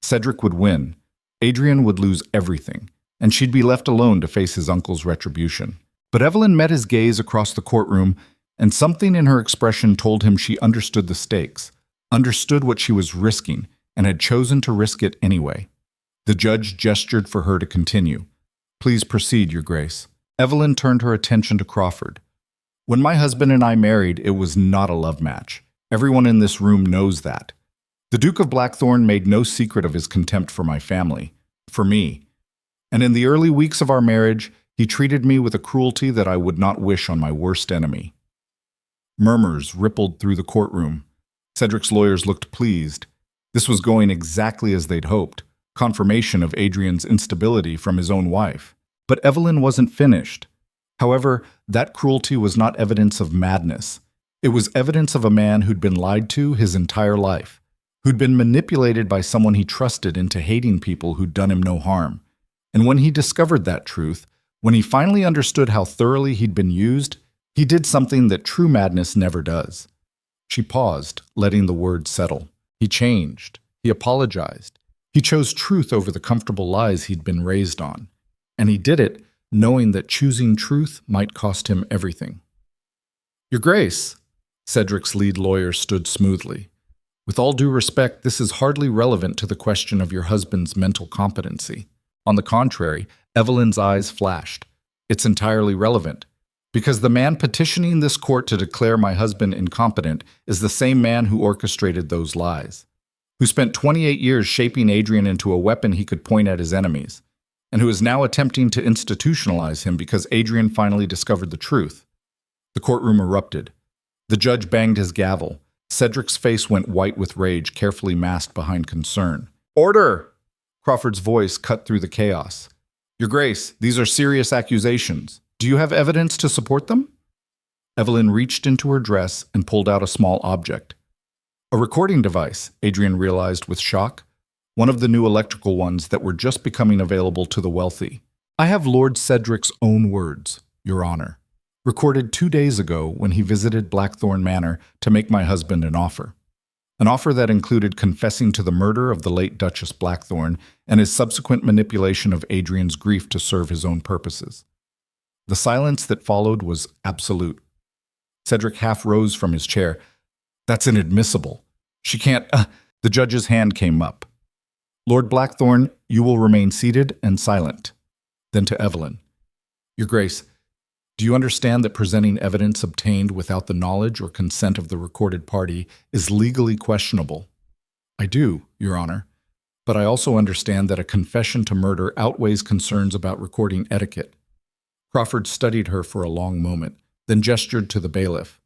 Cedric would win. Adrian would lose everything, and she'd be left alone to face his uncle's retribution. But Evelyn met his gaze across the courtroom, and something in her expression told him she understood the stakes, understood what she was risking, and had chosen to risk it anyway. The judge gestured for her to continue. "Please proceed, Your Grace." Evelyn turned her attention to Crawford. "When my husband and I married, it was not a love match. Everyone in this room knows that. The Duke of Blackthorn made no secret of his contempt for my family, for me. And in the early weeks of our marriage, he treated me with a cruelty that I would not wish on my worst enemy." Murmurs rippled through the courtroom. Cedric's lawyers looked pleased. This was going exactly as they'd hoped, confirmation of Adrian's instability from his own wife. But Evelyn wasn't finished. However, that cruelty was not evidence of madness. It was evidence of a man who'd been lied to his entire life, who'd been manipulated by someone he trusted into hating people who'd done him no harm. And when he discovered that truth, when he finally understood how thoroughly he'd been used, he did something that true madness never does. She paused, letting the words settle. He changed. He apologized. He chose truth over the comfortable lies he'd been raised on. And he did it knowing that choosing truth might cost him everything. "Your Grace," Cedric's lead lawyer stood smoothly. "With all due respect, this is hardly relevant to the question of your husband's mental competency." On the contrary, Evelyn's eyes flashed. "It's entirely relevant. Because the man petitioning this court to declare my husband incompetent is the same man who orchestrated those lies, who spent 28 years shaping Adrian into a weapon he could point at his enemies, and who is now attempting to institutionalize him because Adrian finally discovered the truth. The courtroom erupted. The judge banged his gavel. Cedric's face went white with rage, carefully masked behind concern. "Order!" Crawford's voice cut through the chaos. "Your Grace, these are serious accusations. Do you have evidence to support them?" Evelyn reached into her dress and pulled out a small object. A recording device, Adrian realized with shock. One of the new electrical ones that were just becoming available to the wealthy. "I have Lord Cedric's own words, Your Honor. Recorded 2 days ago when he visited Blackthorn Manor to make my husband an offer. An offer that included confessing to the murder of the late Duchess Blackthorn and his subsequent manipulation of Adrian's grief to serve his own purposes." The silence that followed was absolute. Cedric half rose from his chair. "That's inadmissible. She can't—" The judge's hand came up. "Lord Blackthorn, you will remain seated and silent." Then to Evelyn. "Your Grace, do you understand that presenting evidence obtained without the knowledge or consent of the recorded party is legally questionable?" "I do, Your Honor. But I also understand that a confession to murder outweighs concerns about recording etiquette." Crawford studied her for a long moment, then gestured to the bailiff.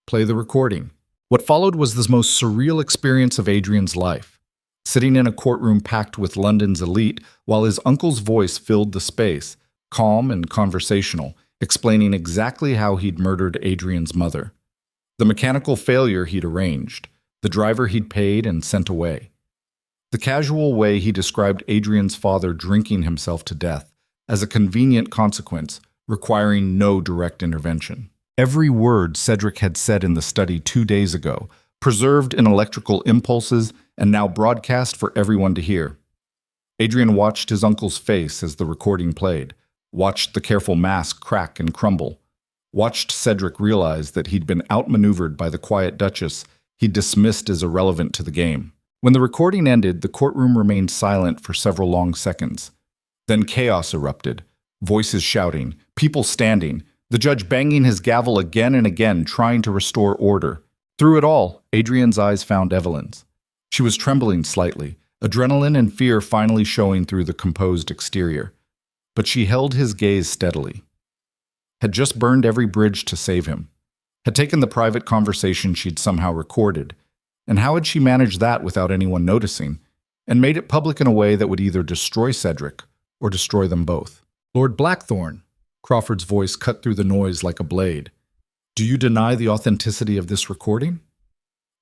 "Play the recording." What followed was the most surreal experience of Adrian's life. Sitting in a courtroom packed with London's elite, while his uncle's voice filled the space, calm and conversational, explaining exactly how he'd murdered Adrian's mother. The mechanical failure he'd arranged, the driver he'd paid and sent away. The casual way he described Adrian's father drinking himself to death as a convenient consequence, requiring no direct intervention. Every word Cedric had said in the study 2 days ago, preserved in electrical impulses and now broadcast for everyone to hear. Adrian watched his uncle's face as the recording played, watched the careful mask crack and crumble, watched Cedric realize that he'd been outmaneuvered by the quiet Duchess he'd dismissed as irrelevant to the game. When the recording ended, the courtroom remained silent for several long seconds. Then chaos erupted, voices shouting, people standing, the judge banging his gavel again and again, trying to restore order. Through it all, Adrian's eyes found Evelyn's. She was trembling slightly, adrenaline and fear finally showing through the composed exterior. But she held his gaze steadily. Had just burned every bridge to save him. Had taken the private conversation she'd somehow recorded. And how had she managed that without anyone noticing? And made it public in a way that would either destroy Cedric or destroy them both. "Lord Blackthorn," Crawford's voice cut through the noise like a blade. "Do you deny the authenticity of this recording?"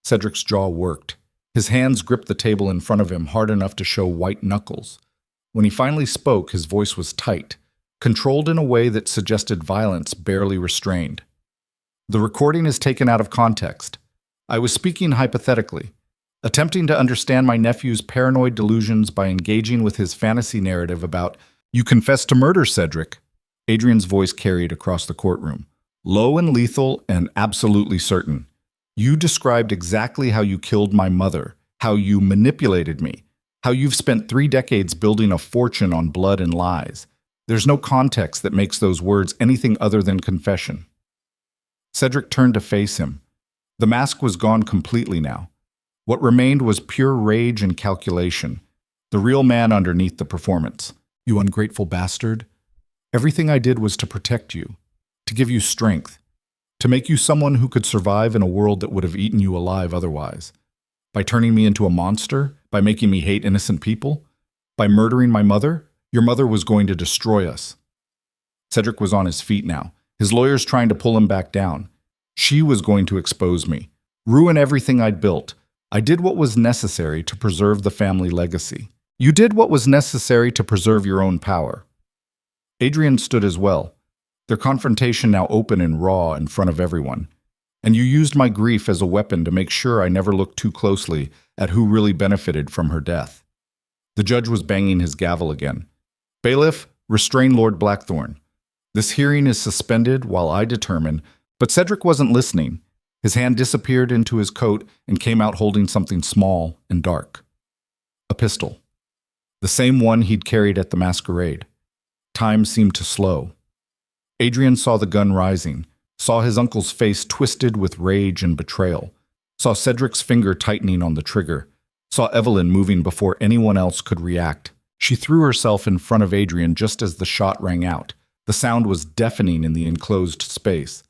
Cedric's jaw worked. His hands gripped the table in front of him hard enough to show white knuckles. When he finally spoke, his voice was tight, controlled in a way that suggested violence barely restrained. "The recording is taken out of context. I was speaking hypothetically, attempting to understand my nephew's paranoid delusions by engaging with his fantasy narrative about, 'You confessed to murder, Cedric.'" Adrian's voice carried across the courtroom. "Low and lethal and absolutely certain. You described exactly how you killed my mother, how you manipulated me, how you've spent 3 decades building a fortune on blood and lies. There's no context that makes those words anything other than confession." Cedric turned to face him. The mask was gone completely now. What remained was pure rage and calculation, the real man underneath the performance. "You ungrateful bastard. Everything I did was to protect you, to give you strength, to make you someone who could survive in a world that would have eaten you alive otherwise. By turning me into a monster, by making me hate innocent people, by murdering my mother, your mother was going to destroy us." Cedric was on his feet now, his lawyers trying to pull him back down. "She was going to expose me, ruin everything I'd built. I did what was necessary to preserve the family legacy. You did what was necessary to preserve your own power." Adrian stood as well, their confrontation now open and raw in front of everyone. "And you used my grief as a weapon to make sure I never looked too closely at who really benefited from her death." The judge was banging his gavel again. "Bailiff, restrain Lord Blackthorn. This hearing is suspended while I determine—" But Cedric wasn't listening. His hand disappeared into his coat and came out holding something small and dark. A pistol. The same one he'd carried at the masquerade. Time seemed to slow. Adrian saw the gun rising, saw his uncle's face twisted with rage and betrayal, saw Cedric's finger tightening on the trigger, saw Evelyn moving before anyone else could react. She threw herself in front of Adrian just as the shot rang out. The sound was deafening in the enclosed space.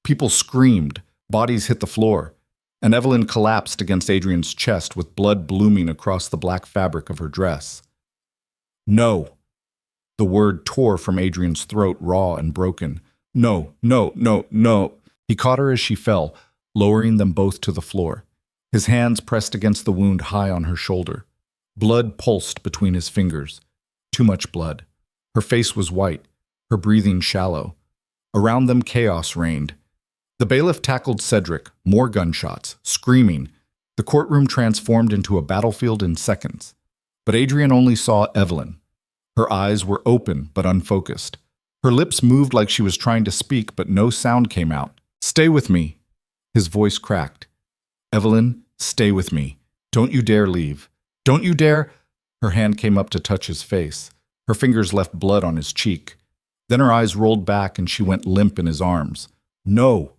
People screamed, bodies hit the floor, and Evelyn collapsed against Adrian's chest with blood blooming across the black fabric of her dress. No! The word tore from Adrian's throat, raw and broken. No, no, no, no! He caught her as she fell, lowering them both to the floor. His hands pressed against the wound high on her shoulder. Blood pulsed between his fingers. Too much blood. Her face was white, her breathing shallow. Around them chaos reigned. The bailiff tackled Cedric, more gunshots, screaming. The courtroom transformed into a battlefield in seconds. But Adrian only saw Evelyn. Her eyes were open but unfocused. Her lips moved like she was trying to speak, but no sound came out. "Stay with me." His voice cracked. "Evelyn, stay with me. Don't you dare leave. Don't you dare—" Her hand came up to touch his face. Her fingers left blood on his cheek. Then her eyes rolled back and she went limp in his arms. No!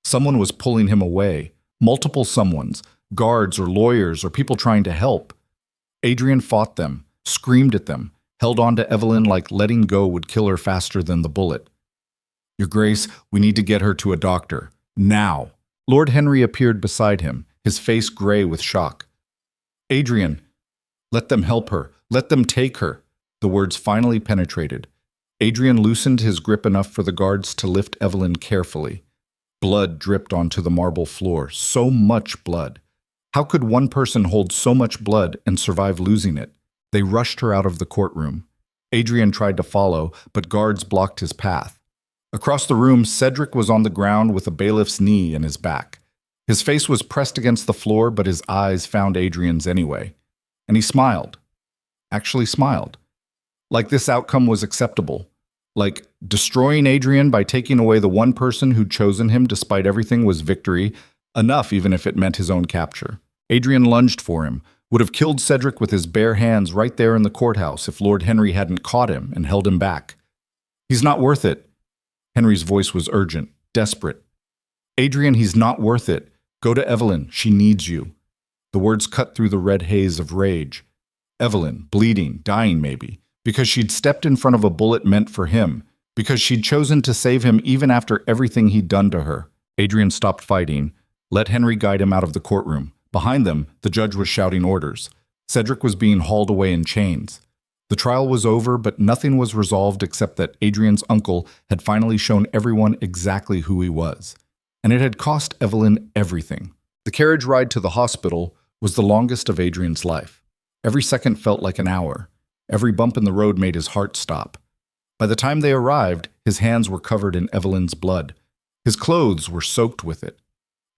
Someone was pulling him away. Multiple someones, guards or lawyers or people trying to help. Adrian fought them, screamed at them, held on to Evelyn like letting go would kill her faster than the bullet. "Your Grace, we need to get her to a doctor. Now!" Lord Henry appeared beside him, his face gray with shock. "Adrian, let them help her. Let them take her." The words finally penetrated. Adrian loosened his grip enough for the guards to lift Evelyn carefully. Blood dripped onto the marble floor. So much blood. How could one person hold so much blood and survive losing it? They rushed her out of the courtroom. Adrian tried to follow, but guards blocked his path. Across the room, Cedric was on the ground with a bailiff's knee in his back. His face was pressed against the floor, but his eyes found Adrian's anyway. And he smiled. Actually smiled. Like this outcome was acceptable. Like destroying Adrian by taking away the one person who'd chosen him despite everything was victory, enough even if it meant his own capture. Adrian lunged for him, would have killed Cedric with his bare hands right there in the courthouse if Lord Henry hadn't caught him and held him back. "He's not worth it." Henry's voice was urgent, desperate. "Adrian, he's not worth it. Go to Evelyn. She needs you." The words cut through the red haze of rage. Evelyn, bleeding, dying maybe, because she'd stepped in front of a bullet meant for him, because she'd chosen to save him even after everything he'd done to her. Adrian stopped fighting, let Henry guide him out of the courtroom. Behind them, the judge was shouting orders. Cedric was being hauled away in chains. The trial was over, but nothing was resolved except that Adrian's uncle had finally shown everyone exactly who he was. And it had cost Evelyn everything. The carriage ride to the hospital was the longest of Adrian's life. Every second felt like an hour. Every bump in the road made his heart stop. By the time they arrived, his hands were covered in Evelyn's blood. His clothes were soaked with it.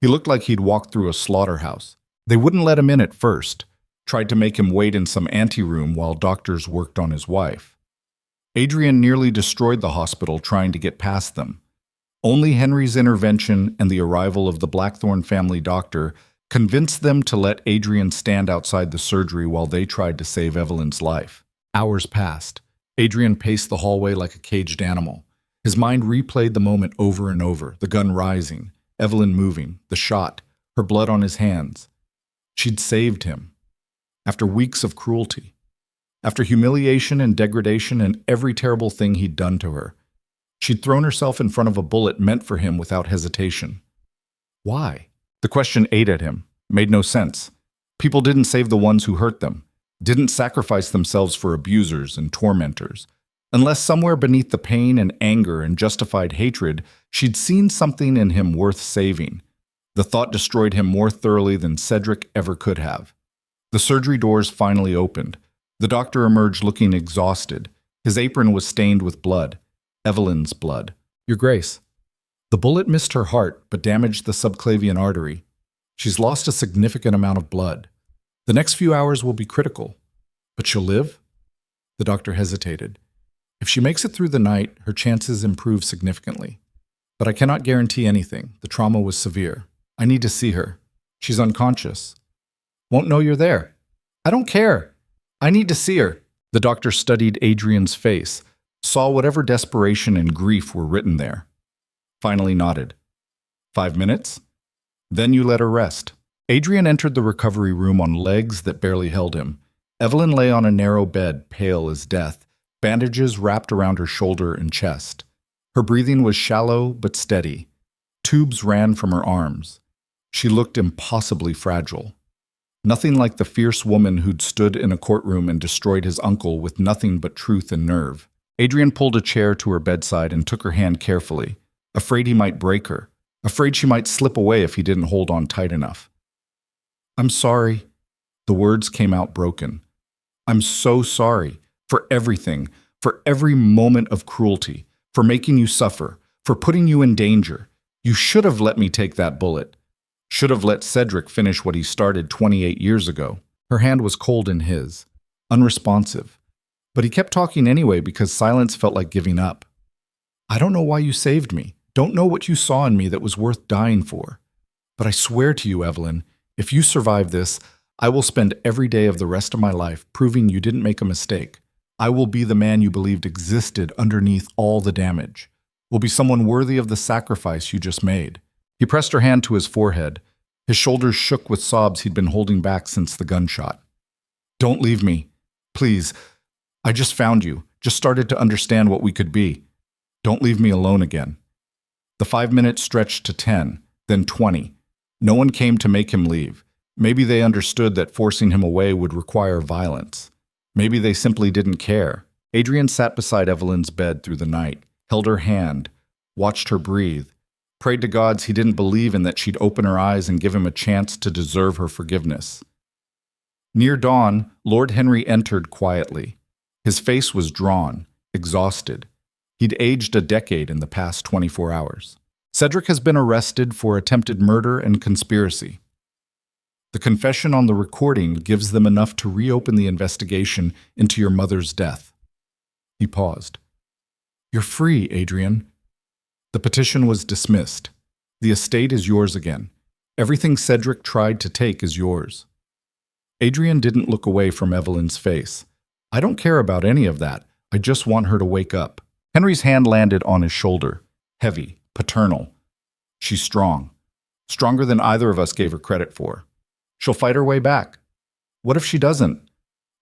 He looked like he'd walked through a slaughterhouse. They wouldn't let him in at first, tried to make him wait in some anteroom while doctors worked on his wife. Adrian nearly destroyed the hospital trying to get past them. Only Henry's intervention and the arrival of the Blackthorne family doctor convinced them to let Adrian stand outside the surgery while they tried to save Evelyn's life. Hours passed. Adrian paced the hallway like a caged animal. His mind replayed the moment over and over, the gun rising, Evelyn moving, the shot, her blood on his hands. She'd saved him. After weeks of cruelty. After humiliation and degradation and every terrible thing he'd done to her. She'd thrown herself in front of a bullet meant for him without hesitation. Why? The question ate at him, made no sense. People didn't save the ones who hurt them, didn't sacrifice themselves for abusers and tormentors. Unless somewhere beneath the pain and anger and justified hatred, she'd seen something in him worth saving. The thought destroyed him more thoroughly than Cedric ever could have. The surgery doors finally opened. The doctor emerged looking exhausted. His apron was stained with blood. Evelyn's blood. "Your Grace." The bullet missed her heart, but damaged the subclavian artery. She's lost a significant amount of blood. The next few hours will be critical. But she'll live? The doctor hesitated. If she makes it through the night, her chances improve significantly. But I cannot guarantee anything. The trauma was severe. I need to see her. She's unconscious. Won't know you're there. I don't care. I need to see her. The doctor studied Adrian's face, saw whatever desperation and grief were written there. Finally nodded. 5 minutes? Then you let her rest. Adrian entered the recovery room on legs that barely held him. Evelyn lay on a narrow bed, pale as death, bandages wrapped around her shoulder and chest. Her breathing was shallow but steady. Tubes ran from her arms. She looked impossibly fragile. Nothing like the fierce woman who'd stood in a courtroom and destroyed his uncle with nothing but truth and nerve. Adrian pulled a chair to her bedside and took her hand carefully, afraid he might break her, afraid she might slip away if he didn't hold on tight enough. "I'm sorry." The words came out broken. "I'm so sorry for everything, for every moment of cruelty, for making you suffer, for putting you in danger. You should have let me take that bullet. Should have let Cedric finish what he started 28 years ago." Her hand was cold in his, unresponsive. But he kept talking anyway because silence felt like giving up. "I don't know why you saved me. Don't know what you saw in me that was worth dying for. But I swear to you, Evelyn, if you survive this, I will spend every day of the rest of my life proving you didn't make a mistake. I will be the man you believed existed underneath all the damage. Will be someone worthy of the sacrifice you just made." He pressed her hand to his forehead. His shoulders shook with sobs he'd been holding back since the gunshot. "Don't leave me. Please. I just found you, just started to understand what we could be. Don't leave me alone again." The 5 minutes stretched to 10, then 20. No one came to make him leave. Maybe they understood that forcing him away would require violence. Maybe they simply didn't care. Adrian sat beside Evelyn's bed through the night, held her hand, watched her breathe, prayed to gods he didn't believe in that she'd open her eyes and give him a chance to deserve her forgiveness. Near dawn, Lord Henry entered quietly. His face was drawn, exhausted. He'd aged a decade in the past 24 hours. "Cedric has been arrested for attempted murder and conspiracy. The confession on the recording gives them enough to reopen the investigation into your mother's death." He paused. "You're free, Adrian." The petition was dismissed. "The estate is yours again. Everything Cedric tried to take is yours." Adrian didn't look away from Evelyn's face. "I don't care about any of that. I just want her to wake up." Henry's hand landed on his shoulder, heavy, paternal. "She's strong. Stronger than either of us gave her credit for. She'll fight her way back. What if she doesn't?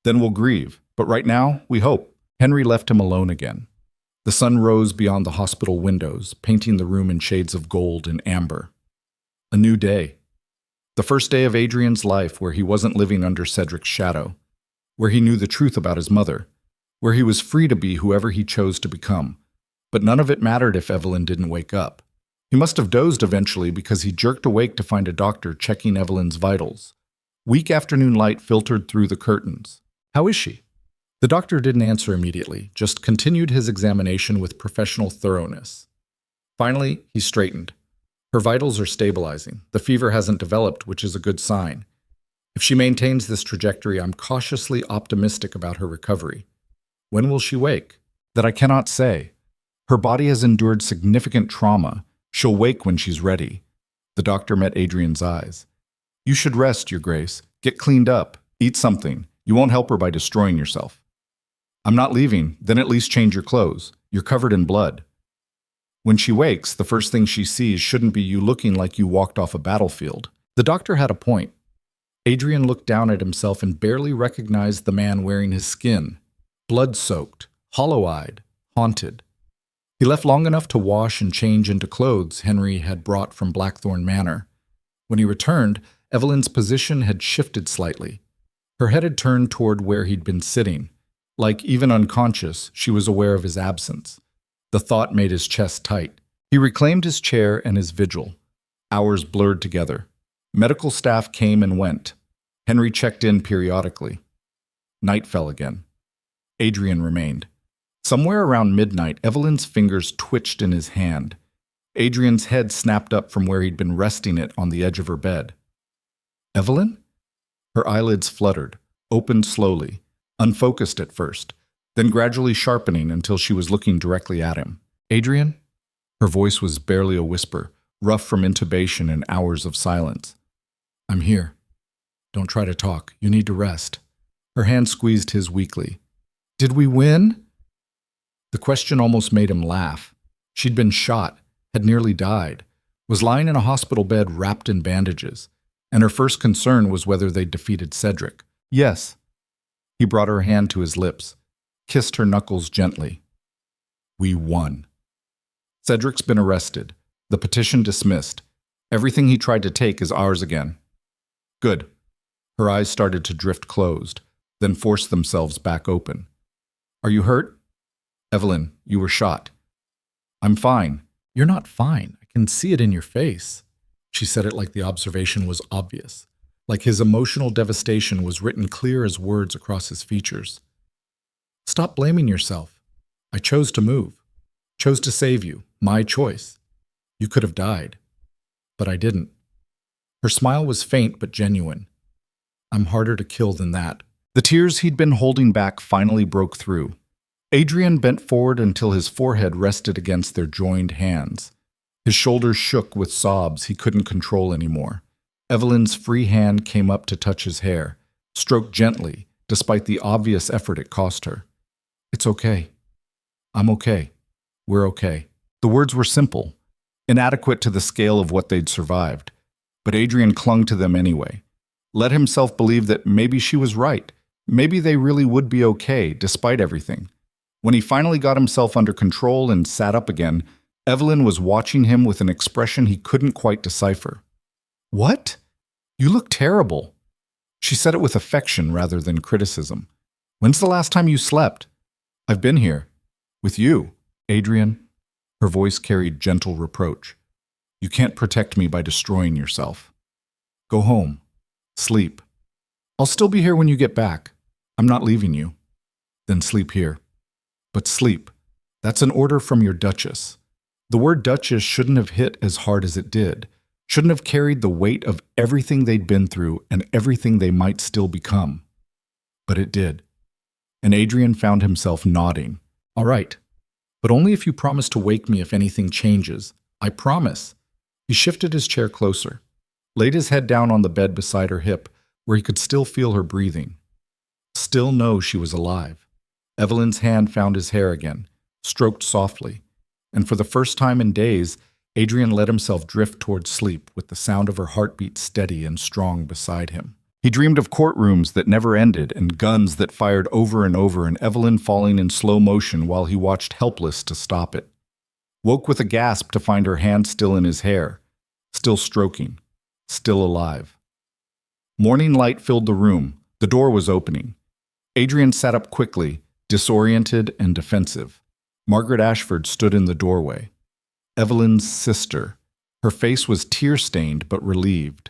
Then we'll grieve. But right now, we hope." Henry left him alone again. The sun rose beyond the hospital windows, painting the room in shades of gold and amber. A new day. The first day of Adrian's life where he wasn't living under Cedric's shadow, where he knew the truth about his mother, where he was free to be whoever he chose to become. But none of it mattered if Evelyn didn't wake up. He must have dozed eventually because he jerked awake to find a doctor checking Evelyn's vitals. Weak afternoon light filtered through the curtains. "How is she?" The doctor didn't answer immediately, just continued his examination with professional thoroughness. Finally, he straightened. "Her vitals are stabilizing. The fever hasn't developed, which is a good sign. If she maintains this trajectory, I'm cautiously optimistic about her recovery. When will she wake? That I cannot say. Her body has endured significant trauma. She'll wake when she's ready." The doctor met Adrian's eyes. "You should rest, Your Grace. Get cleaned up. Eat something. You won't help her by destroying yourself." "I'm not leaving. Then at least change your clothes. You're covered in blood." When she wakes, the first thing she sees shouldn't be you looking like you walked off a battlefield. The doctor had a point. Adrian looked down at himself and barely recognized the man wearing his skin. Blood-soaked, hollow-eyed, haunted. He left long enough to wash and change into clothes Henry had brought from Blackthorn Manor. When he returned, Evelyn's position had shifted slightly. Her head had turned toward where he'd been sitting. Like, even unconscious, she was aware of his absence. The thought made his chest tight. He reclaimed his chair and his vigil. Hours blurred together. Medical staff came and went. Henry checked in periodically. Night fell again. Adrian remained. Somewhere around midnight, Evelyn's fingers twitched in his hand. Adrian's head snapped up from where he'd been resting it on the edge of her bed. "Evelyn?" Her eyelids fluttered, opened slowly, unfocused at first, then gradually sharpening until she was looking directly at him. "Adrian?" Her voice was barely a whisper, rough from intubation and hours of silence. "I'm here. Don't try to talk. You need to rest." Her hand squeezed his weakly. "Did we win?" The question almost made him laugh. She'd been shot, had nearly died, was lying in a hospital bed wrapped in bandages, and her first concern was whether they'd defeated Cedric. "Yes." He brought her hand to his lips, kissed her knuckles gently. "We won. Cedric's been arrested. The petition dismissed. Everything he tried to take is ours again. Good. Her eyes started to drift closed, then forced themselves back open. Are you hurt? Evelyn, you were shot. I'm fine. You're not fine. I can see it in your face. She said it like the observation was obvious, like his emotional devastation was written clear as words across his features. Stop blaming yourself. I chose to move, chose to save you, my choice. You could have died, but I didn't. Her smile was faint but genuine. I'm harder to kill than that. The tears he'd been holding back finally broke through. Adrian bent forward until his forehead rested against their joined hands. His shoulders shook with sobs he couldn't control anymore. Evelyn's free hand came up to touch his hair, stroked gently, despite the obvious effort it cost her. It's okay. I'm okay. We're okay. The words were simple, inadequate to the scale of what they'd survived, but Adrian clung to them anyway. Let himself believe that maybe she was right. Maybe they really would be okay, despite everything. When he finally got himself under control and sat up again, Evelyn was watching him with an expression he couldn't quite decipher. What? You look terrible. She said it with affection rather than criticism. When's the last time you slept? I've been here. With you, Adrian. Her voice carried gentle reproach. You can't protect me by destroying yourself. Go home. Sleep. I'll still be here when you get back. I'm not leaving you. Then sleep here. But sleep. That's an order from your Duchess. The word Duchess shouldn't have hit as hard as it did, shouldn't have carried the weight of everything they'd been through and everything they might still become. But it did. And Adrian found himself nodding. All right, but only if you promise to wake me if anything changes. I promise. He shifted his chair closer, laid his head down on the bed beside her hip, where he could still feel her breathing. Still know she was alive. Evelyn's hand found his hair again, stroked softly, and for the first time in days, Adrian let himself drift towards sleep with the sound of her heartbeat steady and strong beside him. He dreamed of courtrooms that never ended and guns that fired over and over and Evelyn falling in slow motion while he watched helpless to stop it. Woke with a gasp to find her hand still in his hair, still stroking, still alive. Morning light filled the room. The door was opening. Adrian sat up quickly, disoriented and defensive. Margaret Ashford stood in the doorway. Evelyn's sister. Her face was tear-stained but relieved.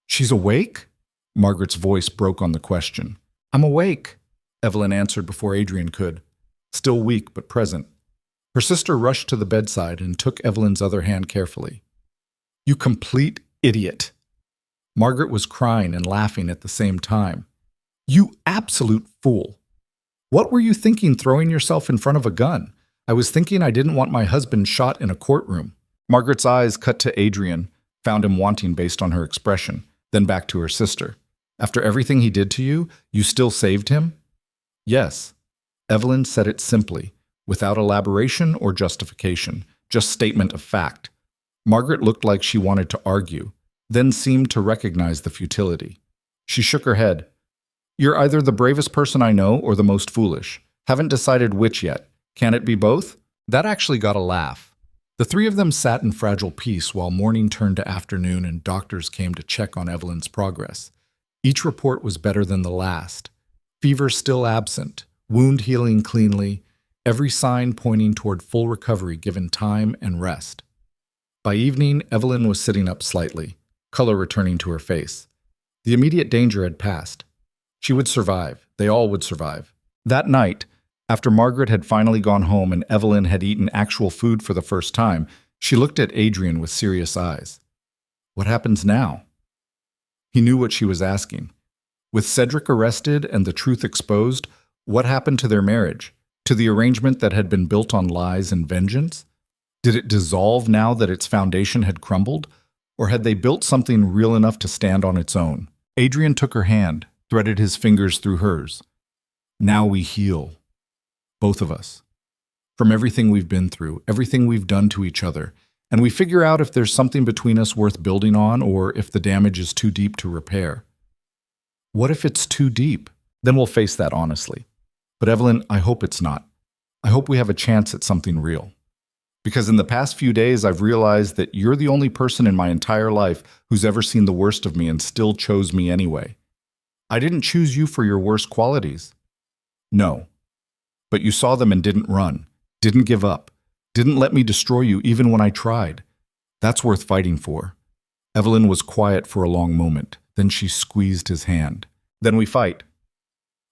She's awake? Margaret's voice broke on the question. I'm awake, Evelyn answered before Adrian could, still weak but present. Her sister rushed to the bedside and took Evelyn's other hand carefully. You complete idiot. Margaret was crying and laughing at the same time. You absolute fool. What were you thinking throwing yourself in front of a gun? I was thinking I didn't want my husband shot in a courtroom. Margaret's eyes cut to Adrian, found him wanting based on her expression, then back to her sister. After everything he did to you, you still saved him? Yes. Evelyn said it simply, without elaboration or justification, just statement of fact. Margaret looked like she wanted to argue, then seemed to recognize the futility. She shook her head. You're either the bravest person I know or the most foolish. Haven't decided which yet. Can it be both? That actually got a laugh. The three of them sat in fragile peace while morning turned to afternoon and doctors came to check on Evelyn's progress. Each report was better than the last. Fever still absent, wound healing cleanly, every sign pointing toward full recovery given time and rest. By evening, Evelyn was sitting up slightly, color returning to her face. The immediate danger had passed. She would survive. They all would survive. That night, after Margaret had finally gone home and Evelyn had eaten actual food for the first time, she looked at Adrian with serious eyes. What happens now? He knew what she was asking. With Cedric arrested and the truth exposed, what happened to their marriage? To the arrangement that had been built on lies and vengeance? Did it dissolve now that its foundation had crumbled? Or had they built something real enough to stand on its own? Adrian took her hand, threaded his fingers through hers. Now we heal. Both of us. From everything we've been through, everything we've done to each other, and we figure out if there's something between us worth building on or if the damage is too deep to repair. What if it's too deep? Then we'll face that honestly. But Evelyn, I hope it's not. I hope we have a chance at something real. Because in the past few days, I've realized that you're the only person in my entire life who's ever seen the worst of me and still chose me anyway. I didn't choose you for your worst qualities. No. But you saw them and didn't run, didn't give up, didn't let me destroy you even when I tried. That's worth fighting for. Evelyn was quiet for a long moment. Then she squeezed his hand. Then we fight.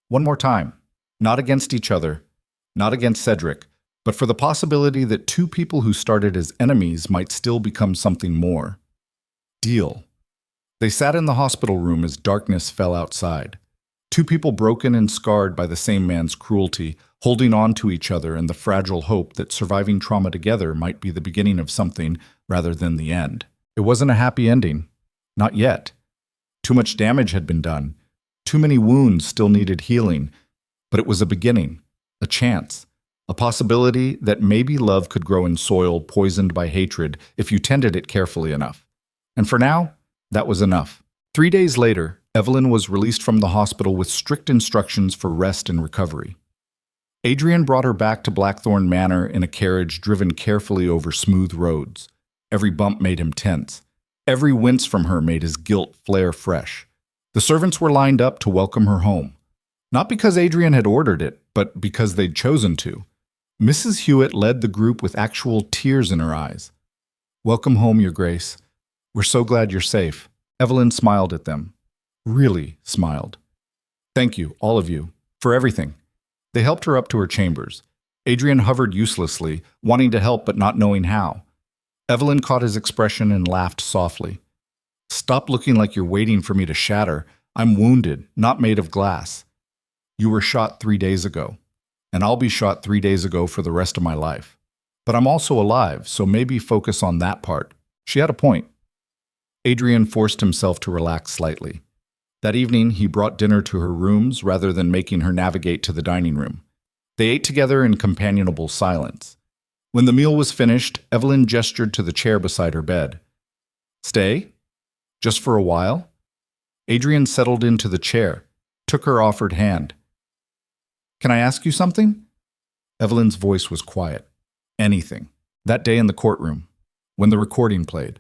One more time. Not against each other, not against Cedric, but for the possibility that two people who started as enemies might still become something more. Deal. They sat in the hospital room as darkness fell outside. Two people broken and scarred by the same man's cruelty, holding on to each other in the fragile hope that surviving trauma together might be the beginning of something rather than the end. It wasn't a happy ending. Not yet. Too much damage had been done. Too many wounds still needed healing. But it was a beginning, a chance, a possibility that maybe love could grow in soil poisoned by hatred if you tended it carefully enough. And for now, that was enough. 3 days later, Evelyn was released from the hospital with strict instructions for rest and recovery. Adrian brought her back to Blackthorn Manor in a carriage driven carefully over smooth roads. Every bump made him tense. Every wince from her made his guilt flare fresh. The servants were lined up to welcome her home. Not because Adrian had ordered it, but because they'd chosen to. Mrs. Hewitt led the group with actual tears in her eyes. "Welcome home, Your Grace. We're so glad you're safe." Evelyn smiled at them. Really smiled. "Thank you, all of you, for everything." They helped her up to her chambers. Adrian hovered uselessly, wanting to help but not knowing how. Evelyn caught his expression and laughed softly. "Stop looking like you're waiting for me to shatter. I'm wounded, not made of glass. You were shot 3 days ago, and I'll be shot 3 days ago for the rest of my life. But I'm also alive, so maybe focus on that part." She had a point. Adrian forced himself to relax slightly. That evening, he brought dinner to her rooms rather than making her navigate to the dining room. They ate together in companionable silence. When the meal was finished, Evelyn gestured to the chair beside her bed. "Stay? Just for a while?" Adrian settled into the chair, took her offered hand. "Can I ask you something?" Evelyn's voice was quiet. "Anything." That day in the courtroom, when the recording played.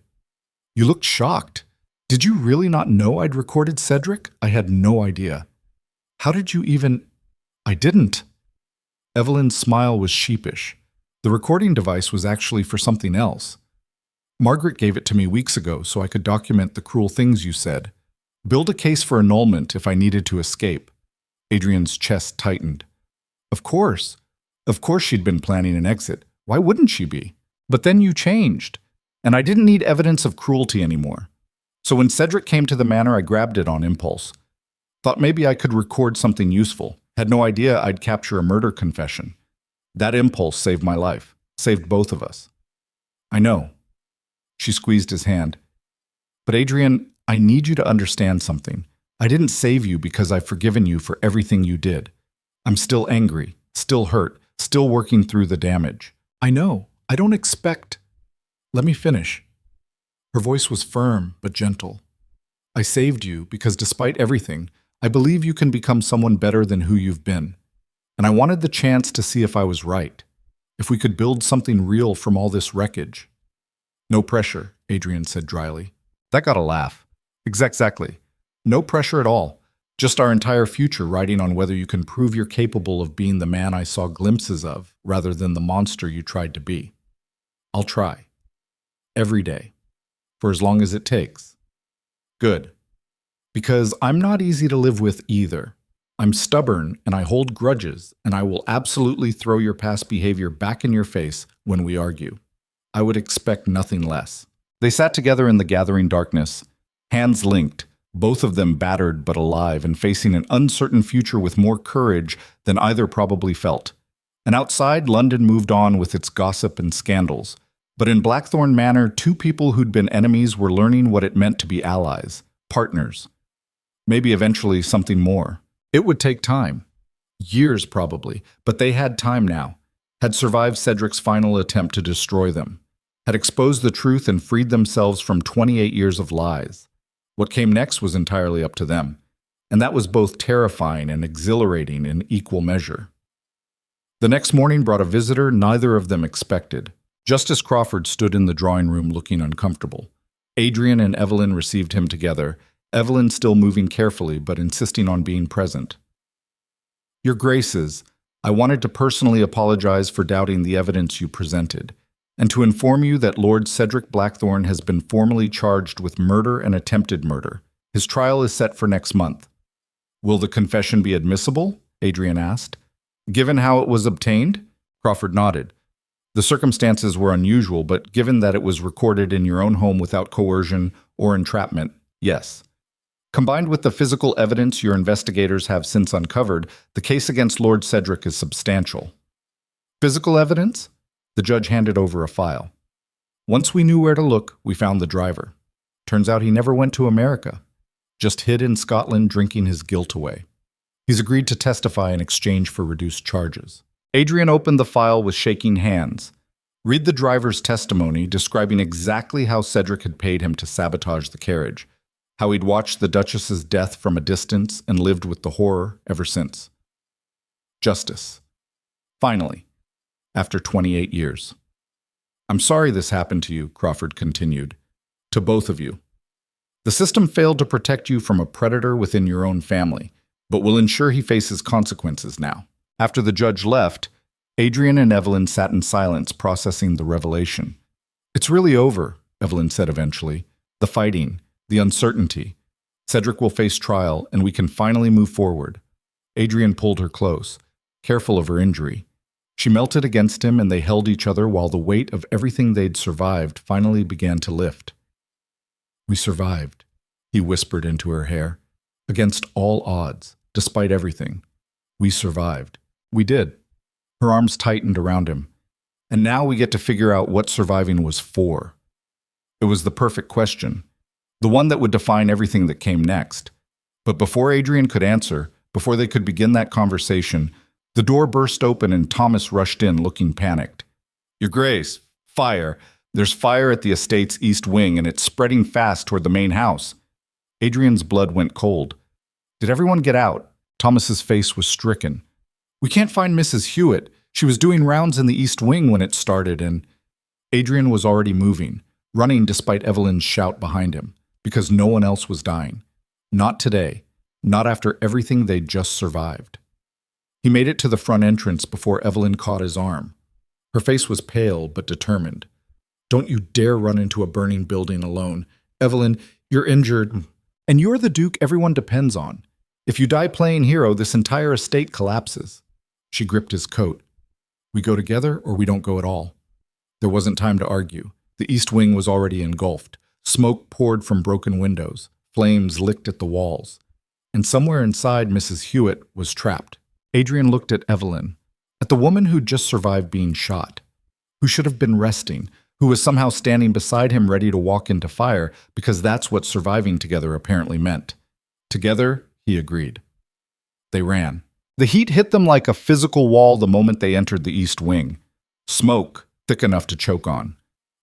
"You looked shocked. Did you really not know I'd recorded Cedric? I had no idea. How did you even—" "I didn't." Evelyn's smile was sheepish. The recording device was actually for something else. "Margaret gave it to me weeks ago so I could document the cruel things you said. Build a case for annulment if I needed to escape." Adrian's chest tightened. Of course. Of course she'd been planning an exit. Why wouldn't she be? But then you changed, and I didn't need evidence of cruelty anymore. So when Cedric came to the manor, I grabbed it on impulse. Thought maybe I could record something useful. Had no idea I'd capture a murder confession. That impulse saved my life. Saved both of us. "I know." She squeezed his hand. "But Adrian, I need you to understand something. I didn't save you because I've forgiven you for everything you did. I'm still angry, still hurt, still working through the damage. I know. I don't expect—" "Let me finish." Her voice was firm but gentle. "I saved you because despite everything, I believe you can become someone better than who you've been. And I wanted the chance to see if I was right, if we could build something real from all this wreckage." "No pressure," Adrian said dryly. That got a laugh. Exactly. No pressure at all. Just our entire future riding on whether you can prove you're capable of being the man I saw glimpses of rather than the monster you tried to be. I'll try. Every day. For as long as it takes. Good. Because I'm not easy to live with either. I'm stubborn and I hold grudges, and I will absolutely throw your past behavior back in your face when we argue. I would expect nothing less. They sat together in the gathering darkness, hands linked, both of them battered but alive and facing an uncertain future with more courage than either probably felt. And outside, London moved on with its gossip and scandals. But in Blackthorn Manor, two people who'd been enemies were learning what it meant to be allies, partners. Maybe eventually something more. It would take time. Years probably, but they had time now. Had survived Cedric's final attempt to destroy them. Had exposed the truth and freed themselves from 28 years of lies. What came next was entirely up to them, and that was both terrifying and exhilarating in equal measure. The next morning brought a visitor neither of them expected. Justice Crawford stood in the drawing room looking uncomfortable. Adrian and Evelyn received him together, Evelyn still moving carefully but insisting on being present. Your Graces, I wanted to personally apologize for doubting the evidence you presented, and to inform you that Lord Cedric Blackthorne has been formally charged with murder and attempted murder. His trial is set for next month. Will the confession be admissible? Adrian asked. Given how it was obtained? Crawford nodded. The circumstances were unusual, but given that it was recorded in your own home without coercion or entrapment, yes. Combined with the physical evidence your investigators have since uncovered, the case against Lord Cedric is substantial. Physical evidence? The judge handed over a file. Once we knew where to look, we found the driver. Turns out he never went to America, just hid in Scotland drinking his guilt away. He's agreed to testify in exchange for reduced charges. Adrian opened the file with shaking hands. Read the driver's testimony describing exactly how Cedric had paid him to sabotage the carriage, how he'd watched the Duchess's death from a distance and lived with the horror ever since. Justice. Finally, after 28 years. I'm sorry this happened to you, Crawford continued. To both of you. The system failed to protect you from a predator within your own family, but will ensure he faces consequences now. After the judge left, Adrian and Evelyn sat in silence, processing the revelation. It's really over, Evelyn said eventually. The fighting, the uncertainty. Cedric will face trial, and we can finally move forward. Adrian pulled her close, careful of her injury. She melted against him, and they held each other while the weight of everything they'd survived finally began to lift. We survived, he whispered into her hair. Against all odds, despite everything. We survived. We did. Her arms tightened around him. And now we get to figure out what surviving was for. It was the perfect question, the one that would define everything that came next. But before Adrian could answer, before they could begin that conversation, the door burst open and Thomas rushed in, looking panicked. Your Grace, fire. There's fire at the estate's east wing, and it's spreading fast toward the main house. Adrian's blood went cold. Did everyone get out? Thomas's face was stricken. We can't find Mrs. Hewitt. She was doing rounds in the east wing when it started, and Adrian was already moving, running despite Evelyn's shout behind him, because no one else was dying. Not today. Not after everything they'd just survived. He made it to the front entrance before Evelyn caught his arm. Her face was pale but determined. Don't you dare run into a burning building alone. Evelyn, you're injured, and you're the Duke everyone depends on. If you die playing hero, this entire estate collapses. She gripped his coat. We go together or we don't go at all. There wasn't time to argue. The east wing was already engulfed. Smoke poured from broken windows. Flames licked at the walls. And somewhere inside, Mrs. Hewitt was trapped. Adrian looked at Evelyn, at the woman who'd just survived being shot, who should have been resting, who was somehow standing beside him ready to walk into fire, because that's what surviving together apparently meant. Together, he agreed. They ran. The heat hit them like a physical wall the moment they entered the east wing. Smoke, thick enough to choke on.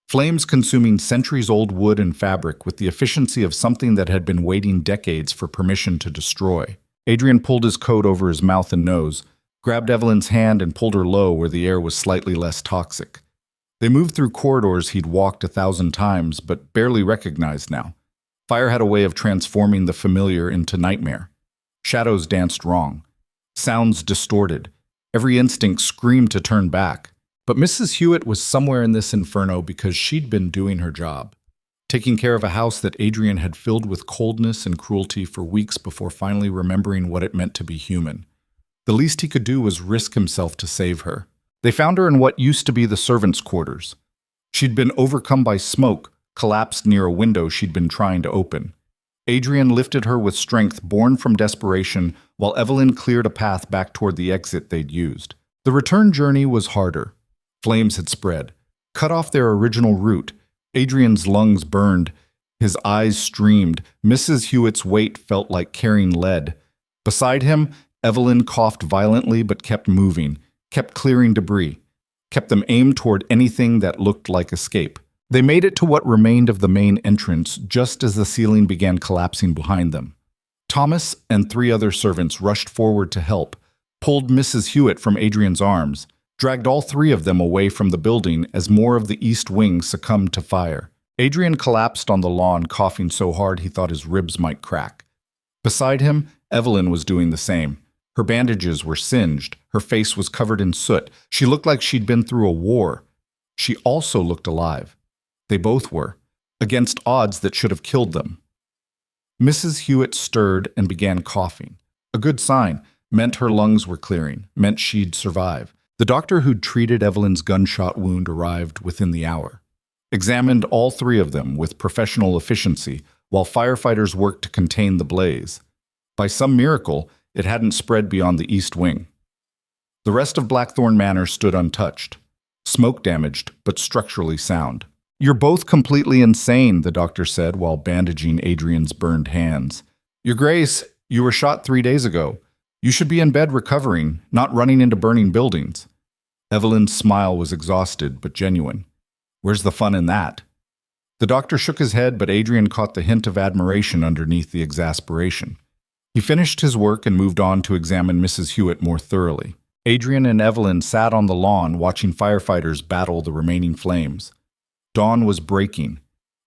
Flames consuming centuries-old wood and fabric with the efficiency of something that had been waiting decades for permission to destroy. Adrian pulled his coat over his mouth and nose, grabbed Evelyn's hand and pulled her low where the air was slightly less toxic. They moved through corridors he'd walked 1,000 times but barely recognized now. Fire had a way of transforming the familiar into nightmare. Shadows danced wrong. Sounds distorted. Every instinct screamed to turn back. But Mrs. Hewitt was somewhere in this inferno because she'd been doing her job, taking care of a house that Adrian had filled with coldness and cruelty for weeks before finally remembering what it meant to be human. The least he could do was risk himself to save her. They found her in what used to be the servants' quarters. She'd been overcome by smoke, collapsed near a window she'd been trying to open. Adrian lifted her with strength born from desperation, while Evelyn cleared a path back toward the exit they'd used. The return journey was harder. Flames had spread, cut off their original route. Adrian's lungs burned. His eyes streamed. Mrs. Hewitt's weight felt like carrying lead. Beside him, Evelyn coughed violently but kept moving, kept clearing debris, kept them aimed toward anything that looked like escape. They made it to what remained of the main entrance just as the ceiling began collapsing behind them. Thomas and 3 other servants rushed forward to help, pulled Mrs. Hewitt from Adrian's arms. dragged all three of them away from the building as more of the east wing succumbed to fire. Adrian collapsed on the lawn, coughing so hard he thought his ribs might crack. Beside him, Evelyn was doing the same. Her bandages were singed, her face was covered in soot. She looked like she'd been through a war. She also looked alive. They both were, against odds that should have killed them. Mrs. Hewitt stirred and began coughing. A good sign, meant her lungs were clearing, meant she'd survive. The doctor who'd treated Evelyn's gunshot wound arrived within the hour. Examined all three of them with professional efficiency while firefighters worked to contain the blaze. By some miracle, it hadn't spread beyond the east wing. The rest of Blackthorn Manor stood untouched, smoke damaged but structurally sound. "You're both completely insane," the doctor said while bandaging Adrian's burned hands. "Your Grace, you were shot 3 days ago. You should be in bed recovering, not running into burning buildings." Evelyn's smile was exhausted but genuine. "Where's the fun in that?" The doctor shook his head, but Adrian caught the hint of admiration underneath the exasperation. He finished his work and moved on to examine Mrs. Hewitt more thoroughly. Adrian and Evelyn sat on the lawn watching firefighters battle the remaining flames. Dawn was breaking,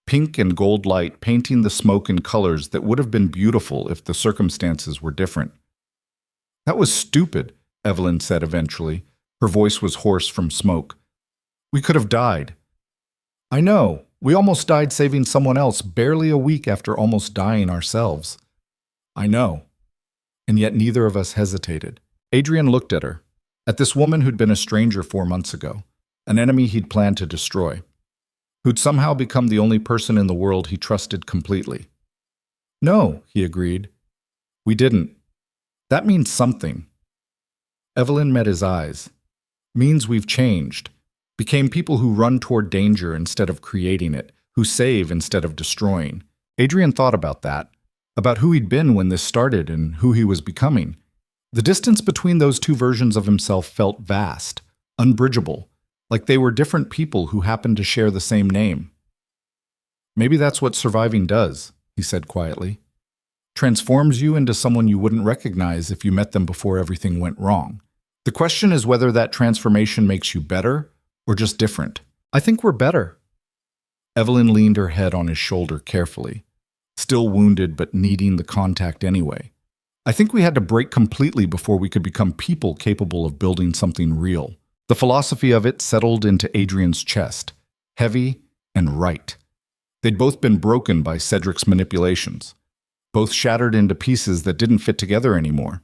pink and gold light painting the smoke in colors that would have been beautiful if the circumstances were different. "That was stupid," Evelyn said eventually. Her voice was hoarse from smoke. "We could have died." "I know. We almost died saving someone else barely a week after almost dying ourselves." "I know." And yet neither of us hesitated. Adrian looked at her, at this woman who'd been a stranger 4 months ago, an enemy he'd planned to destroy, who'd somehow become the only person in the world he trusted completely. "No," he agreed. "We didn't. That means something." Evelyn met his eyes. "Means we've changed. Became people who run toward danger instead of creating it, who save instead of destroying." Adrian thought about that, about who he'd been when this started and who he was becoming. The distance between those two versions of himself felt vast, unbridgeable, like they were different people who happened to share the same name. "Maybe that's what surviving does," he said quietly. "Transforms you into someone you wouldn't recognize if you met them before everything went wrong. The question is whether that transformation makes you better or just different." "I think we're better." Evelyn leaned her head on his shoulder carefully, still wounded but needing the contact anyway. "I think we had to break completely before we could become people capable of building something real." The philosophy of it settled into Adrian's chest, heavy and right. They'd both been broken by Cedric's manipulations, both shattered into pieces that didn't fit together anymore.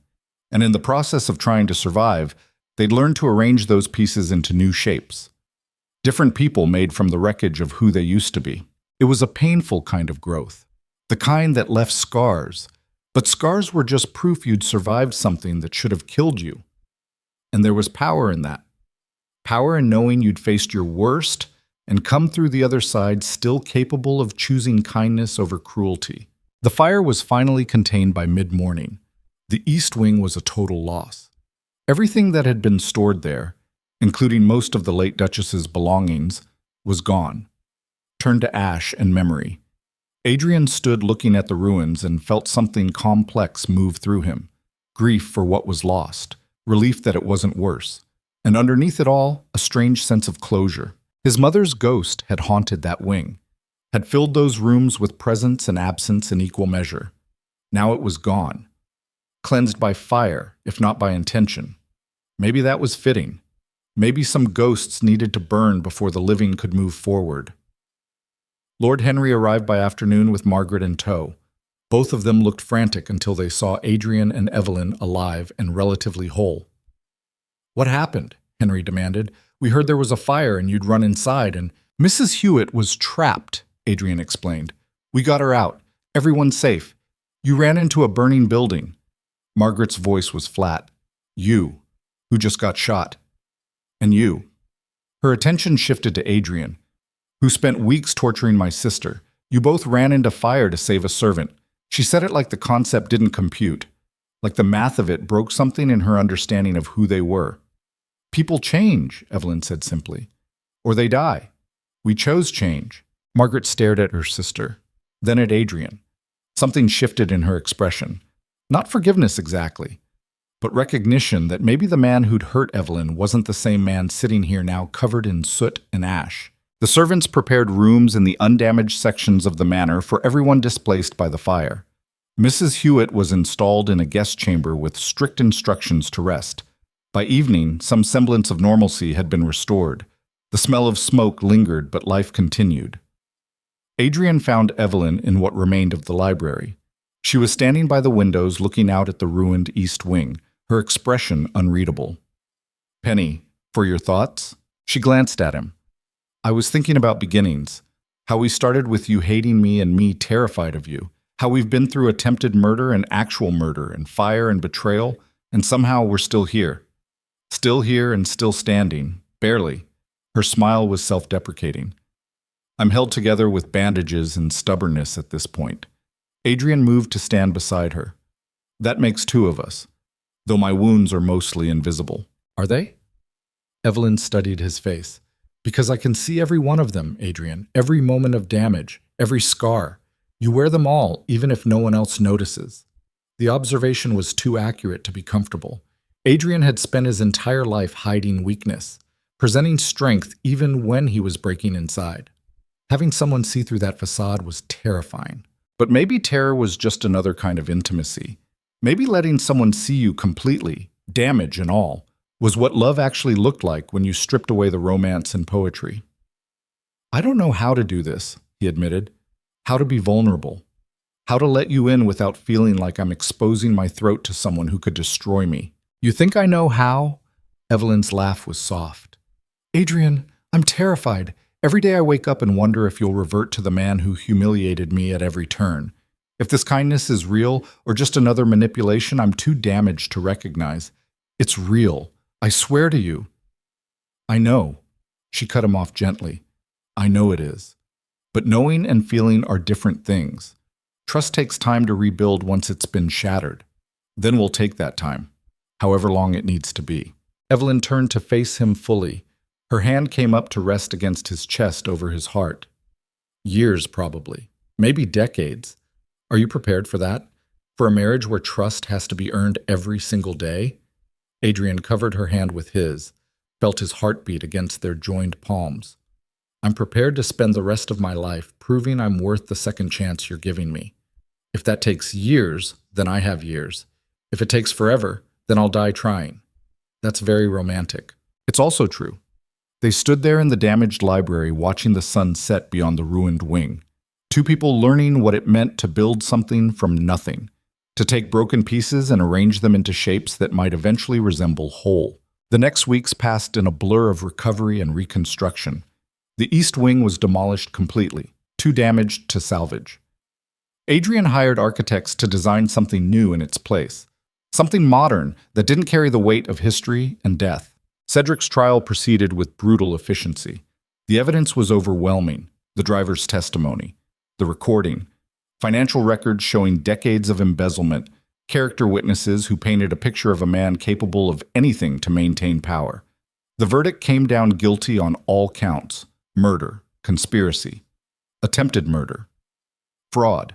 And in the process of trying to survive, they'd learned to arrange those pieces into new shapes. Different people made from the wreckage of who they used to be. It was a painful kind of growth, the kind that left scars. But scars were just proof you'd survived something that should have killed you. And there was power in that. Power in knowing you'd faced your worst and come through the other side still capable of choosing kindness over cruelty. The fire was finally contained by mid-morning. The east wing was a total loss. Everything that had been stored there, including most of the late Duchess's belongings, was gone, turned to ash and memory. Adrian stood looking at the ruins and felt something complex move through him. Grief for what was lost, relief that it wasn't worse, and underneath it all, a strange sense of closure. His mother's ghost had haunted that wing, had filled those rooms with presence and absence in equal measure. Now it was gone, cleansed by fire, if not by intention. Maybe that was fitting. Maybe some ghosts needed to burn before the living could move forward. Lord Henry arrived by afternoon with Margaret in tow. Both of them looked frantic until they saw Adrian and Evelyn alive and relatively whole. "What happened?" Henry demanded. "We heard there was a fire and you'd run inside and—" "Mrs. Hewitt was trapped," Adrian explained. "We got her out. Everyone's safe. You ran into a burning building." Margaret's voice was flat. "You, who just got shot. And you." Her attention shifted to Adrian, "Who spent weeks torturing my sister. You both ran into fire to save a servant." She said it like the concept didn't compute, like the math of it broke something in her understanding of who they were. "People change," Evelyn said simply. "Or they die. We chose change." Margaret stared at her sister, then at Adrian. Something shifted in her expression. Not forgiveness exactly, but recognition that maybe the man who'd hurt Evelyn wasn't the same man sitting here now covered in soot and ash. The servants prepared rooms in the undamaged sections of the manor for everyone displaced by the fire. Mrs. Hewitt was installed in a guest chamber with strict instructions to rest. By evening, some semblance of normalcy had been restored. The smell of smoke lingered, but life continued. Adrian found Evelyn in what remained of the library. She was standing by the windows looking out at the ruined east wing, her expression unreadable. "Penny, for your thoughts?" She glanced at him. "I was thinking about beginnings, how we started with you hating me and me terrified of you, how we've been through attempted murder and actual murder and fire and betrayal, and somehow we're still here. Still here and still standing, barely." Her smile was self-deprecating. "I'm held together with bandages and stubbornness at this point." Adrian moved to stand beside her. "That makes two of us, though my wounds are mostly invisible." "Are they?" Evelyn studied his face. "Because I can see every one of them, Adrian, every moment of damage, every scar. You wear them all, even if no one else notices." The observation was too accurate to be comfortable. Adrian had spent his entire life hiding weakness, presenting strength even when he was breaking inside. Having someone see through that facade was terrifying. But maybe terror was just another kind of intimacy. Maybe letting someone see you completely, damage and all, was what love actually looked like when you stripped away the romance and poetry. "I don't know how to do this," he admitted. "How to be vulnerable. How to let you in without feeling like I'm exposing my throat to someone who could destroy me." "You think I know how?" Evelyn's laugh was soft. "Adrian, I'm terrified. Every day I wake up and wonder if you'll revert to the man who humiliated me at every turn. If this kindness is real or just another manipulation I'm too damaged to recognize. It's real. I swear to you." "I know." She cut him off gently. "I know it is. But knowing and feeling are different things. Trust takes time to rebuild once it's been shattered. Then we'll take that time, however long it needs to be." Evelyn turned to face him fully. Her hand came up to rest against his chest over his heart. "Years, probably. Maybe decades. Are you prepared for that? For a marriage where trust has to be earned every single day?" Adrian covered her hand with his, felt his heartbeat against their joined palms. "I'm prepared to spend the rest of my life proving I'm worth the second chance you're giving me. If that takes years, then I have years. If it takes forever, then I'll die trying." That's very romantic. It's also true. They stood there in the damaged library watching the sun set beyond the ruined wing. Two people learning what it meant to build something from nothing, to take broken pieces and arrange them into shapes that might eventually resemble whole. The next weeks passed in a blur of recovery and reconstruction. The east wing was demolished completely, too damaged to salvage. Adrian hired architects to design something new in its place, something modern that didn't carry the weight of history and death. Cedric's trial proceeded with brutal efficiency. The evidence was overwhelming: the driver's testimony, the recording, financial records showing decades of embezzlement, character witnesses who painted a picture of a man capable of anything to maintain power. The verdict came down guilty on all counts: murder, conspiracy, attempted murder, fraud.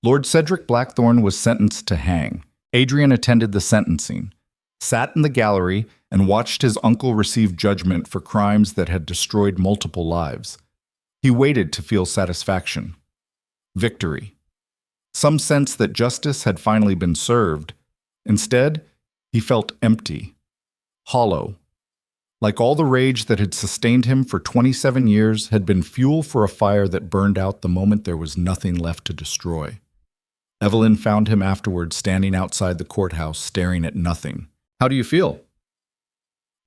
Lord Cedric Blackthorne was sentenced to hang. Adrian attended the sentencing, sat in the gallery, and watched his uncle receive judgment for crimes that had destroyed multiple lives. He waited to feel satisfaction. Victory. Some sense that justice had finally been served. Instead, he felt empty, hollow. Like all the rage that had sustained him for 27 years had been fuel for a fire that burned out the moment there was nothing left to destroy. Evelyn found him afterward standing outside the courthouse staring at nothing. "How do you feel?"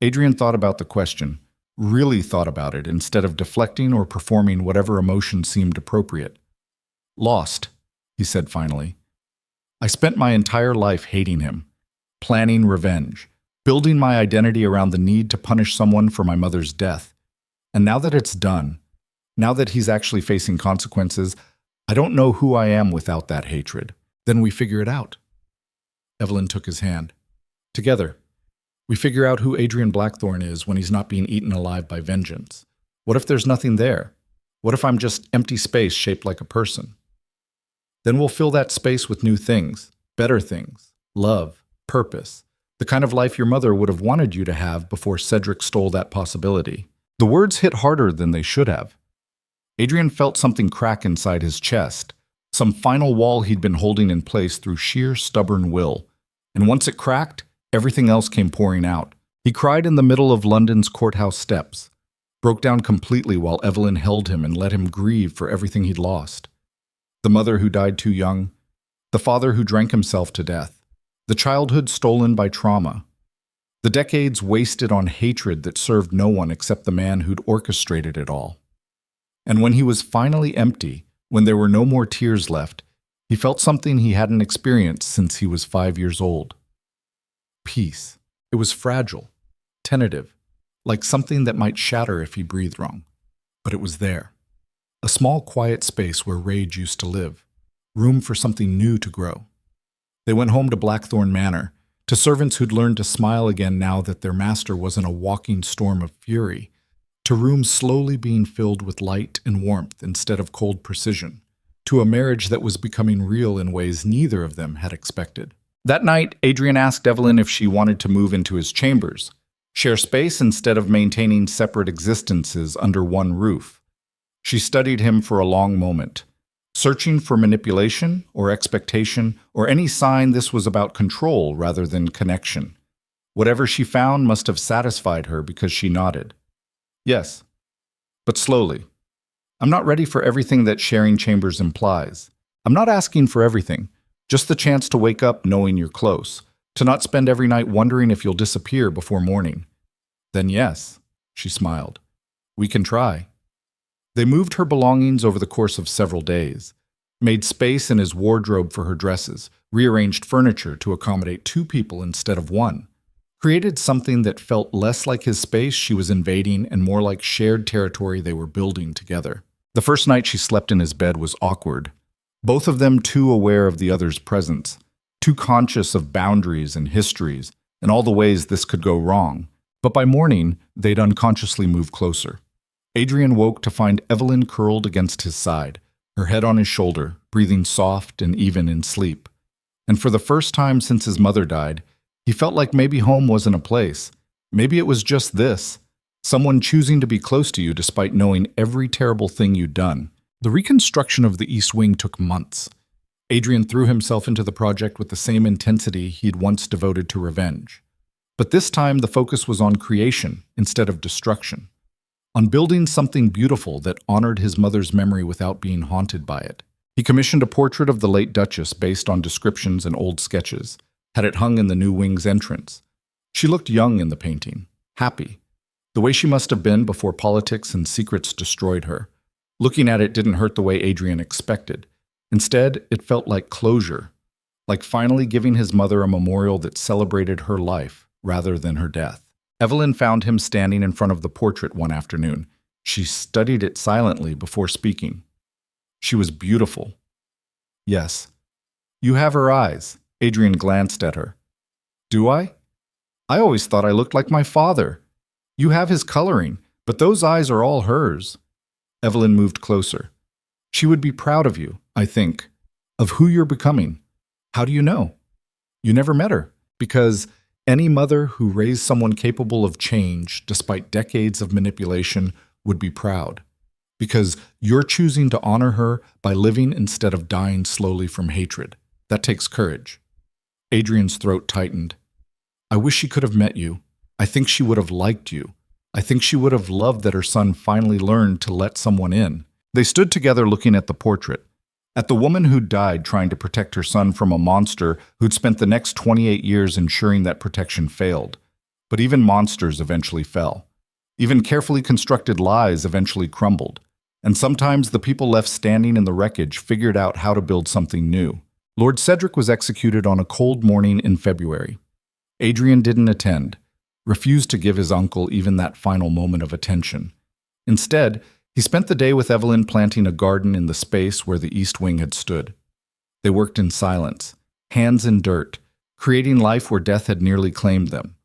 Adrian thought about the question, really thought about it instead of deflecting or performing whatever emotion seemed appropriate. "Lost," he said finally. "I spent my entire life hating him, planning revenge, building my identity around the need to punish someone for my mother's death. And now that it's done, now that he's actually facing consequences, I don't know who I am without that hatred." "Then we figure it out." Evelyn took his hand. "Together. We figure out who Adrian Blackthorne is when he's not being eaten alive by vengeance. What if there's nothing there? What if I'm just empty space shaped like a person? Then we'll fill that space with new things, better things, love, purpose, The kind of life your mother would have wanted you to have before Cedric stole that possibility. The words hit harder than they should have. Adrian felt something crack inside his chest, some final wall he'd been holding in place through sheer stubborn will. And once it cracked, everything else came pouring out. He cried in the middle of London's courthouse steps, broke down completely while Evelyn held him and let him grieve for everything he'd lost. The mother who died too young, the father who drank himself to death, the childhood stolen by trauma, the decades wasted on hatred that served no one except the man who'd orchestrated it all. And when he was finally empty, when there were no more tears left, he felt something he hadn't experienced since he was 5 years old. Peace. It was fragile, tentative, like something that might shatter if he breathed wrong. But it was there. A small, quiet space where rage used to live. Room for something new to grow. They went home to Blackthorn Manor, to servants who'd learned to smile again now that their master wasn't a walking storm of fury, to rooms slowly being filled with light and warmth instead of cold precision, to a marriage that was becoming real in ways neither of them had expected. That night, Adrian asked Evelyn if she wanted to move into his chambers, share space instead of maintaining separate existences under one roof. She studied him for a long moment, searching for manipulation or expectation or any sign this was about control rather than connection. Whatever she found must have satisfied her because she nodded. Yes, but slowly. I'm not ready for everything that sharing chambers implies. I'm not asking for everything, just the chance to wake up knowing you're close, to not spend every night wondering if you'll disappear before morning. Then yes, she smiled. We can try. They moved her belongings over the course of several days, made space in his wardrobe for her dresses, rearranged furniture to accommodate 2 people instead of 1, created something that felt less like his space she was invading and more like shared territory they were building together. The first night she slept in his bed was awkward, both of them too aware of the other's presence, too conscious of boundaries and histories and all the ways this could go wrong. But by morning, they'd unconsciously move closer. Adrian woke to find Evelyn curled against his side, her head on his shoulder, breathing soft and even in sleep. And for the first time since his mother died, he felt like maybe home wasn't a place. Maybe it was just this, someone choosing to be close to you despite knowing every terrible thing you'd done. The reconstruction of the East Wing took months. Adrian threw himself into the project with the same intensity he'd once devoted to revenge. But this time the focus was on creation instead of destruction, on building something beautiful that honored his mother's memory without being haunted by it. He commissioned a portrait of the late Duchess based on descriptions and old sketches, had it hung in the new wing's entrance. She looked young in the painting, happy, the way she must have been before politics and secrets destroyed her. Looking at it didn't hurt the way Adrian expected. Instead, it felt like closure, like finally giving his mother a memorial that celebrated her life rather than her death. Evelyn found him standing in front of the portrait one afternoon. She studied it silently before speaking. She was beautiful. Yes. You have her eyes. Adrian glanced at her. Do I? I always thought I looked like my father. You have his coloring, but those eyes are all hers. Evelyn moved closer. She would be proud of you, I think, of who you're becoming. How do you know? You never met her, because any mother who raised someone capable of change despite decades of manipulation would be proud, because you're choosing to honor her by living instead of dying slowly from hatred. That takes courage. Adrian's throat tightened. I wish she could have met you. I think she would have liked you. I think she would have loved that her son finally learned to let someone in. They stood together looking at the portrait, at the woman who'd died trying to protect her son from a monster who'd spent the next 28 years ensuring that protection failed. But even monsters eventually fell. Even carefully constructed lies eventually crumbled. And sometimes the people left standing in the wreckage figured out how to build something new. Lord Cedric was executed on a cold morning in February. Adrian didn't attend, refused to give his uncle even that final moment of attention. Instead, he spent the day with Evelyn planting a garden in the space where the East Wing had stood. They worked in silence, hands in dirt, creating life where death had nearly claimed them.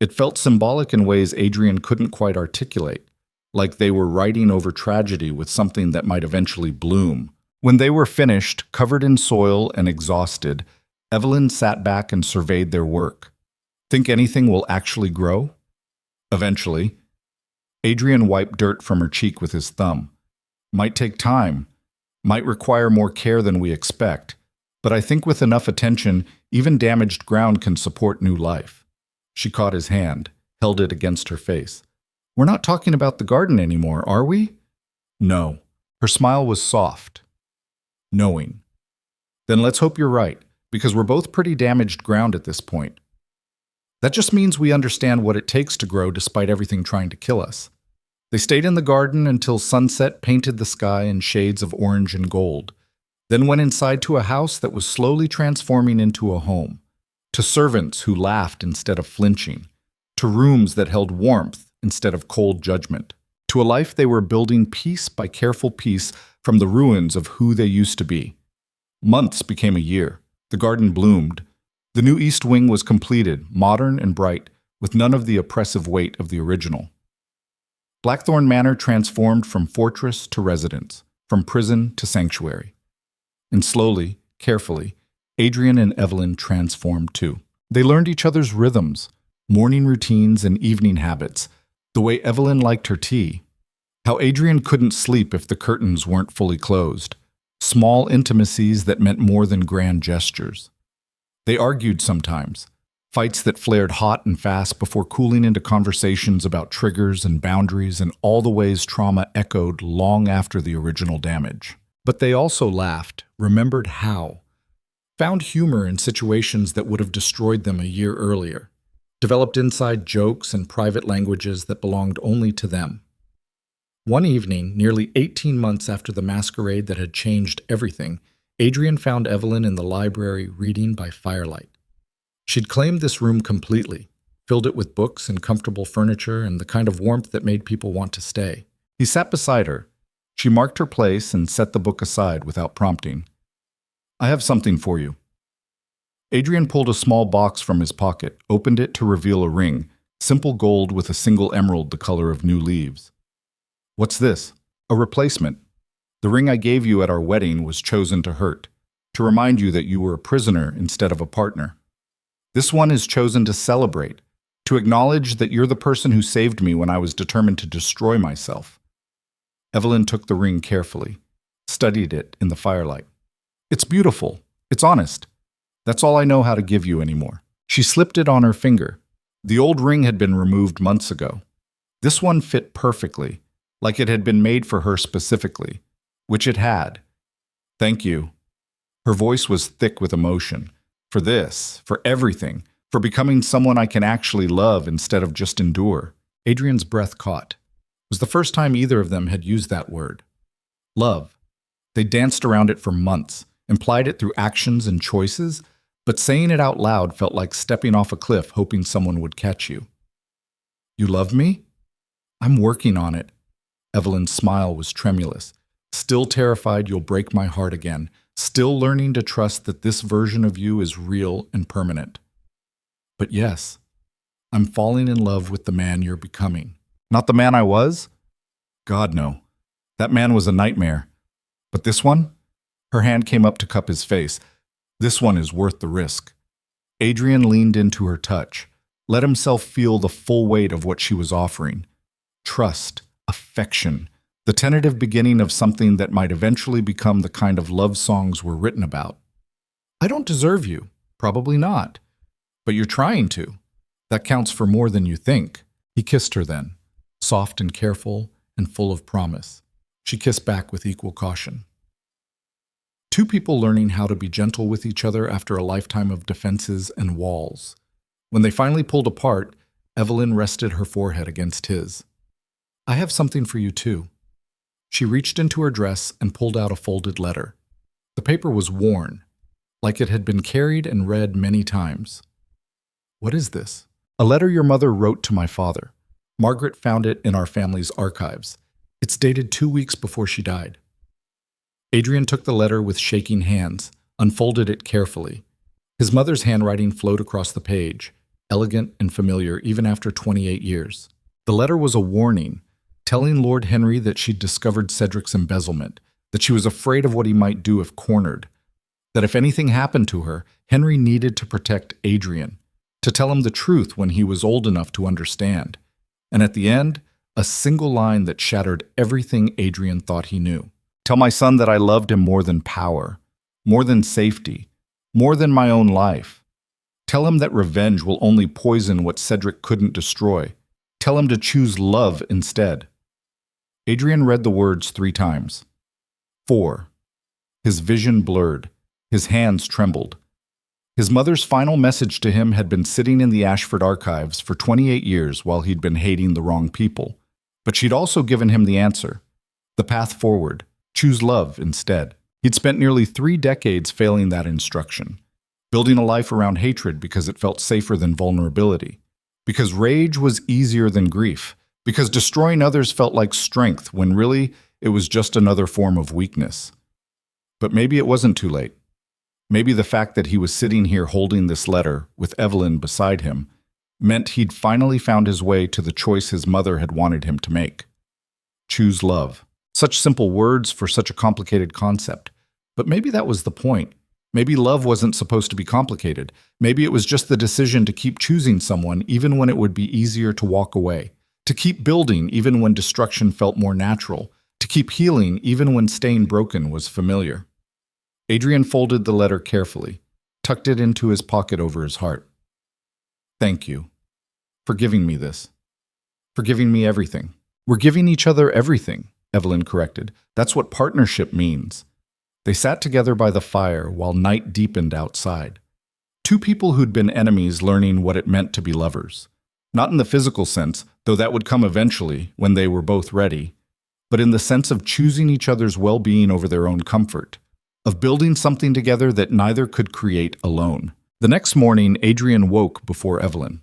It felt symbolic in ways Adrian couldn't quite articulate, like they were riding over tragedy with something that might eventually bloom. When they were finished, covered in soil and exhausted, Evelyn sat back and surveyed their work. Think anything will actually grow? Eventually. Adrian wiped dirt from her cheek with his thumb. Might take time, might require more care than we expect, but I think with enough attention, even damaged ground can support new life. She caught his hand, held it against her face. We're not talking about the garden anymore, are we? No. Her smile was soft, knowing. Then let's hope you're right, because we're both pretty damaged ground at this point. That just means we understand what it takes to grow despite everything trying to kill us. They stayed in the garden until sunset painted the sky in shades of orange and gold, then went inside to a house that was slowly transforming into a home, to servants who laughed instead of flinching, to rooms that held warmth instead of cold judgment, to a life they were building piece by careful piece from the ruins of who they used to be. Months became a year. The garden bloomed. The new east wing was completed, modern and bright, with none of the oppressive weight of the original. Blackthorn Manor transformed from fortress to residence, from prison to sanctuary. And slowly, carefully, Adrian and Evelyn transformed too. They learned each other's rhythms, morning routines and evening habits, the way Evelyn liked her tea, how Adrian couldn't sleep if the curtains weren't fully closed, small intimacies that meant more than grand gestures. They argued sometimes, fights that flared hot and fast before cooling into conversations about triggers and boundaries and all the ways trauma echoed long after the original damage. But they also laughed, remembered how, found humor in situations that would have destroyed them a year earlier, developed inside jokes and private languages that belonged only to them. One evening, nearly 18 months after the masquerade that had changed everything, Adrian found Evelyn in the library reading by firelight. She'd claimed this room completely, filled it with books and comfortable furniture and the kind of warmth that made people want to stay. He sat beside her. She marked her place and set the book aside without prompting. I have something for you. Adrian pulled a small box from his pocket, opened it to reveal a ring, simple gold with a single emerald the color of new leaves. What's this? A replacement. The ring I gave you at our wedding was chosen to hurt, to remind you that you were a prisoner instead of a partner. This one is chosen to celebrate, to acknowledge that you're the person who saved me when I was determined to destroy myself. Evelyn took the ring carefully, studied it in the firelight. It's beautiful. It's honest. That's all I know how to give you anymore. She slipped it on her finger. The old ring had been removed months ago. This one fit perfectly, like it had been made for her specifically, which it had. Thank you. Her voice was thick with emotion. For this, for everything, for becoming someone I can actually love instead of just endure. Adrian's breath caught. It was the first time either of them had used that word. Love. They danced around it for months, implied it through actions and choices, but saying it out loud felt like stepping off a cliff hoping someone would catch you. You love me? I'm working on it. Evelyn's smile was tremulous. Still terrified you'll break my heart again. Still learning to trust that this version of you is real and permanent. But yes, I'm falling in love with the man you're becoming. Not the man I was? God, no. That man was a nightmare. But this one? Her hand came up to cup his face. This one is worth the risk. Adrian leaned into her touch, let himself feel the full weight of what she was offering. Trust, affection, the tentative beginning of something that might eventually become the kind of love songs we're written about. I don't deserve you. Probably not. But you're trying to. That counts for more than you think. He kissed her then, soft and careful and full of promise. She kissed back with equal caution. Two people learning how to be gentle with each other after a lifetime of defenses and walls. When they finally pulled apart, Evelyn rested her forehead against his. I have something for you too. She reached into her dress and pulled out a folded letter. The paper was worn, like it had been carried and read many times. What is this? A letter your mother wrote to my father. Margaret found it in our family's archives. It's dated 2 weeks before she died. Adrian took the letter with shaking hands, unfolded it carefully. His mother's handwriting flowed across the page, elegant and familiar even after 28 years. The letter was a warning, telling Lord Henry that she'd discovered Cedric's embezzlement, that she was afraid of what he might do if cornered, that if anything happened to her, Henry needed to protect Adrian, to tell him the truth when he was old enough to understand. And at the end, a single line that shattered everything Adrian thought he knew. Tell my son that I loved him more than power, more than safety, more than my own life. Tell him that revenge will only poison what Cedric couldn't destroy. Tell him to choose love instead. Adrian read the words 3 times. 4. His vision blurred. His hands trembled. His mother's final message to him had been sitting in the Ashford archives for 28 years while he'd been hating the wrong people. But she'd also given him the answer. The path forward. Choose love instead. He'd spent nearly 3 decades failing that instruction, building a life around hatred because it felt safer than vulnerability, because rage was easier than grief, because destroying others felt like strength when really it was just another form of weakness. But maybe it wasn't too late. Maybe the fact that he was sitting here holding this letter with Evelyn beside him meant he'd finally found his way to the choice his mother had wanted him to make. Choose love. Such simple words for such a complicated concept. But maybe that was the point. Maybe love wasn't supposed to be complicated. Maybe it was just the decision to keep choosing someone even when it would be easier to walk away, to keep building even when destruction felt more natural, to keep healing even when staying broken was familiar. Adrian folded the letter carefully, tucked it into his pocket over his heart. Thank you for giving me this, for giving me everything. We're giving each other everything, Evelyn corrected. That's what partnership means. They sat together by the fire while night deepened outside. 2 people who'd been enemies learning what it meant to be lovers. Not in the physical sense, though that would come eventually when they were both ready, but in the sense of choosing each other's well-being over their own comfort, of building something together that neither could create alone. The next morning, Adrian woke before Evelyn,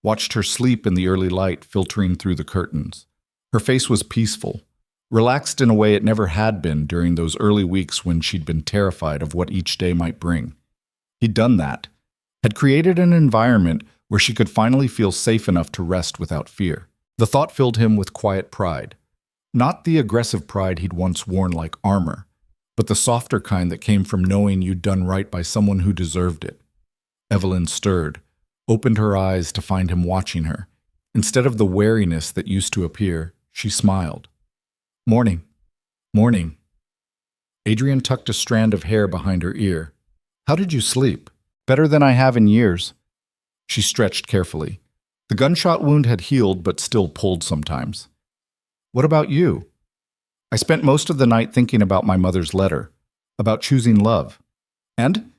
watched her sleep in the early light filtering through the curtains. Her face was peaceful, relaxed in a way it never had been during those early weeks when she'd been terrified of what each day might bring. He'd done that, had created an environment where she could finally feel safe enough to rest without fear. The thought filled him with quiet pride. Not the aggressive pride he'd once worn like armor, but the softer kind that came from knowing you'd done right by someone who deserved it. Evelyn stirred, opened her eyes to find him watching her. Instead of the wariness that used to appear, she smiled. Morning. Morning. Adrian tucked a strand of hair behind her ear. How did you sleep? Better than I have in years. She stretched carefully. The gunshot wound had healed but still pulled sometimes. What about you? I spent most of the night thinking about my mother's letter, about choosing love. And